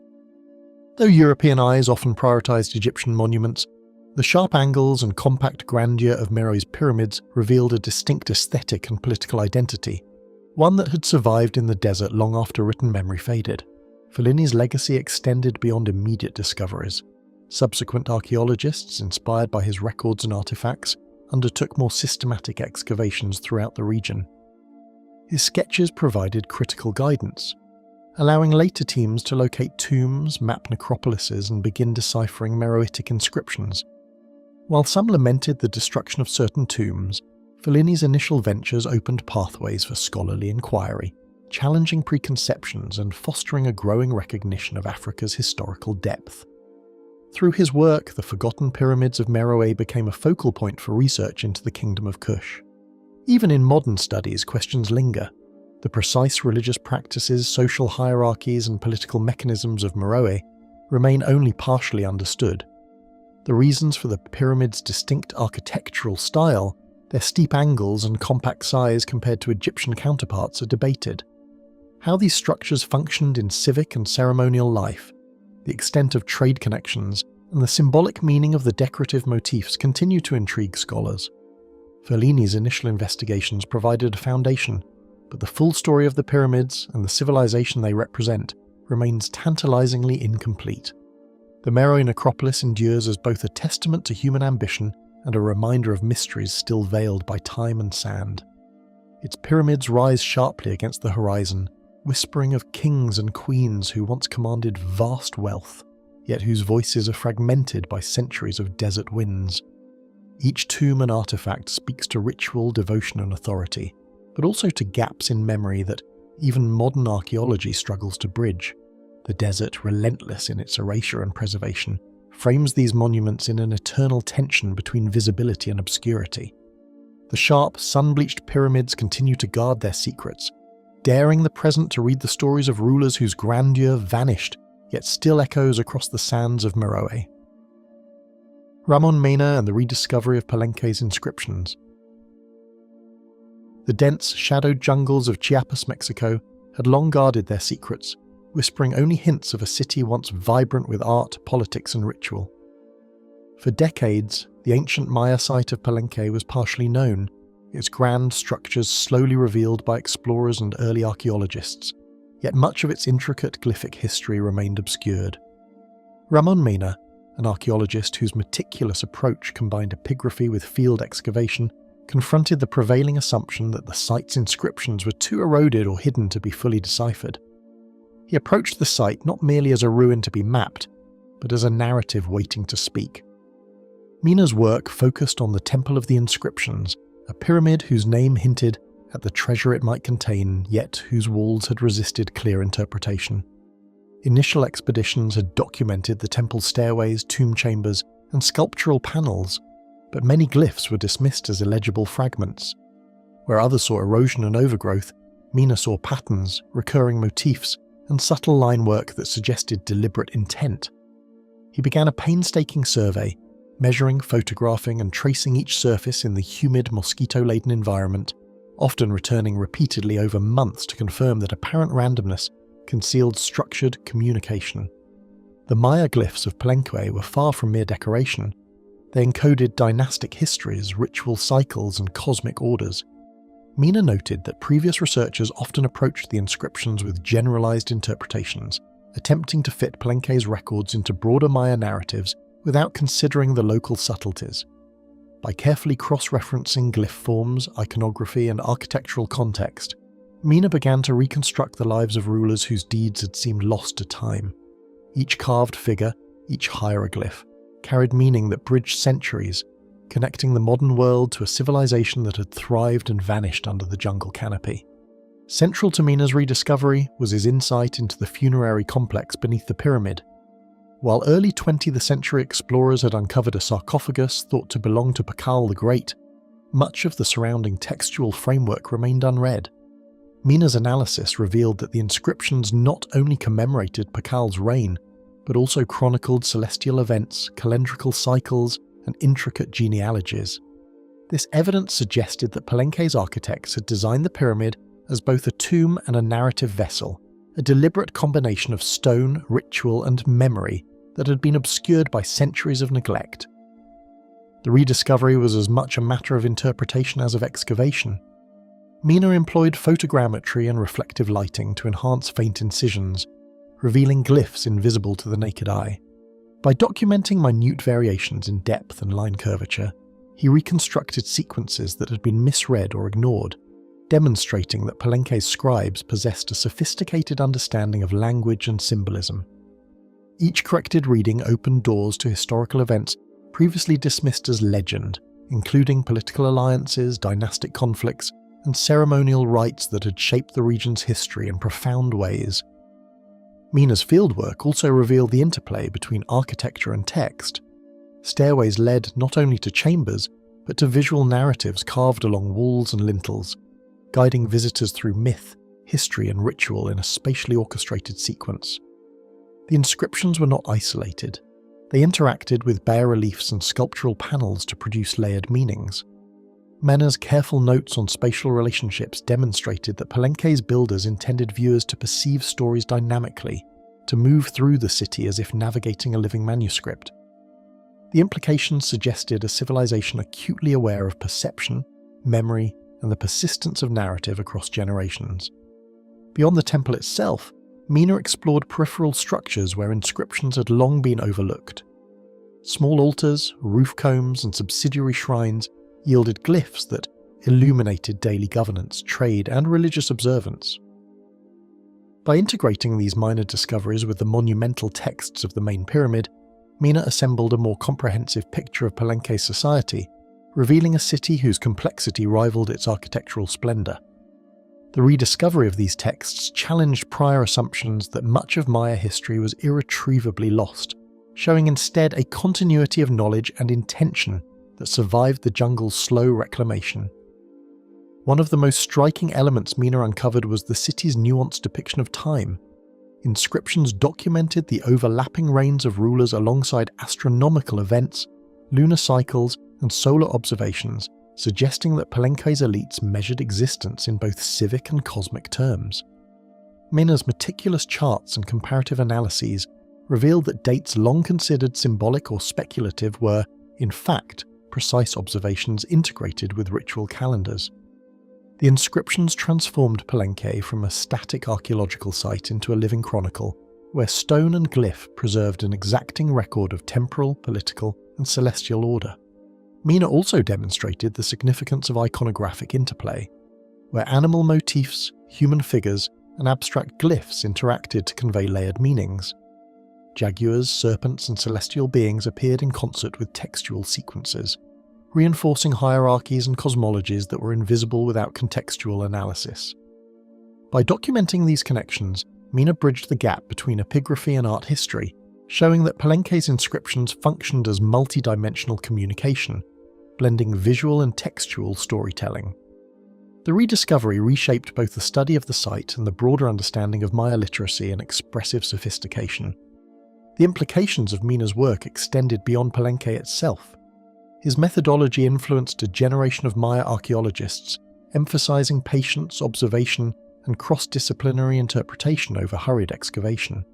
Though European eyes often prioritized Egyptian monuments, the sharp angles and compact grandeur of Meroe's pyramids revealed a distinct aesthetic and political identity, one that had survived in the desert long after written memory faded. Ferlini's legacy extended beyond immediate discoveries. Subsequent archaeologists, inspired by his records and artifacts, undertook more systematic excavations throughout the region. His sketches provided critical guidance, allowing later teams to locate tombs, map necropolises, and begin deciphering Meroitic inscriptions. While some lamented the destruction of certain tombs, Ferlini's initial ventures opened pathways for scholarly inquiry, challenging preconceptions and fostering a growing recognition of Africa's historical depth. Through his work, the forgotten pyramids of Meroe became a focal point for research into the Kingdom of Kush. Even in modern studies, questions linger. The precise religious practices, social hierarchies, and political mechanisms of Meroe remain only partially understood. The reasons for the pyramid's distinct architectural style, their steep angles and compact size compared to Egyptian counterparts, are debated. How these structures functioned in civic and ceremonial life, the extent of trade connections, and the symbolic meaning of the decorative motifs continue to intrigue scholars. Ferlini's initial investigations provided a foundation, but the full story of the pyramids and the civilization they represent remains tantalizingly incomplete. The Meroe necropolis endures as both a testament to human ambition and a reminder of mysteries still veiled by time and sand. Its pyramids rise sharply against the horizon, whispering of kings and queens who once commanded vast wealth, yet whose voices are fragmented by centuries of desert winds. Each tomb and artifact speaks to ritual, devotion, and authority, but also to gaps in memory that even modern archaeology struggles to bridge. The desert, relentless in its erasure and preservation, frames these monuments in an eternal tension between visibility and obscurity. The sharp, sun-bleached pyramids continue to guard their secrets, daring the present to read the stories of rulers whose grandeur vanished, yet still echoes across the sands of Meroe. Ramon Mena and the rediscovery of Palenque's inscriptions. The dense, shadowed jungles of Chiapas, Mexico, had long guarded their secrets, whispering only hints of a city once vibrant with art, politics, and ritual. For decades, the ancient Maya site of Palenque was partially known, its grand structures slowly revealed by explorers and early archaeologists, yet much of its intricate glyphic history remained obscured. Ramon Mena, an archaeologist whose meticulous approach combined epigraphy with field excavation, confronted the prevailing assumption that the site's inscriptions were too eroded or hidden to be fully deciphered. He approached the site not merely as a ruin to be mapped, but as a narrative waiting to speak. Mena's work focused on the Temple of the Inscriptions, a pyramid whose name hinted at the treasure it might contain, yet whose walls had resisted clear interpretation. Initial expeditions had documented the temple's stairways, tomb chambers, and sculptural panels, but many glyphs were dismissed as illegible fragments. Where others saw erosion and overgrowth, Mena saw patterns, recurring motifs, and subtle line work that suggested deliberate intent. He began a painstaking survey, measuring, photographing, and tracing each surface in the humid, mosquito-laden environment, often returning repeatedly over months to confirm that apparent randomness concealed structured communication. The Maya glyphs of Palenque were far from mere decoration. They encoded dynastic histories, ritual cycles, and cosmic orders. Mena noted that previous researchers often approached the inscriptions with generalized interpretations, attempting to fit Palenque's records into broader Maya narratives without considering the local subtleties. By carefully cross-referencing glyph forms, iconography, and architectural context, Mena began to reconstruct the lives of rulers whose deeds had seemed lost to time. Each carved figure, each hieroglyph, carried meaning that bridged centuries, connecting the modern world to a civilization that had thrived and vanished under the jungle canopy. Central to Mena's rediscovery was his insight into the funerary complex beneath the pyramid. While early 20th century explorers had uncovered a sarcophagus thought to belong to Pakal the Great, much of the surrounding textual framework remained unread. Mina's analysis revealed that the inscriptions not only commemorated Pakal's reign, but also chronicled celestial events, calendrical cycles, and intricate genealogies. This evidence suggested that Palenque's architects had designed the pyramid as both a tomb and a narrative vessel, a deliberate combination of stone, ritual, and memory that had been obscured by centuries of neglect. The rediscovery was as much a matter of interpretation as of excavation. Mina employed photogrammetry and reflective lighting to enhance faint incisions, revealing glyphs invisible to the naked eye. By documenting minute variations in depth and line curvature, he reconstructed sequences that had been misread or ignored, demonstrating that Palenque's scribes possessed a sophisticated understanding of language and symbolism. Each corrected reading opened doors to historical events previously dismissed as legend, including political alliances, dynastic conflicts, and ceremonial rites that had shaped the region's history in profound ways. Mina's fieldwork also revealed the interplay between architecture and text. Stairways led not only to chambers, but to visual narratives carved along walls and lintels, guiding visitors through myth, history, and ritual in a spatially orchestrated sequence. The inscriptions were not isolated. They interacted with bas-reliefs and sculptural panels to produce layered meanings. Mina's careful notes on spatial relationships demonstrated that Palenque's builders intended viewers to perceive stories dynamically, to move through the city as if navigating a living manuscript. The implications suggested a civilization acutely aware of perception, memory, and the persistence of narrative across generations. Beyond the temple itself, Mina explored peripheral structures where inscriptions had long been overlooked. Small altars, roof combs, and subsidiary shrines yielded glyphs that illuminated daily governance, trade, and religious observance. By integrating these minor discoveries with the monumental texts of the main pyramid, Mina assembled a more comprehensive picture of Palenque's society, revealing a city whose complexity rivaled its architectural splendor. The rediscovery of these texts challenged prior assumptions that much of Maya history was irretrievably lost, showing instead a continuity of knowledge and intention that survived the jungle's slow reclamation. One of the most striking elements Mina uncovered was the city's nuanced depiction of time. Inscriptions documented the overlapping reigns of rulers alongside astronomical events, lunar cycles, and solar observations, suggesting that Palenque's elites measured existence in both civic and cosmic terms. Mina's meticulous charts and comparative analyses revealed that dates long considered symbolic or speculative were, in fact, precise observations integrated with ritual calendars. The inscriptions transformed Palenque from a static archaeological site into a living chronicle, where stone and glyph preserved an exacting record of temporal, political, and celestial order. Mina also demonstrated the significance of iconographic interplay, where animal motifs, human figures, and abstract glyphs interacted to convey layered meanings. Jaguars, serpents, and celestial beings appeared in concert with textual sequences, reinforcing hierarchies and cosmologies that were invisible without contextual analysis. By documenting these connections, Mina bridged the gap between epigraphy and art history, showing that Palenque's inscriptions functioned as multi-dimensional communication, blending visual and textual storytelling. The rediscovery reshaped both the study of the site and the broader understanding of Maya literacy and expressive sophistication. The implications of Mina's work extended beyond Palenque itself. His methodology influenced a generation of Maya archaeologists, emphasizing patience, observation, and cross-disciplinary interpretation over hurried excavation.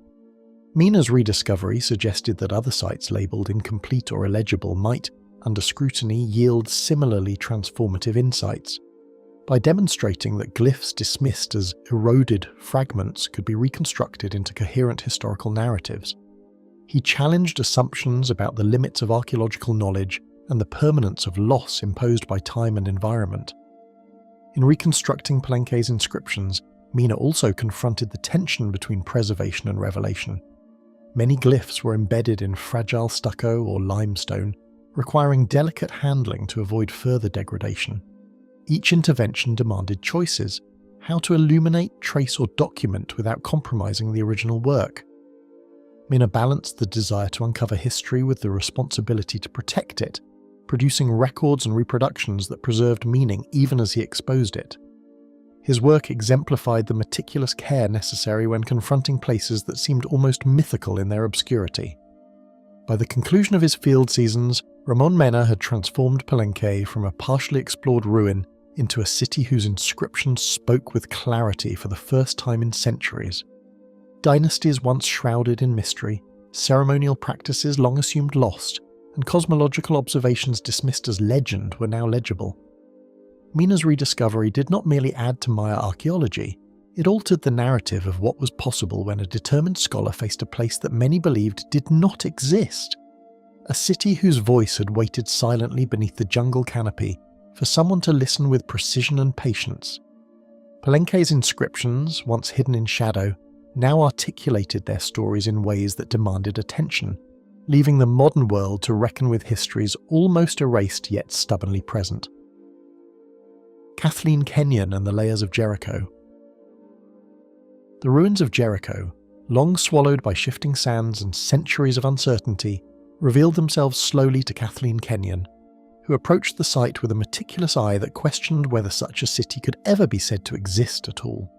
Mina's rediscovery suggested that other sites labelled incomplete or illegible might, under scrutiny, yield similarly transformative insights. By demonstrating that glyphs dismissed as eroded fragments could be reconstructed into coherent historical narratives, he challenged assumptions about the limits of archaeological knowledge and the permanence of loss imposed by time and environment. In reconstructing Palenque's inscriptions, Mina also confronted the tension between preservation and revelation. Many glyphs were embedded in fragile stucco or limestone, requiring delicate handling to avoid further degradation. Each intervention demanded choices: how to illuminate, trace, or document without compromising the original work. Minna balanced the desire to uncover history with the responsibility to protect it, producing records and reproductions that preserved meaning even as he exposed it. His work exemplified the meticulous care necessary when confronting places that seemed almost mythical in their obscurity. By the conclusion of his field seasons, Ramon Minna had transformed Palenque from a partially explored ruin into a city whose inscriptions spoke with clarity for the first time in centuries. Dynasties once shrouded in mystery, ceremonial practices long assumed lost, and cosmological observations dismissed as legend were now legible. Minna's rediscovery did not merely add to Maya archaeology, it altered the narrative of what was possible when a determined scholar faced a place that many believed did not exist. A city whose voice had waited silently beneath the jungle canopy for someone to listen with precision and patience. Palenque's inscriptions, once hidden in shadow, now articulated their stories in ways that demanded attention, leaving the modern world to reckon with histories almost erased yet stubbornly present. Kathleen Kenyon and the Layers of Jericho. The ruins of Jericho, long swallowed by shifting sands and centuries of uncertainty, revealed themselves slowly to Kathleen Kenyon, who approached the site with a meticulous eye that questioned whether such a city could ever be said to exist at all.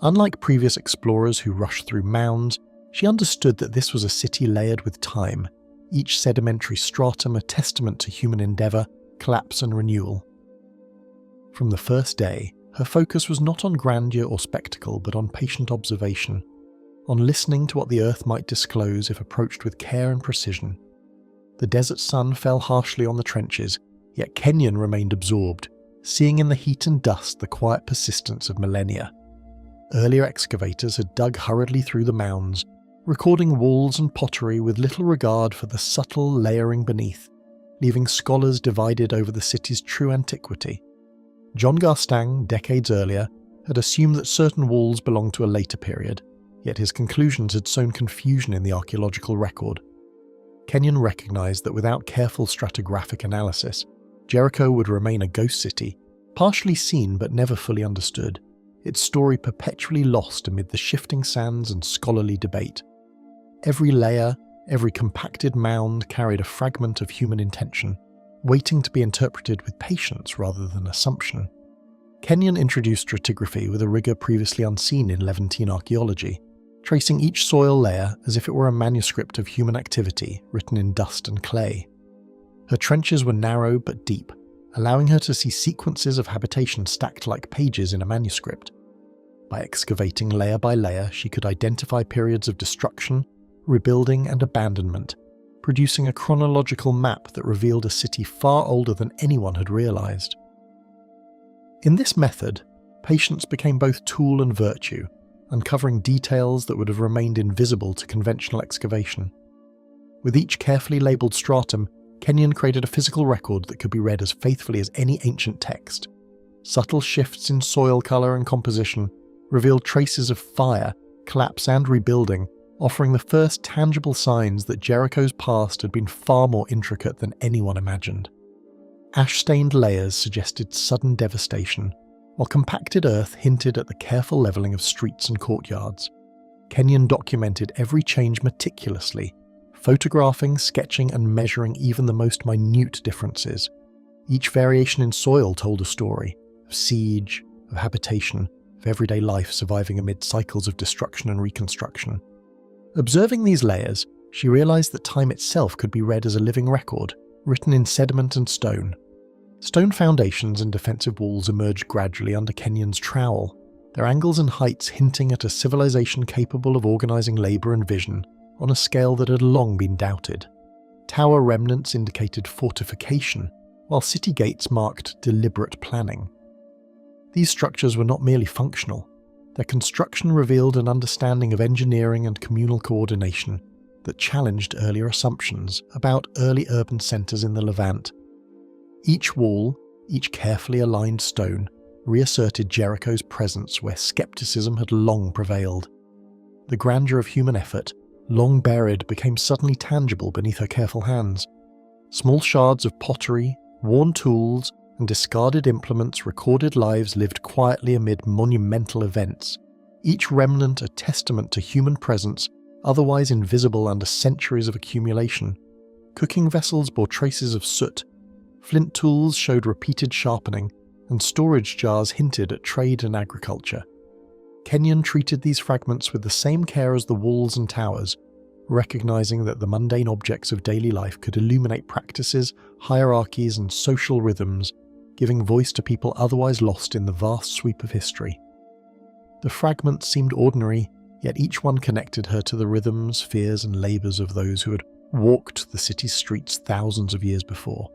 Unlike previous explorers who rushed through mounds, she understood that this was a city layered with time, each sedimentary stratum a testament to human endeavour, collapse and renewal. From the first day, her focus was not on grandeur or spectacle but on patient observation, on listening to what the earth might disclose if approached with care and precision. The desert sun fell harshly on the trenches, yet Kenyon remained absorbed, seeing in the heat and dust the quiet persistence of millennia. Earlier excavators had dug hurriedly through the mounds, recording walls and pottery with little regard for the subtle layering beneath, leaving scholars divided over the city's true antiquity. John Garstang, decades earlier, had assumed that certain walls belonged to a later period, yet his conclusions had sown confusion in the archaeological record. Kenyon recognised that without careful stratigraphic analysis, Jericho would remain a ghost city, partially seen but never fully understood, its story perpetually lost amid the shifting sands and scholarly debate. Every layer, every compacted mound carried a fragment of human intention, waiting to be interpreted with patience rather than assumption. Kenyon introduced stratigraphy with a rigour previously unseen in Levantine archaeology, tracing each soil layer as if it were a manuscript of human activity written in dust and clay. Her trenches were narrow but deep, allowing her to see sequences of habitation stacked like pages in a manuscript. By excavating layer by layer, she could identify periods of destruction, rebuilding and abandonment, producing a chronological map that revealed a city far older than anyone had realised. In this method, patience became both tool and virtue, uncovering details that would have remained invisible to conventional excavation. With each carefully labelled stratum, Kenyon created a physical record that could be read as faithfully as any ancient text. Subtle shifts in soil colour and composition revealed traces of fire, collapse and rebuilding, offering the first tangible signs that Jericho's past had been far more intricate than anyone imagined. Ash-stained layers suggested sudden devastation, while compacted earth hinted at the careful levelling of streets and courtyards. Kenyon documented every change meticulously, photographing, sketching and measuring even the most minute differences. Each variation in soil told a story, of siege, of habitation, of everyday life surviving amid cycles of destruction and reconstruction. Observing these layers, she realised that time itself could be read as a living record, written in sediment and stone. Stone foundations and defensive walls emerged gradually under Kenyon's trowel, their angles and heights hinting at a civilization capable of organising labour and vision on a scale that had long been doubted. Tower remnants indicated fortification, while city gates marked deliberate planning. These structures were not merely functional. Their construction revealed an understanding of engineering and communal coordination that challenged earlier assumptions about early urban centres in the Levant. Each wall, each carefully aligned stone, reasserted Jericho's presence where skepticism had long prevailed. The grandeur of human effort, long buried, became suddenly tangible beneath her careful hands. Small shards of pottery, worn tools, and discarded implements recorded lives lived quietly amid monumental events, each remnant a testament to human presence otherwise invisible under centuries of accumulation. Cooking vessels bore traces of soot, flint tools showed repeated sharpening, and storage jars hinted at trade and agriculture. Kenyon treated these fragments with the same care as the walls and towers, recognizing that the mundane objects of daily life could illuminate practices, hierarchies, and social rhythms, giving voice to people otherwise lost in the vast sweep of history. The fragments seemed ordinary, yet each one connected her to the rhythms, fears, and labours of those who had walked the city's streets thousands of years before.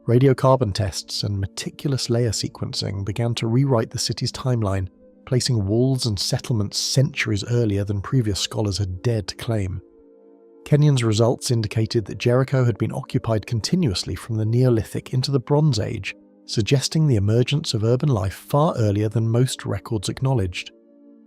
Radiocarbon tests and meticulous layer sequencing began to rewrite the city's timeline, placing walls and settlements centuries earlier than previous scholars had dared to claim. Kenyon's results indicated that Jericho had been occupied continuously from the Neolithic into the Bronze Age, suggesting the emergence of urban life far earlier than most records acknowledged.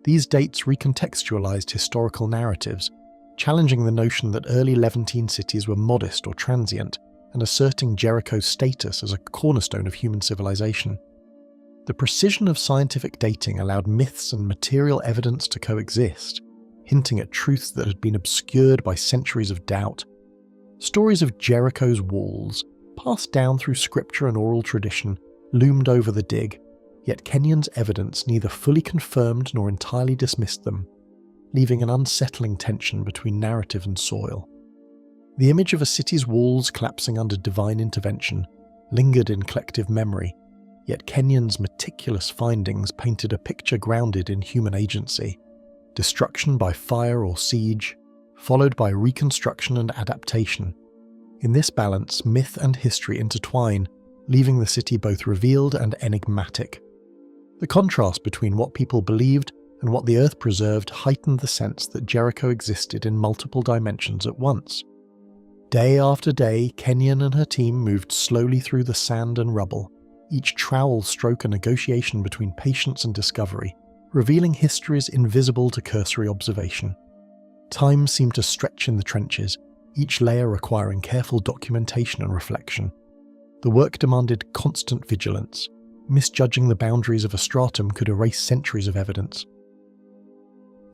These dates recontextualized historical narratives, challenging the notion that early Levantine cities were modest or transient, and asserting Jericho's status as a cornerstone of human civilization. The precision of scientific dating allowed myths and material evidence to coexist, hinting at truths that had been obscured by centuries of doubt. Stories of Jericho's walls, passed down through scripture and oral tradition, loomed over the dig, yet Kenyon's evidence neither fully confirmed nor entirely dismissed them, leaving an unsettling tension between narrative and soil. The image of a city's walls collapsing under divine intervention lingered in collective memory, yet Kenyon's meticulous findings painted a picture grounded in human agency. Destruction by fire or siege, followed by reconstruction and adaptation. In this balance, myth and history intertwine, leaving the city both revealed and enigmatic. The contrast between what people believed and what the earth preserved heightened the sense that Jericho existed in multiple dimensions at once. Day after day, Kenyon and her team moved slowly through the sand and rubble, each trowel stroke a negotiation between patience and discovery, revealing histories invisible to cursory observation. Time seemed to stretch in the trenches, each layer requiring careful documentation and reflection. The work demanded constant vigilance. Misjudging the boundaries of a stratum could erase centuries of evidence.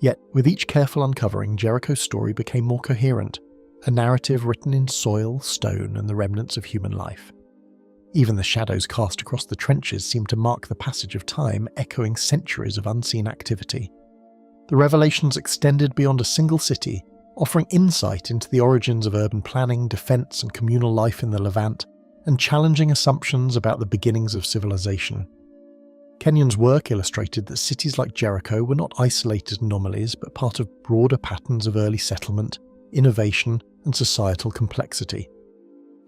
Yet, with each careful uncovering, Jericho's story became more coherent, a narrative written in soil, stone, and the remnants of human life. Even the shadows cast across the trenches seemed to mark the passage of time, echoing centuries of unseen activity. The revelations extended beyond a single city, offering insight into the origins of urban planning, defense, and communal life in the Levant, and challenging assumptions about the beginnings of civilization. Kenyon's work illustrated that cities like Jericho were not isolated anomalies, but part of broader patterns of early settlement, innovation, and societal complexity.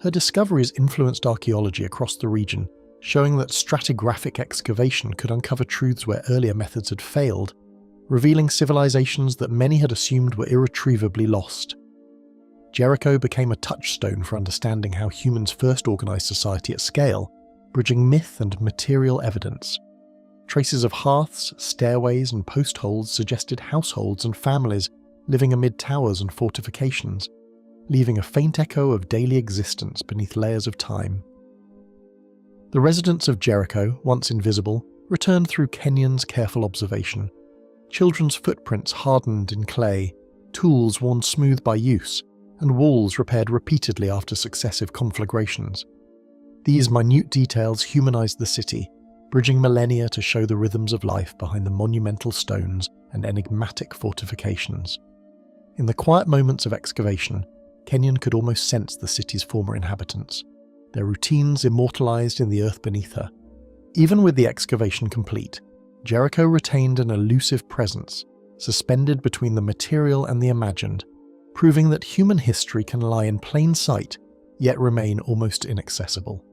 Her discoveries influenced archaeology across the region, showing that stratigraphic excavation could uncover truths where earlier methods had failed, revealing civilizations that many had assumed were irretrievably lost. Jericho became a touchstone for understanding how humans first organized society at scale, bridging myth and material evidence. Traces of hearths, stairways, and post holes suggested households and families living amid towers and fortifications, leaving a faint echo of daily existence beneath layers of time. The residents of Jericho, once invisible, returned through Kenyon's careful observation. Children's footprints hardened in clay, tools worn smooth by use, and walls repaired repeatedly after successive conflagrations. These minute details humanized the city, bridging millennia to show the rhythms of life behind the monumental stones and enigmatic fortifications. In the quiet moments of excavation, Kenyon could almost sense the city's former inhabitants, their routines immortalized in the earth beneath her. Even with the excavation complete, Jericho retained an elusive presence, suspended between the material and the imagined, proving that human history can lie in plain sight, yet remain almost inaccessible.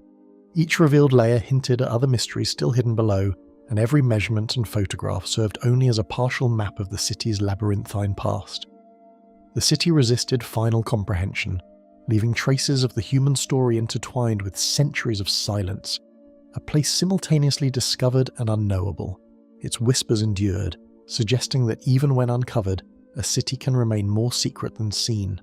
Each revealed layer hinted at other mysteries still hidden below, and every measurement and photograph served only as a partial map of the city's labyrinthine past. The city resisted final comprehension, leaving traces of the human story intertwined with centuries of silence, a place simultaneously discovered and unknowable. Its whispers endured, suggesting that even when uncovered, a city can remain more secret than seen.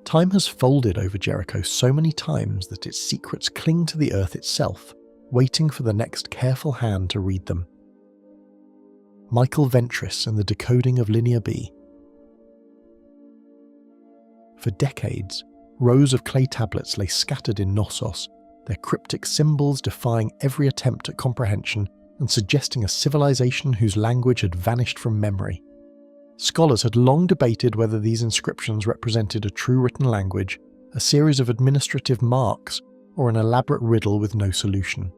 Time has folded over Jericho so many times that its secrets cling to the earth itself, waiting for the next careful hand to read them. Michael Ventris and the Decoding of Linear B. For decades, rows of clay tablets lay scattered in Knossos, their cryptic symbols defying every attempt at comprehension and suggesting a civilization whose language had vanished from memory. Scholars had long debated whether these inscriptions represented a true written language, a series of administrative marks, or an elaborate riddle with no solution.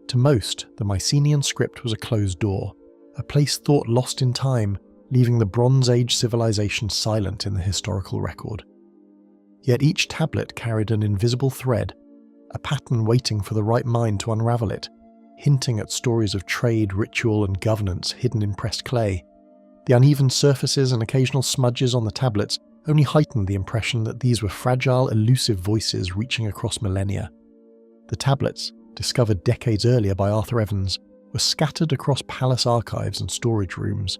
To most, the Mycenaean script was a closed door, a place thought lost in time, leaving the Bronze Age civilization silent in the historical record. Yet each tablet carried an invisible thread, a pattern waiting for the right mind to unravel it, hinting at stories of trade, ritual, and governance hidden in pressed clay. The uneven surfaces and occasional smudges on the tablets only heightened the impression that these were fragile, elusive voices reaching across millennia. The tablets, discovered decades earlier by Arthur Evans, were scattered across palace archives and storage rooms,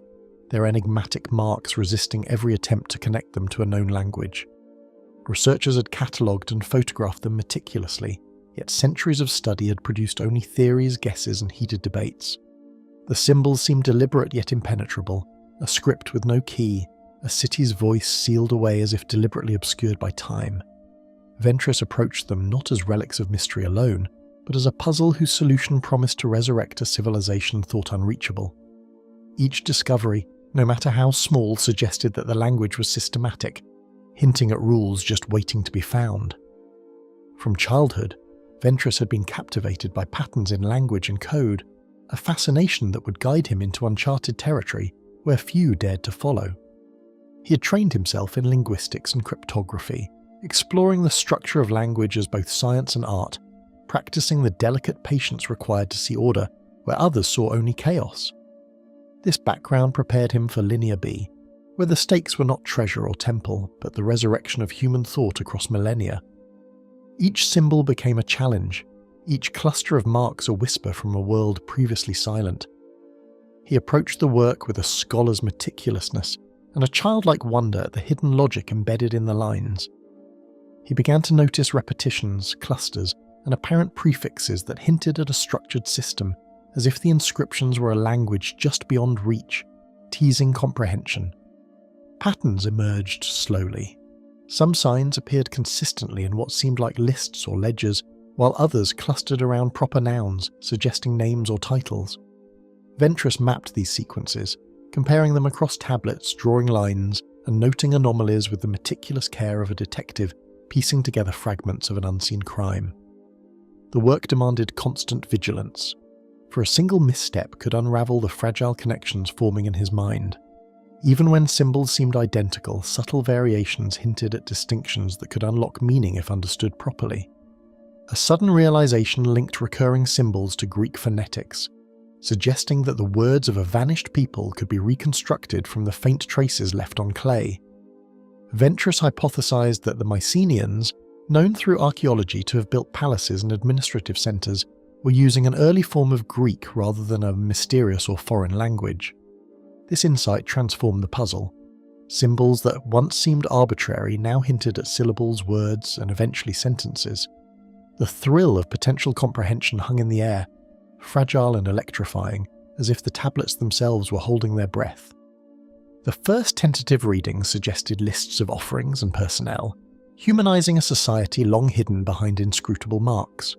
their enigmatic marks resisting every attempt to connect them to a known language. Researchers had catalogued and photographed them meticulously, yet centuries of study had produced only theories, guesses, and heated debates. The symbols seemed deliberate yet impenetrable, a script with no key, a city's voice sealed away as if deliberately obscured by time. Ventris approached them not as relics of mystery alone, but as a puzzle whose solution promised to resurrect a civilization thought unreachable. Each discovery, no matter how small, suggested that the language was systematic, hinting at rules just waiting to be found. From childhood, Ventris had been captivated by patterns in language and code, a fascination that would guide him into uncharted territory where few dared to follow. He had trained himself in linguistics and cryptography, exploring the structure of language as both science and art, practicing the delicate patience required to see order where others saw only chaos. This background prepared him for Linear B, where the stakes were not treasure or temple, but the resurrection of human thought across millennia. Each symbol became a challenge, each cluster of marks a whisper from a world previously silent. He approached the work with a scholar's meticulousness and a childlike wonder at the hidden logic embedded in the lines. He began to notice repetitions, clusters, and apparent prefixes that hinted at a structured system, as if the inscriptions were a language just beyond reach, teasing comprehension. Patterns emerged slowly. Some signs appeared consistently in what seemed like lists or ledgers, while others clustered around proper nouns, suggesting names or titles. Ventris mapped these sequences, comparing them across tablets, drawing lines, and noting anomalies with the meticulous care of a detective piecing together fragments of an unseen crime. The work demanded constant vigilance, for a single misstep could unravel the fragile connections forming in his mind. Even when symbols seemed identical, subtle variations hinted at distinctions that could unlock meaning if understood properly. A sudden realization linked recurring symbols to Greek phonetics, suggesting that the words of a vanished people could be reconstructed from the faint traces left on clay. Ventris hypothesized that the Mycenaeans, known through archaeology to have built palaces and administrative centers, were using an early form of Greek rather than a mysterious or foreign language. This insight transformed the puzzle. Symbols that once seemed arbitrary now hinted at syllables, words, and eventually sentences. The thrill of potential comprehension hung in the air, fragile and electrifying, as if the tablets themselves were holding their breath. The first tentative readings suggested lists of offerings and personnel, humanizing a society long hidden behind inscrutable marks.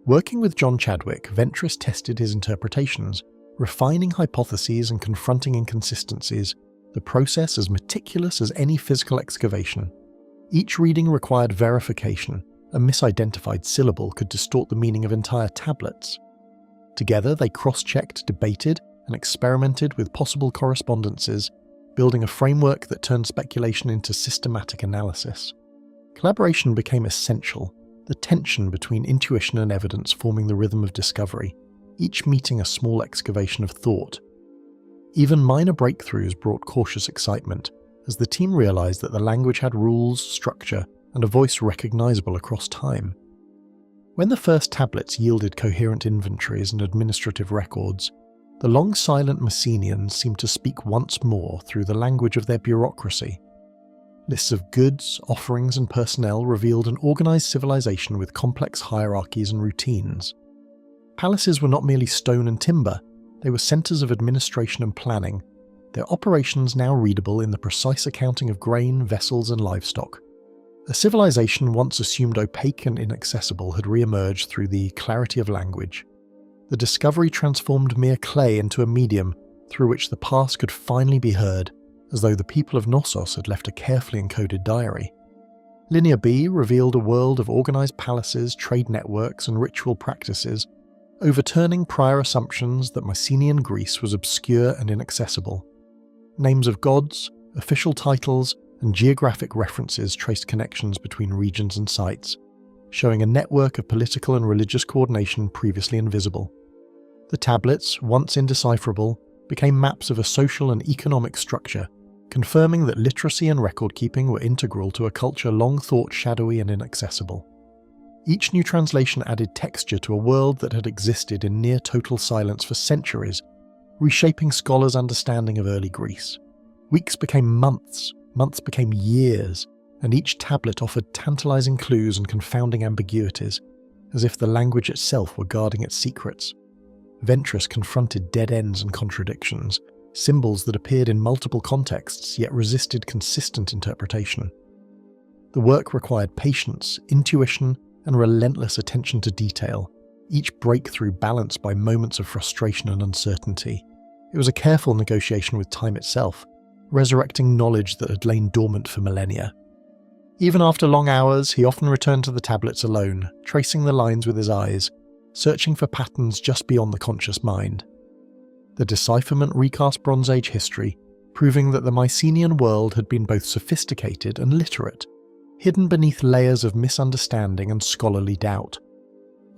Working with John Chadwick, Ventris tested his interpretations, refining hypotheses and confronting inconsistencies, the process as meticulous as any physical excavation. Each reading required verification. A misidentified syllable could distort the meaning of entire tablets. Together, they cross-checked, debated, and experimented with possible correspondences, building a framework that turned speculation into systematic analysis. Collaboration became essential, the tension between intuition and evidence forming the rhythm of discovery, each meeting a small excavation of thought. Even minor breakthroughs brought cautious excitement, as the team realized that the language had rules, structure, and a voice recognizable across time. When the first tablets yielded coherent inventories and administrative records, the long silent Mycenaeans seemed to speak once more through the language of their bureaucracy. Lists of goods, offerings, and personnel revealed an organized civilization with complex hierarchies and routines. Palaces were not merely stone and timber, they were centers of administration and planning, their operations now readable in the precise accounting of grain, vessels and livestock. A civilization once assumed opaque and inaccessible had re-emerged through the clarity of language. The discovery transformed mere clay into a medium through which the past could finally be heard, as though the people of Knossos had left a carefully encoded diary. Linear B revealed a world of organised palaces, trade networks and ritual practices, overturning prior assumptions that Mycenaean Greece was obscure and inaccessible. Names of gods, official titles, and geographic references traced connections between regions and sites, showing a network of political and religious coordination previously invisible. The tablets, once indecipherable, became maps of a social and economic structure, confirming that literacy and record-keeping were integral to a culture long thought shadowy and inaccessible. Each new translation added texture to a world that had existed in near-total silence for centuries, reshaping scholars' understanding of early Greece. Weeks became months, months became years, and each tablet offered tantalizing clues and confounding ambiguities, as if the language itself were guarding its secrets. Ventris confronted dead ends and contradictions, symbols that appeared in multiple contexts yet resisted consistent interpretation. The work required patience, intuition, and relentless attention to detail, each breakthrough balanced by moments of frustration and uncertainty. It was a careful negotiation with time itself, resurrecting knowledge that had lain dormant for millennia. Even after long hours, he often returned to the tablets alone, tracing the lines with his eyes, searching for patterns just beyond the conscious mind. The decipherment recast Bronze Age history, proving that the Mycenaean world had been both sophisticated and literate, hidden beneath layers of misunderstanding and scholarly doubt.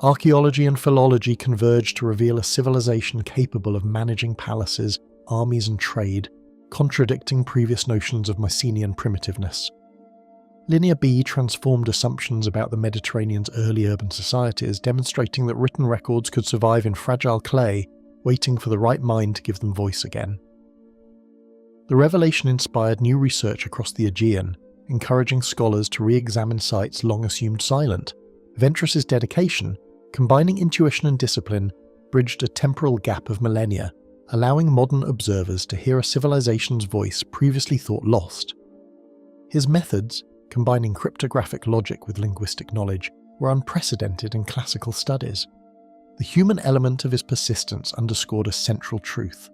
Archaeology and philology converged to reveal a civilization capable of managing palaces, armies and trade, contradicting previous notions of Mycenaean primitiveness. Linear B transformed assumptions about the Mediterranean's early urban societies, demonstrating that written records could survive in fragile clay, waiting for the right mind to give them voice again. The revelation inspired new research across the Aegean, encouraging scholars to re-examine sites long assumed silent. Ventris's dedication, combining intuition and discipline, bridged a temporal gap of millennia, allowing modern observers to hear a civilization's voice previously thought lost. His methods, combining cryptographic logic with linguistic knowledge, were unprecedented in classical studies. The human element of his persistence underscored a central truth.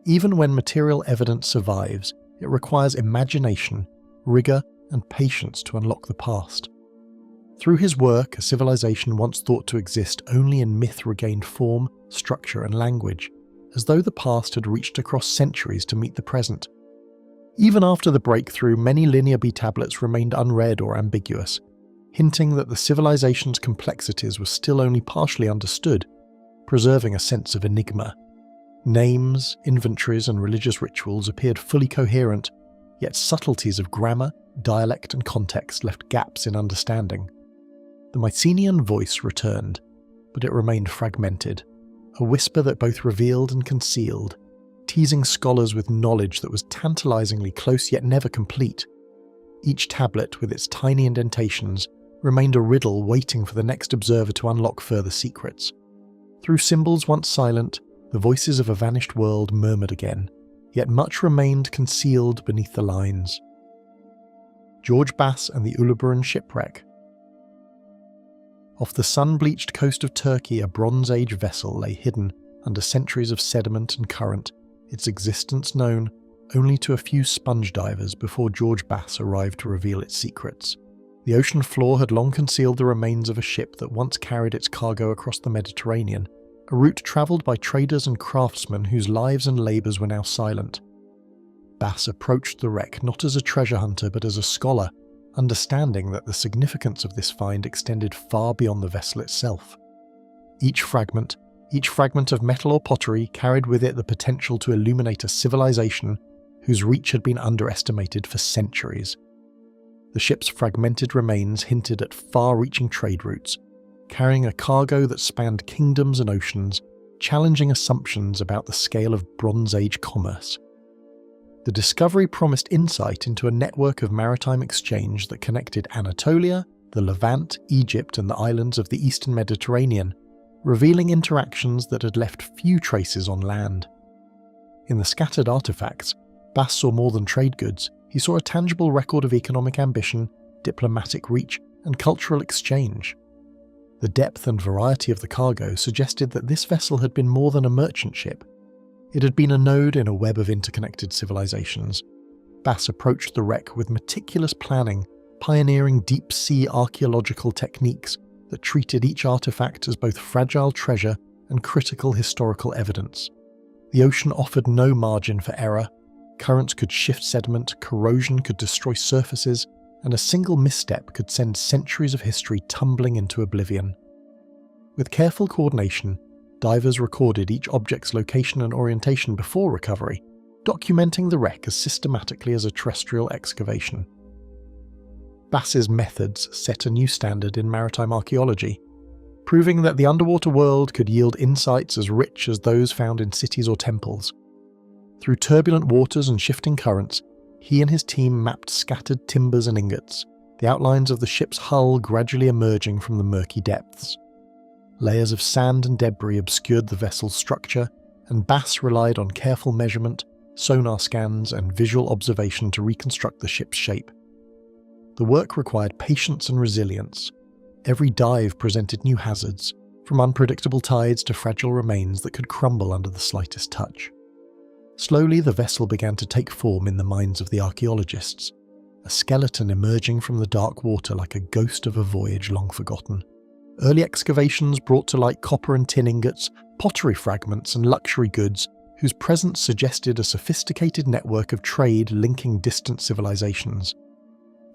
Even when material evidence survives, it requires imagination, rigor, and patience to unlock the past. Through his work, a civilization once thought to exist only in myth regained form, structure, and language, as though the past had reached across centuries to meet the present. Even after the breakthrough, many Linear B tablets remained unread or ambiguous, hinting that the civilization's complexities were still only partially understood, preserving a sense of enigma. Names, inventories, and religious rituals appeared fully coherent, yet subtleties of grammar, dialect, and context left gaps in understanding. The Mycenaean voice returned, but it remained fragmented, a whisper that both revealed and concealed, teasing scholars with knowledge that was tantalizingly close yet never complete. Each tablet, with its tiny indentations, remained a riddle waiting for the next observer to unlock further secrets. Through symbols once silent, the voices of a vanished world murmured again, yet much remained concealed beneath the lines. George Bass and the Uluburun shipwreck. Off the sun-bleached coast of Turkey, a Bronze Age vessel lay hidden under centuries of sediment and current, its existence known only to a few sponge divers before George Bass arrived to reveal its secrets. The ocean floor had long concealed the remains of a ship that once carried its cargo across the Mediterranean, a route travelled by traders and craftsmen whose lives and labours were now silent. Bass approached the wreck not as a treasure hunter but as a scholar, understanding that the significance of this find extended far beyond the vessel itself. Each fragment of metal or pottery carried with it the potential to illuminate a civilization whose reach had been underestimated for centuries. The ship's fragmented remains hinted at far-reaching trade routes, carrying a cargo that spanned kingdoms and oceans, challenging assumptions about the scale of Bronze Age commerce. The discovery promised insight into a network of maritime exchange that connected Anatolia, the Levant, Egypt, and the islands of the Eastern Mediterranean, revealing interactions that had left few traces on land. In the scattered artifacts, Bass saw more than trade goods. He saw a tangible record of economic ambition, diplomatic reach, and cultural exchange. The depth and variety of the cargo suggested that this vessel had been more than a merchant ship. It had been a node in a web of interconnected civilizations. Bass approached the wreck with meticulous planning, pioneering deep-sea archaeological techniques that treated each artifact as both fragile treasure and critical historical evidence. The ocean offered no margin for error. Currents could shift sediment, corrosion could destroy surfaces, and a single misstep could send centuries of history tumbling into oblivion. With careful coordination, divers recorded each object's location and orientation before recovery, documenting the wreck as systematically as a terrestrial excavation. Bass's methods set a new standard in maritime archaeology, proving that the underwater world could yield insights as rich as those found in cities or temples. Through turbulent waters and shifting currents, he and his team mapped scattered timbers and ingots, the outlines of the ship's hull gradually emerging from the murky depths. Layers of sand and debris obscured the vessel's structure, and Bass relied on careful measurement, sonar scans, and visual observation to reconstruct the ship's shape. The work required patience and resilience. Every dive presented new hazards, from unpredictable tides to fragile remains that could crumble under the slightest touch. Slowly, the vessel began to take form in the minds of the archaeologists, a skeleton emerging from the dark water like a ghost of a voyage long forgotten. Early excavations brought to light copper and tin ingots, pottery fragments, and luxury goods whose presence suggested a sophisticated network of trade linking distant civilizations.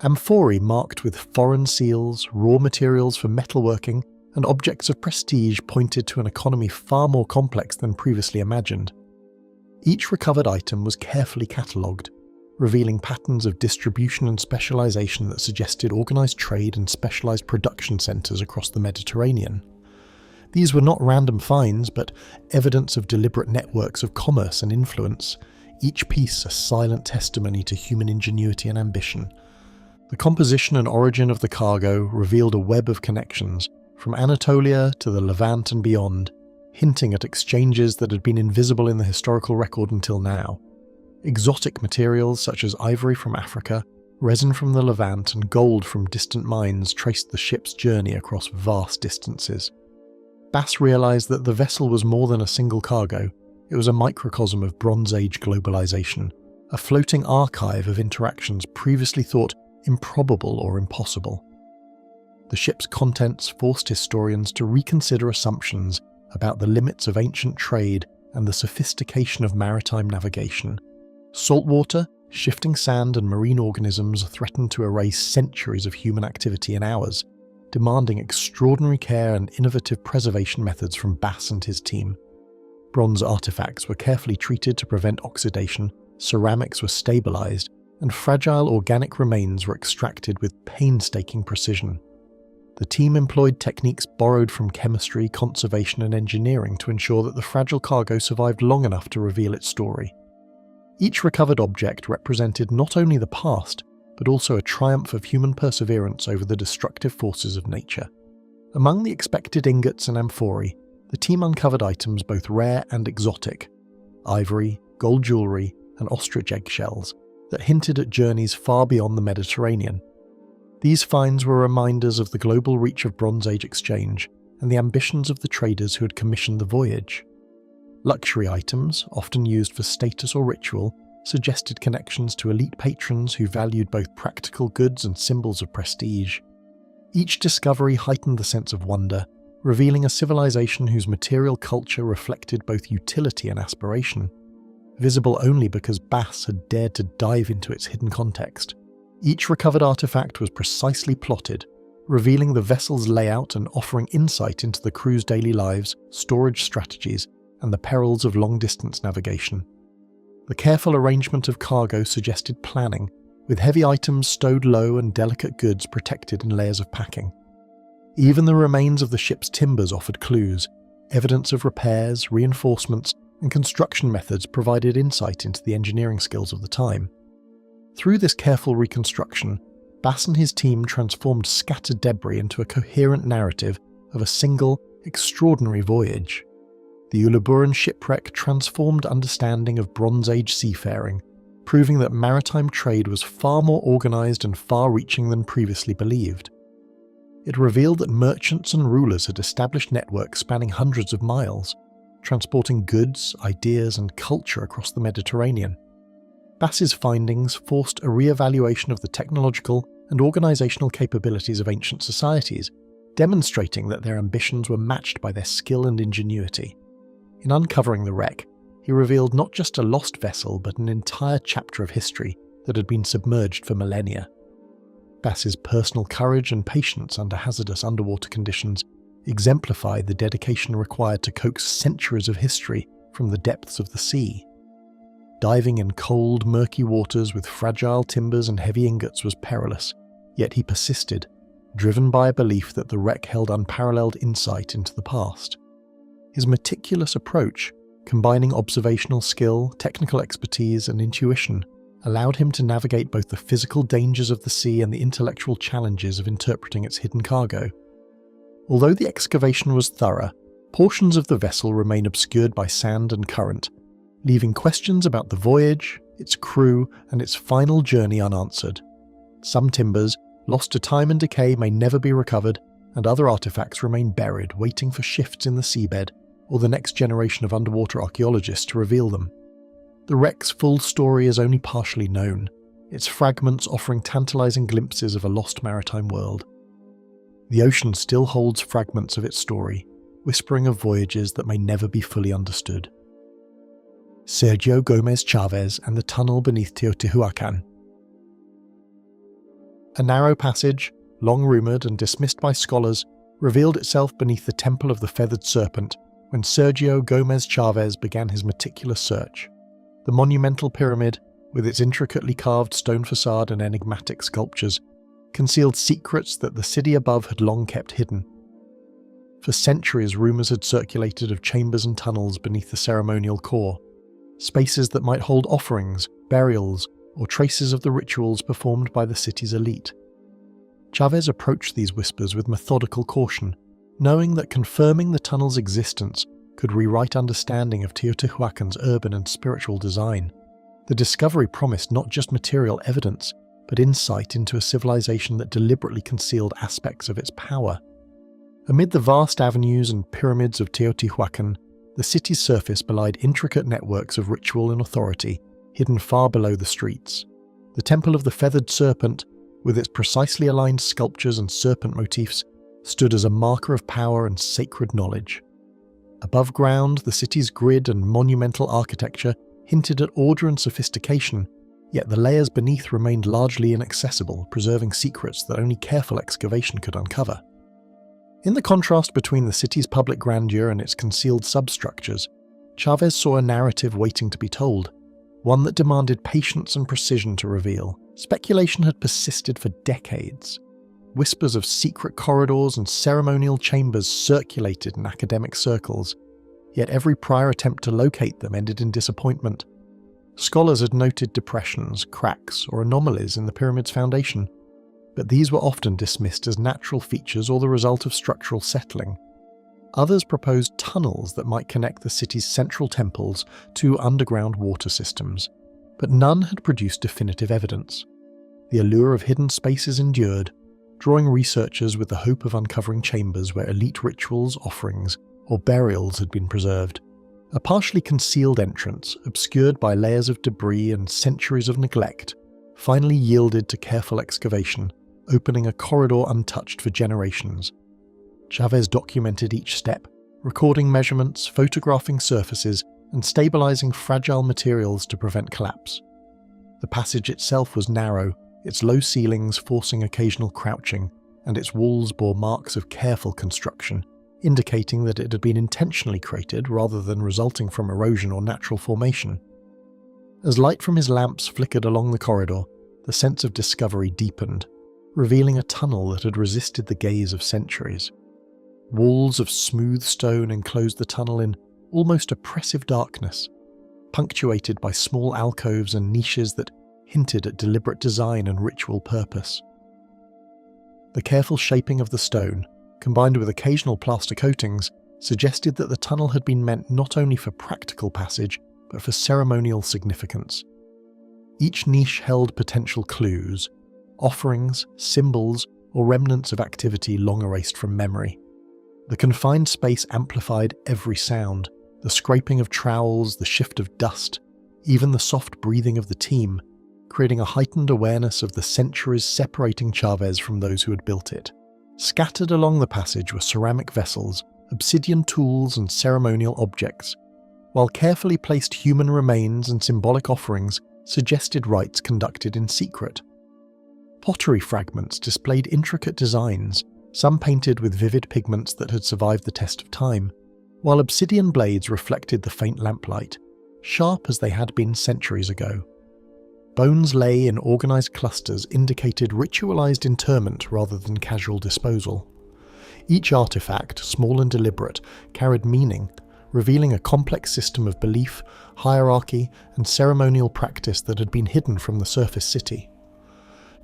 Amphorae marked with foreign seals, raw materials for metalworking, and objects of prestige pointed to an economy far more complex than previously imagined. Each recovered item was carefully catalogued, revealing patterns of distribution and specialization that suggested organized trade and specialized production centers across the Mediterranean. These were not random finds, but evidence of deliberate networks of commerce and influence, each piece a silent testimony to human ingenuity and ambition. The composition and origin of the cargo revealed a web of connections, from Anatolia to the Levant and beyond, hinting at exchanges that had been invisible in the historical record until now. Exotic materials such as ivory from Africa, resin from the Levant, and gold from distant mines traced the ship's journey across vast distances. Bass realized that the vessel was more than a single cargo. It was a microcosm of Bronze Age globalization, a floating archive of interactions previously thought improbable or impossible. The ship's contents forced historians to reconsider assumptions about the limits of ancient trade and the sophistication of maritime navigation. Saltwater, shifting sand, and marine organisms threatened to erase centuries of human activity in hours, demanding extraordinary care and innovative preservation methods from Bass and his team. Bronze artifacts were carefully treated to prevent oxidation, ceramics were stabilized, and fragile organic remains were extracted with painstaking precision. The team employed techniques borrowed from chemistry, conservation, and engineering to ensure that the fragile cargo survived long enough to reveal its story. Each recovered object represented not only the past, but also a triumph of human perseverance over the destructive forces of nature. Among the expected ingots and amphorae, the team uncovered items both rare and exotic: ivory, gold jewellery, and ostrich eggshells that hinted at journeys far beyond the Mediterranean. These finds were reminders of the global reach of Bronze Age exchange and the ambitions of the traders who had commissioned the voyage. Luxury items, often used for status or ritual, suggested connections to elite patrons who valued both practical goods and symbols of prestige. Each discovery heightened the sense of wonder, revealing a civilization whose material culture reflected both utility and aspiration, visible only because Bass had dared to dive into its hidden context. Each recovered artifact was precisely plotted, revealing the vessel's layout and offering insight into the crew's daily lives, storage strategies, and the perils of long-distance navigation. The careful arrangement of cargo suggested planning, with heavy items stowed low and delicate goods protected in layers of packing. Even the remains of the ship's timbers offered clues. Evidence of repairs, reinforcements, and construction methods provided insight into the engineering skills of the time. Through this careful reconstruction, Bass and his team transformed scattered debris into a coherent narrative of a single, extraordinary voyage. The Uluburan shipwreck transformed understanding of Bronze Age seafaring, proving that maritime trade was far more organised and far-reaching than previously believed. It revealed that merchants and rulers had established networks spanning hundreds of miles, transporting goods, ideas and culture across the Mediterranean. Bass's findings forced a re-evaluation of the technological and organisational capabilities of ancient societies, demonstrating that their ambitions were matched by their skill and ingenuity. In uncovering the wreck, he revealed not just a lost vessel but an entire chapter of history that had been submerged for millennia. Bass's personal courage and patience under hazardous underwater conditions exemplify the dedication required to coax centuries of history from the depths of the sea. Diving in cold, murky waters with fragile timbers and heavy ingots was perilous, yet he persisted, driven by a belief that the wreck held unparalleled insight into the past. His meticulous approach, combining observational skill, technical expertise, and intuition, allowed him to navigate both the physical dangers of the sea and the intellectual challenges of interpreting its hidden cargo. Although the excavation was thorough, portions of the vessel remain obscured by sand and current, leaving questions about the voyage, its crew, and its final journey unanswered. Some timbers, lost to time and decay, may never be recovered, and other artifacts remain buried, waiting for shifts in the seabed or the next generation of underwater archaeologists to reveal them. The wreck's full story is only partially known, its fragments offering tantalizing glimpses of a lost maritime world. The ocean still holds fragments of its story, whispering of voyages that may never be fully understood. Sergio Gómez Chávez and the tunnel beneath Teotihuacan. A narrow passage, long rumoured and dismissed by scholars, revealed itself beneath the Temple of the Feathered Serpent when Sergio Gómez Chávez began his meticulous search. The monumental pyramid, with its intricately carved stone facade and enigmatic sculptures, concealed secrets that the city above had long kept hidden. For centuries, rumours had circulated of chambers and tunnels beneath the ceremonial core, spaces that might hold offerings, burials, or traces of the rituals performed by the city's elite. Chávez approached these whispers with methodical caution, knowing that confirming the tunnel's existence could rewrite understanding of Teotihuacan's urban and spiritual design. The discovery promised not just material evidence, but insight into a civilization that deliberately concealed aspects of its power. Amid the vast avenues and pyramids of Teotihuacan, the city's surface belied intricate networks of ritual and authority, hidden far below the streets. The Temple of the Feathered Serpent, with its precisely aligned sculptures and serpent motifs, stood as a marker of power and sacred knowledge. Above ground, the city's grid and monumental architecture hinted at order and sophistication, yet the layers beneath remained largely inaccessible, preserving secrets that only careful excavation could uncover. In the contrast between the city's public grandeur and its concealed substructures, Chávez saw a narrative waiting to be told, one that demanded patience and precision to reveal. Speculation had persisted for decades. Whispers of secret corridors and ceremonial chambers circulated in academic circles, yet every prior attempt to locate them ended in disappointment. Scholars had noted depressions, cracks, or anomalies in the pyramid's foundation, but these were often dismissed as natural features or the result of structural settling. Others proposed tunnels that might connect the city's central temples to underground water systems, but none had produced definitive evidence. The allure of hidden spaces endured, drawing researchers with the hope of uncovering chambers where elite rituals, offerings, or burials had been preserved. A partially concealed entrance, obscured by layers of debris and centuries of neglect, finally yielded to careful excavation, opening a corridor untouched for generations. Chávez documented each step, recording measurements, photographing surfaces, and stabilizing fragile materials to prevent collapse. The passage itself was narrow, its low ceilings forcing occasional crouching, and its walls bore marks of careful construction, indicating that it had been intentionally created rather than resulting from erosion or natural formation. As light from his lamps flickered along the corridor, the sense of discovery deepened, revealing a tunnel that had resisted the gaze of centuries. Walls of smooth stone enclosed the tunnel in almost oppressive darkness, punctuated by small alcoves and niches that hinted at deliberate design and ritual purpose. The careful shaping of the stone, combined with occasional plaster coatings, suggested that the tunnel had been meant not only for practical passage, but for ceremonial significance. Each niche held potential clues, offerings, symbols, or remnants of activity long erased from memory. The confined space amplified every sound, the scraping of trowels, the shift of dust, even the soft breathing of the team, creating a heightened awareness of the centuries separating Chavez from those who had built it. Scattered along the passage were ceramic vessels, obsidian tools and ceremonial objects, while carefully placed human remains and symbolic offerings suggested rites conducted in secret. Pottery fragments displayed intricate designs, some painted with vivid pigments that had survived the test of time, while obsidian blades reflected the faint lamplight, sharp as they had been centuries ago. Bones lay in organised clusters indicated ritualised interment rather than casual disposal. Each artefact, small and deliberate, carried meaning, revealing a complex system of belief, hierarchy, and ceremonial practice that had been hidden from the surface city.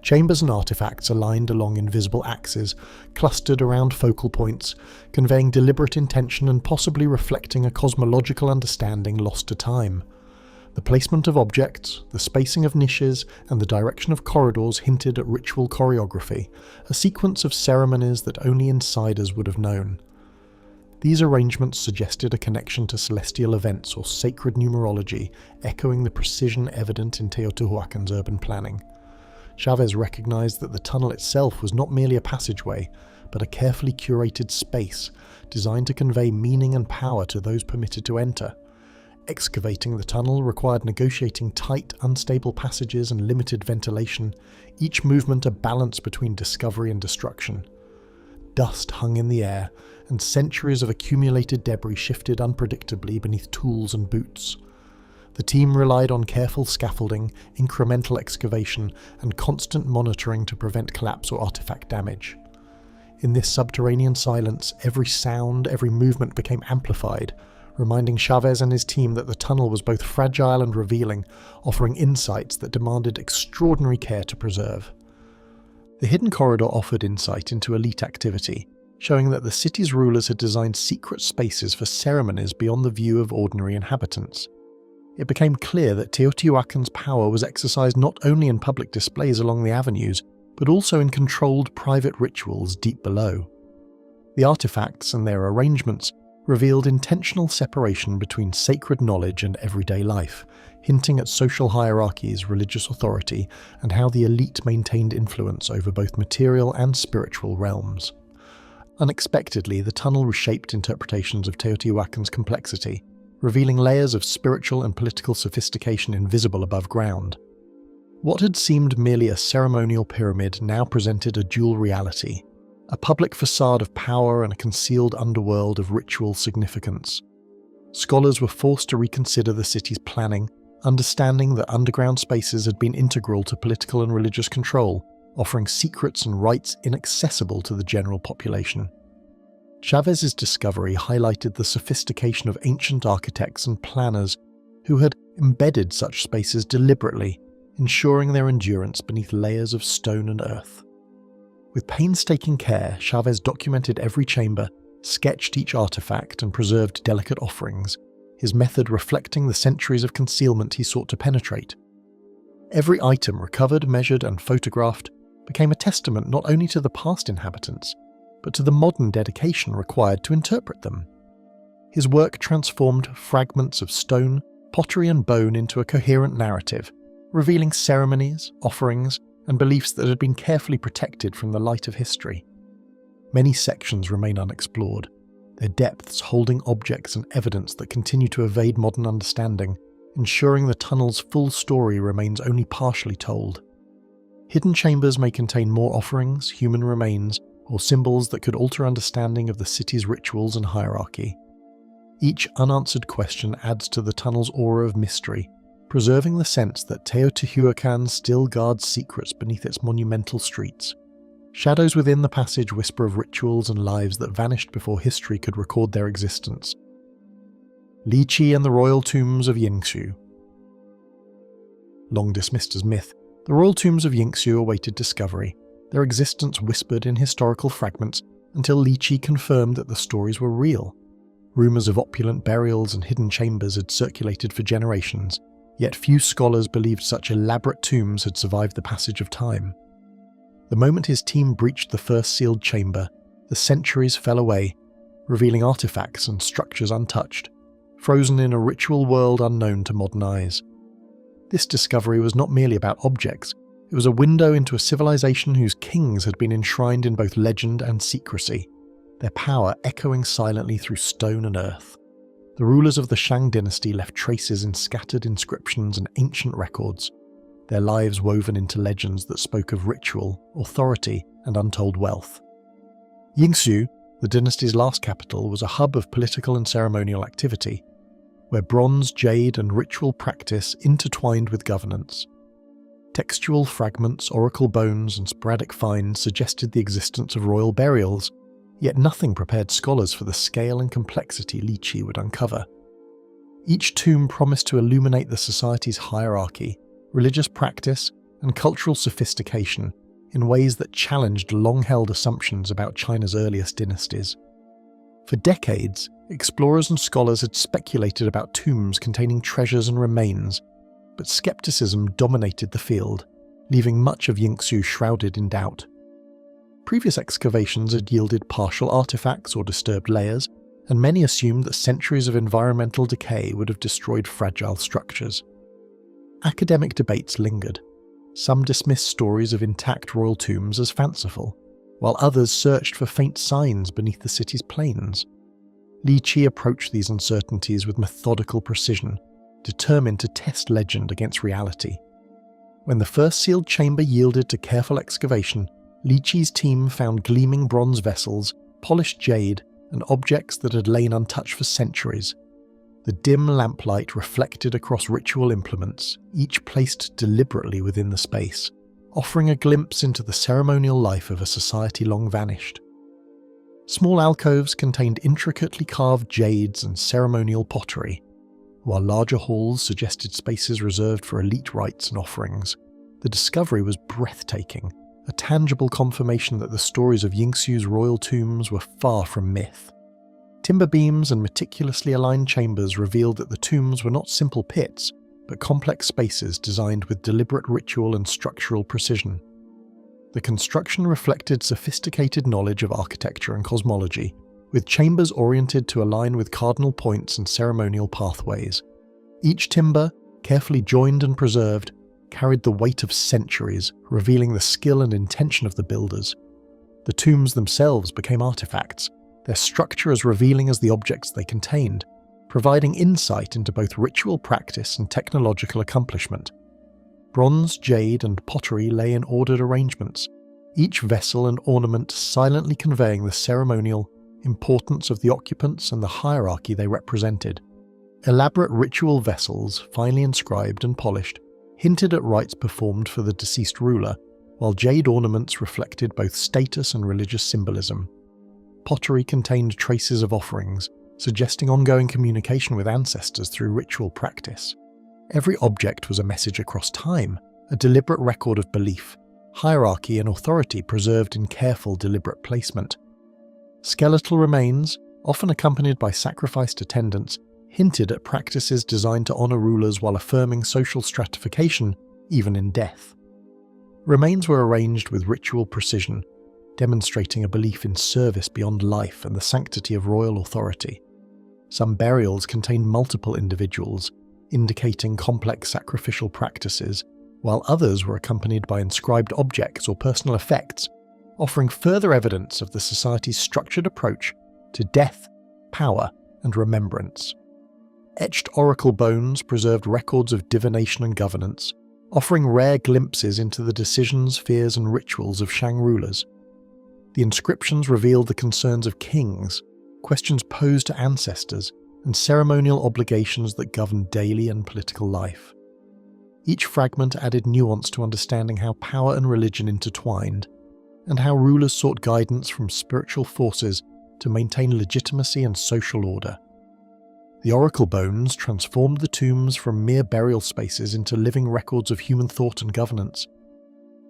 Chambers and artefacts aligned along invisible axes, clustered around focal points, conveying deliberate intention and possibly reflecting a cosmological understanding lost to time. The placement of objects, the spacing of niches, and the direction of corridors hinted at ritual choreography, a sequence of ceremonies that only insiders would have known. These arrangements suggested a connection to celestial events or sacred numerology, echoing the precision evident in Teotihuacan's urban planning. Chavez recognized that the tunnel itself was not merely a passageway, but a carefully curated space designed to convey meaning and power to those permitted to enter. Excavating the tunnel required negotiating tight, unstable passages and limited ventilation, each movement a balance between discovery and destruction. Dust hung in the air, and centuries of accumulated debris shifted unpredictably beneath tools and boots. The team relied on careful scaffolding, incremental excavation, and constant monitoring to prevent collapse or artifact damage. In this subterranean silence, every sound, every movement became amplified, reminding Chavez and his team that the tunnel was both fragile and revealing, offering insights that demanded extraordinary care to preserve. The hidden corridor offered insight into elite activity, showing that the city's rulers had designed secret spaces for ceremonies beyond the view of ordinary inhabitants. It became clear that Teotihuacan's power was exercised not only in public displays along the avenues, but also in controlled private rituals deep below. The artifacts and their arrangements revealed intentional separation between sacred knowledge and everyday life, hinting at social hierarchies, religious authority, and how the elite maintained influence over both material and spiritual realms. Unexpectedly, the tunnel reshaped interpretations of Teotihuacan's complexity, revealing layers of spiritual and political sophistication invisible above ground. What had seemed merely a ceremonial pyramid now presented a dual reality, a public facade of power and a concealed underworld of ritual significance. Scholars were forced to reconsider the city's planning, understanding that underground spaces had been integral to political and religious control, offering secrets and rites inaccessible to the general population. Chavez's discovery highlighted the sophistication of ancient architects and planners who had embedded such spaces deliberately, ensuring their endurance beneath layers of stone and earth. With painstaking care, Chavez documented every chamber, sketched each artifact, and preserved delicate offerings, his method reflecting the centuries of concealment he sought to penetrate. Every item recovered, measured, and photographed became a testament not only to the past inhabitants, but to the modern dedication required to interpret them. His work transformed fragments of stone, pottery, and bone into a coherent narrative, revealing ceremonies, offerings, and beliefs that had been carefully protected from the light of history. Many sections remain unexplored, their depths holding objects and evidence that continue to evade modern understanding, ensuring the tunnel's full story remains only partially told. Hidden chambers may contain more offerings, human remains, or symbols that could alter understanding of the city's rituals and hierarchy. Each unanswered question adds to the tunnel's aura of mystery, preserving the sense that Teotihuacan still guards secrets beneath its monumental streets. Shadows within the passage whisper of rituals and lives that vanished before history could record their existence. Chi and the royal tombs of Yinxu. Long dismissed as myth, the royal tombs of Yinxu awaited discovery, their existence whispered in historical fragments until Chi confirmed that the stories were real. Rumours of opulent burials and hidden chambers had circulated for generations, yet few scholars believed such elaborate tombs had survived the passage of time. The moment his team breached the first sealed chamber, the centuries fell away, revealing artifacts and structures untouched, frozen in a ritual world unknown to modern eyes. This discovery was not merely about objects, it was a window into a civilization whose kings had been enshrined in both legend and secrecy, their power echoing silently through stone and earth. The rulers of the Shang dynasty left traces in scattered inscriptions and ancient records, their lives woven into legends that spoke of ritual, authority, and untold wealth. Yinxu, the dynasty's last capital, was a hub of political and ceremonial activity, where bronze, jade, and ritual practice intertwined with governance. Textual fragments, oracle bones, and sporadic finds suggested the existence of royal burials, yet nothing prepared scholars for the scale and complexity Li would uncover. Each tomb promised to illuminate the society's hierarchy, religious practice, and cultural sophistication in ways that challenged long-held assumptions about China's earliest dynasties. For decades, explorers and scholars had speculated about tombs containing treasures and remains, but skepticism dominated the field, leaving much of Yinxu shrouded in doubt. Previous excavations had yielded partial artifacts or disturbed layers, and many assumed that centuries of environmental decay would have destroyed fragile structures. Academic debates lingered. Some dismissed stories of intact royal tombs as fanciful, while others searched for faint signs beneath the city's plains. Li approached these uncertainties with methodical precision, determined to test legend against reality. When the first sealed chamber yielded to careful excavation, Li's team found gleaming bronze vessels, polished jade, and objects that had lain untouched for centuries. The dim lamplight reflected across ritual implements, each placed deliberately within the space, offering a glimpse into the ceremonial life of a society long vanished. Small alcoves contained intricately carved jades and ceremonial pottery, while larger halls suggested spaces reserved for elite rites and offerings. The discovery was breathtaking, a tangible confirmation that the stories of Yinxu's royal tombs were far from myth. Timber beams and meticulously aligned chambers revealed that the tombs were not simple pits, but complex spaces designed with deliberate ritual and structural precision. The construction reflected sophisticated knowledge of architecture and cosmology, with chambers oriented to align with cardinal points and ceremonial pathways. Each timber, carefully joined and preserved, carried the weight of centuries, revealing the skill and intention of the builders. The tombs themselves became artifacts, their structure as revealing as the objects they contained, providing insight into both ritual practice and technological accomplishment. Bronze, jade, and pottery lay in ordered arrangements, each vessel and ornament silently conveying the ceremonial importance of the occupants and the hierarchy they represented. Elaborate ritual vessels, finely inscribed and polished, hinted at rites performed for the deceased ruler, while jade ornaments reflected both status and religious symbolism. Pottery contained traces of offerings, suggesting ongoing communication with ancestors through ritual practice. Every object was a message across time, a deliberate record of belief, hierarchy and authority preserved in careful, deliberate placement. Skeletal remains, often accompanied by sacrificed attendants, hinted at practices designed to honour rulers while affirming social stratification, even in death. Remains were arranged with ritual precision, demonstrating a belief in service beyond life and the sanctity of royal authority. Some burials contained multiple individuals, indicating complex sacrificial practices, while others were accompanied by inscribed objects or personal effects, offering further evidence of the society's structured approach to death, power, and remembrance. Etched oracle bones preserved records of divination and governance, offering rare glimpses into the decisions, fears, and rituals of Shang rulers. The inscriptions revealed the concerns of kings, questions posed to ancestors, and ceremonial obligations that governed daily and political life. Each fragment added nuance to understanding how power and religion intertwined, and how rulers sought guidance from spiritual forces to maintain legitimacy and social order. The oracle bones transformed the tombs from mere burial spaces into living records of human thought and governance.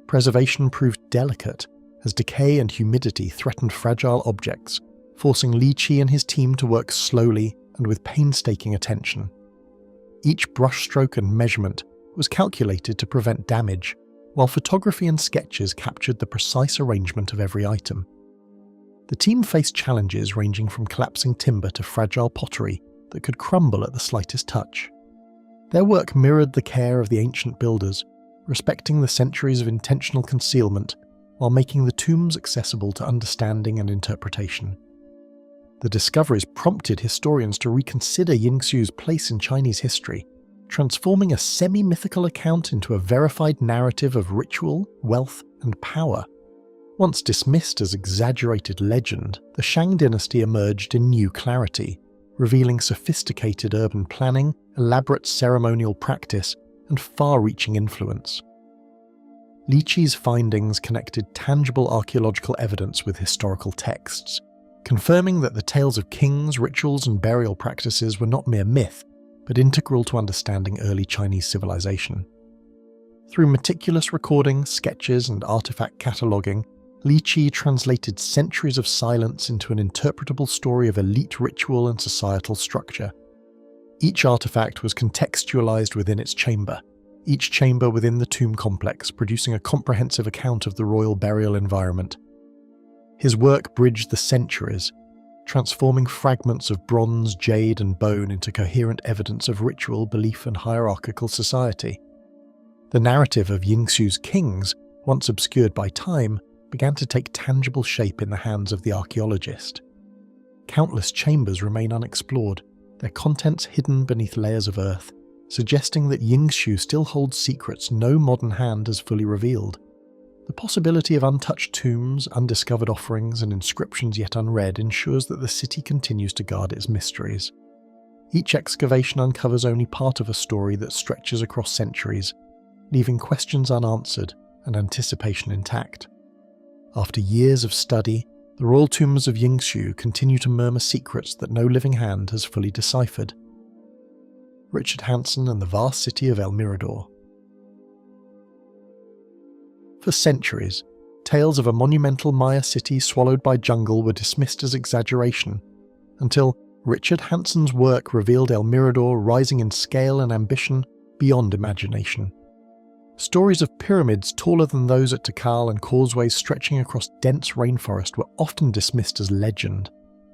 Preservation proved delicate, as decay and humidity threatened fragile objects, forcing Chi and his team to work slowly and with painstaking attention. Each brushstroke and measurement was calculated to prevent damage, while photography and sketches captured the precise arrangement of every item. The team faced challenges ranging from collapsing timber to fragile pottery that could crumble at the slightest touch. Their work mirrored the care of the ancient builders, respecting the centuries of intentional concealment while making the tombs accessible to understanding and interpretation. The discoveries prompted historians to reconsider Yinxu's place in Chinese history, transforming a semi-mythical account into a verified narrative of ritual, wealth, and power. Once dismissed as exaggerated legend, the Shang dynasty emerged in new clarity, revealing sophisticated urban planning, elaborate ceremonial practice, and far-reaching influence. Chi's findings connected tangible archaeological evidence with historical texts, confirming that the tales of kings, rituals, and burial practices were not mere myth, but integral to understanding early Chinese civilization. Through meticulous recording, sketches, and artifact cataloguing, Chi translated centuries of silence into an interpretable story of elite ritual and societal structure. Each artifact was contextualized within its chamber, each chamber within the tomb complex producing a comprehensive account of the royal burial environment. His work bridged the centuries, transforming fragments of bronze, jade, and bone into coherent evidence of ritual, belief, and hierarchical society. The narrative of Yinxu's kings, once obscured by time, began to take tangible shape in the hands of the archaeologist. Countless chambers remain unexplored, their contents hidden beneath layers of earth, suggesting that Yinxu still holds secrets no modern hand has fully revealed. The possibility of untouched tombs, undiscovered offerings, and inscriptions yet unread ensures that the city continues to guard its mysteries. Each excavation uncovers only part of a story that stretches across centuries, leaving questions unanswered and anticipation intact. After years of study, the royal tombs of Yinxu continue to murmur secrets that no living hand has fully deciphered. Richard Hansen and the vast city of El Mirador. For centuries, tales of a monumental Maya city swallowed by jungle were dismissed as exaggeration, until Richard Hansen's work revealed El Mirador rising in scale and ambition beyond imagination. Stories of pyramids taller than those at Tikal and causeways stretching across dense rainforest were often dismissed as legend,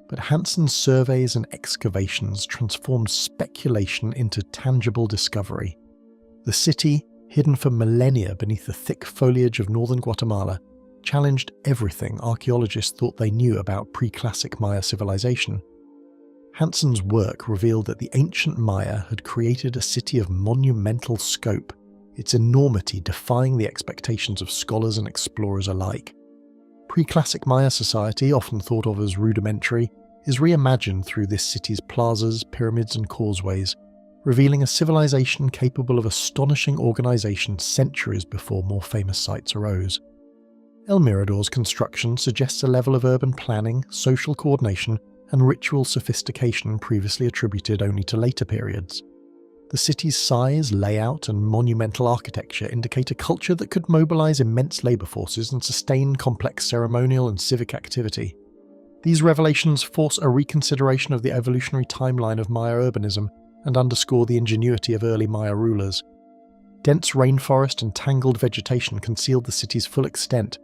but Hansen's surveys and excavations transformed speculation into tangible discovery. The city, hidden for millennia beneath the thick foliage of northern Guatemala, challenged everything archaeologists thought they knew about pre-classic Maya civilization. Hansen's work revealed that the ancient Maya had created a city of monumental scope, its enormity defying the expectations of scholars and explorers alike. Pre-classic Maya society, often thought of as rudimentary, is reimagined through this city's plazas, pyramids, and causeways, revealing a civilization capable of astonishing organization centuries before more famous sites arose. El Mirador's construction suggests a level of urban planning, social coordination, and ritual sophistication previously attributed only to later periods. The city's size, layout, and monumental architecture indicate a culture that could mobilize immense labor forces and sustain complex ceremonial and civic activity. These revelations force a reconsideration of the evolutionary timeline of Maya urbanism and underscore the ingenuity of early Maya rulers. Dense rainforest and tangled vegetation concealed the city's full extent,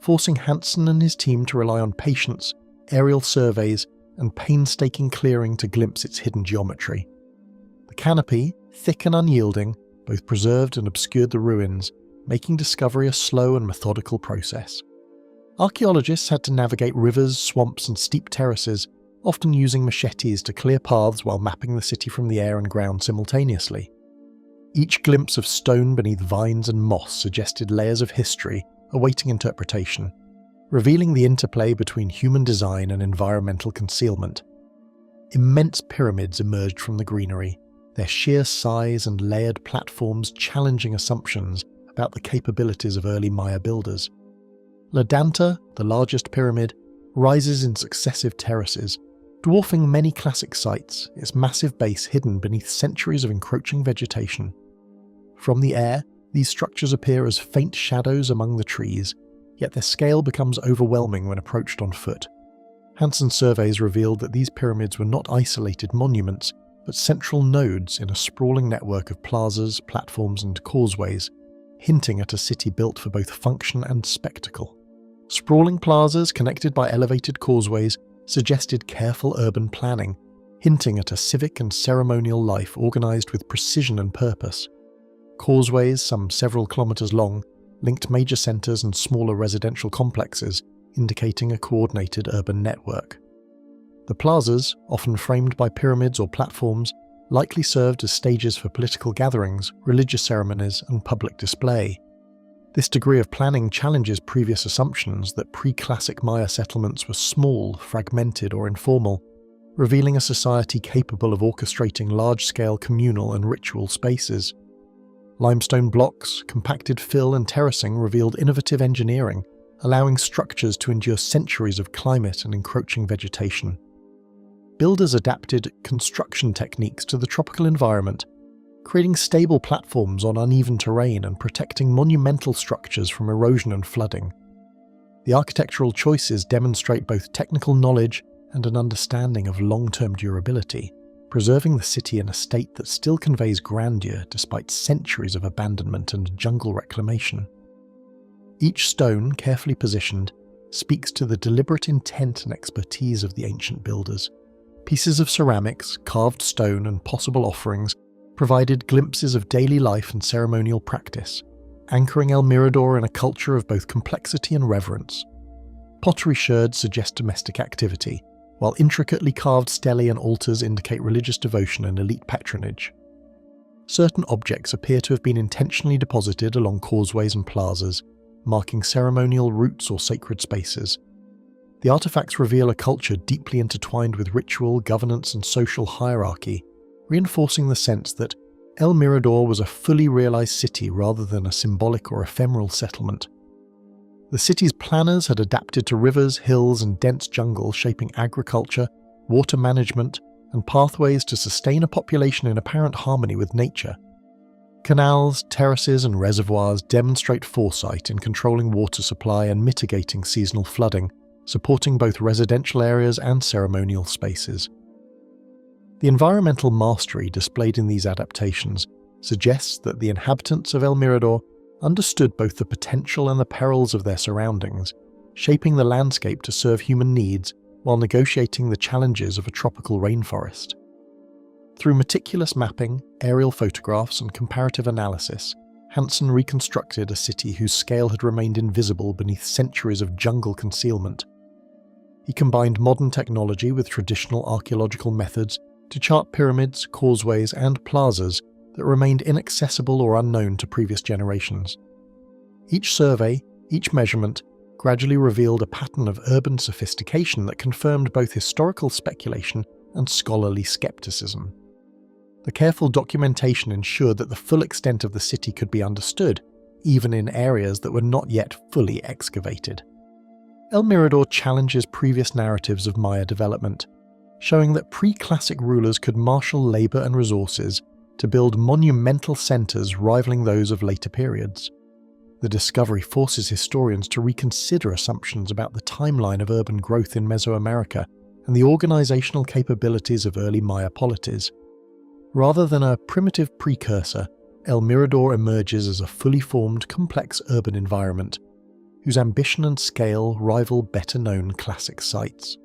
forcing Hansen and his team to rely on patience, aerial surveys, and painstaking clearing to glimpse its hidden geometry. The canopy, thick and unyielding, both preserved and obscured the ruins, making discovery a slow and methodical process. Archaeologists had to navigate rivers, swamps, and steep terraces, often using machetes to clear paths while mapping the city from the air and ground simultaneously. Each glimpse of stone beneath vines and moss suggested layers of history awaiting interpretation, revealing the interplay between human design and environmental concealment. Immense pyramids emerged from the greenery, their sheer size and layered platforms challenging assumptions about the capabilities of early Maya builders. La Danta, the largest pyramid, rises in successive terraces, dwarfing many classic sites, its massive base hidden beneath centuries of encroaching vegetation. From the air, these structures appear as faint shadows among the trees, yet their scale becomes overwhelming when approached on foot. Hansen's surveys revealed that these pyramids were not isolated monuments, but central nodes in a sprawling network of plazas, platforms and causeways, hinting at a city built for both function and spectacle. Sprawling plazas connected by elevated causeways suggested careful urban planning, hinting at a civic and ceremonial life organised with precision and purpose. Causeways, some several kilometres long, linked major centres and smaller residential complexes, indicating a coordinated urban network. The plazas, often framed by pyramids or platforms, likely served as stages for political gatherings, religious ceremonies, and public display. This degree of planning challenges previous assumptions that pre-classic Maya settlements were small, fragmented, or informal, revealing a society capable of orchestrating large-scale communal and ritual spaces. Limestone blocks, compacted fill, and terracing revealed innovative engineering, allowing structures to endure centuries of climate and encroaching vegetation. Builders adapted construction techniques to the tropical environment, creating stable platforms on uneven terrain and protecting monumental structures from erosion and flooding. The architectural choices demonstrate both technical knowledge and an understanding of long-term durability, preserving the city in a state that still conveys grandeur despite centuries of abandonment and jungle reclamation. Each stone, carefully positioned, speaks to the deliberate intent and expertise of the ancient builders. Pieces of ceramics, carved stone, and possible offerings provided glimpses of daily life and ceremonial practice, anchoring El Mirador in a culture of both complexity and reverence. Pottery sherds suggest domestic activity, while intricately carved stelae and altars indicate religious devotion and elite patronage. Certain objects appear to have been intentionally deposited along causeways and plazas, marking ceremonial routes or sacred spaces. The artifacts reveal a culture deeply intertwined with ritual, governance, and social hierarchy, reinforcing the sense that El Mirador was a fully realized city rather than a symbolic or ephemeral settlement. The city's planners had adapted to rivers, hills, and dense jungle, shaping agriculture, water management, and pathways to sustain a population in apparent harmony with nature. Canals, terraces, and reservoirs demonstrate foresight in controlling water supply and mitigating seasonal flooding, supporting both residential areas and ceremonial spaces. The environmental mastery displayed in these adaptations suggests that the inhabitants of El Mirador understood both the potential and the perils of their surroundings, shaping the landscape to serve human needs while negotiating the challenges of a tropical rainforest. Through meticulous mapping, aerial photographs, and comparative analysis, Hansen reconstructed a city whose scale had remained invisible beneath centuries of jungle concealment. He combined modern technology with traditional archaeological methods to chart pyramids, causeways, and plazas that remained inaccessible or unknown to previous generations. Each survey, each measurement, gradually revealed a pattern of urban sophistication that confirmed both historical speculation and scholarly skepticism. The careful documentation ensured that the full extent of the city could be understood, even in areas that were not yet fully excavated. El Mirador challenges previous narratives of Maya development, showing that pre-classic rulers could marshal labour and resources to build monumental centres rivaling those of later periods. The discovery forces historians to reconsider assumptions about the timeline of urban growth in Mesoamerica and the organisational capabilities of early Maya polities. Rather than a primitive precursor, El Mirador emerges as a fully formed, complex urban environment, whose ambition and scale rival better-known classic sites.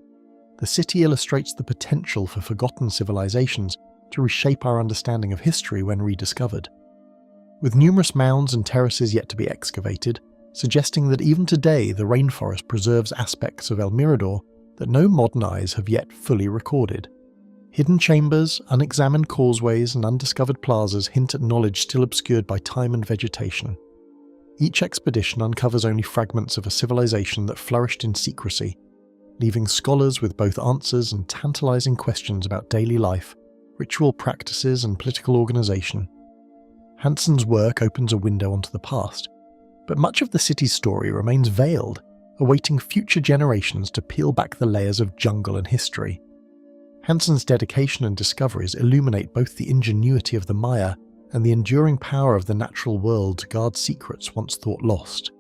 The city illustrates the potential for forgotten civilizations to reshape our understanding of history when rediscovered. With numerous mounds and terraces yet to be excavated, suggesting that even today the rainforest preserves aspects of El Mirador that no modern eyes have yet fully recorded. Hidden chambers, unexamined causeways, and undiscovered plazas hint at knowledge still obscured by time and vegetation. Each expedition uncovers only fragments of a civilization that flourished in secrecy, leaving scholars with both answers and tantalizing questions about daily life, ritual practices, and political organization. Hansen's work opens a window onto the past, but much of the city's story remains veiled, awaiting future generations to peel back the layers of jungle and history. Hansen's dedication and discoveries illuminate both the ingenuity of the Maya and the enduring power of the natural world to guard secrets once thought lost.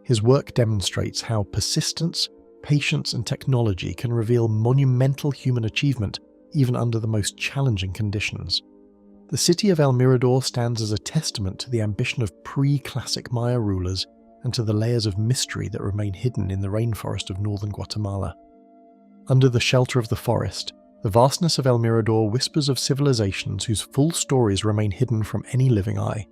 His work demonstrates how persistence, patience and technology can reveal monumental human achievement even under the most challenging conditions. The city of El Mirador stands as a testament to the ambition of pre-classic Maya rulers and to the layers of mystery that remain hidden in the rainforest of northern Guatemala. Under the shelter of the forest, the vastness of El Mirador whispers of civilizations whose full stories remain hidden from any living eye.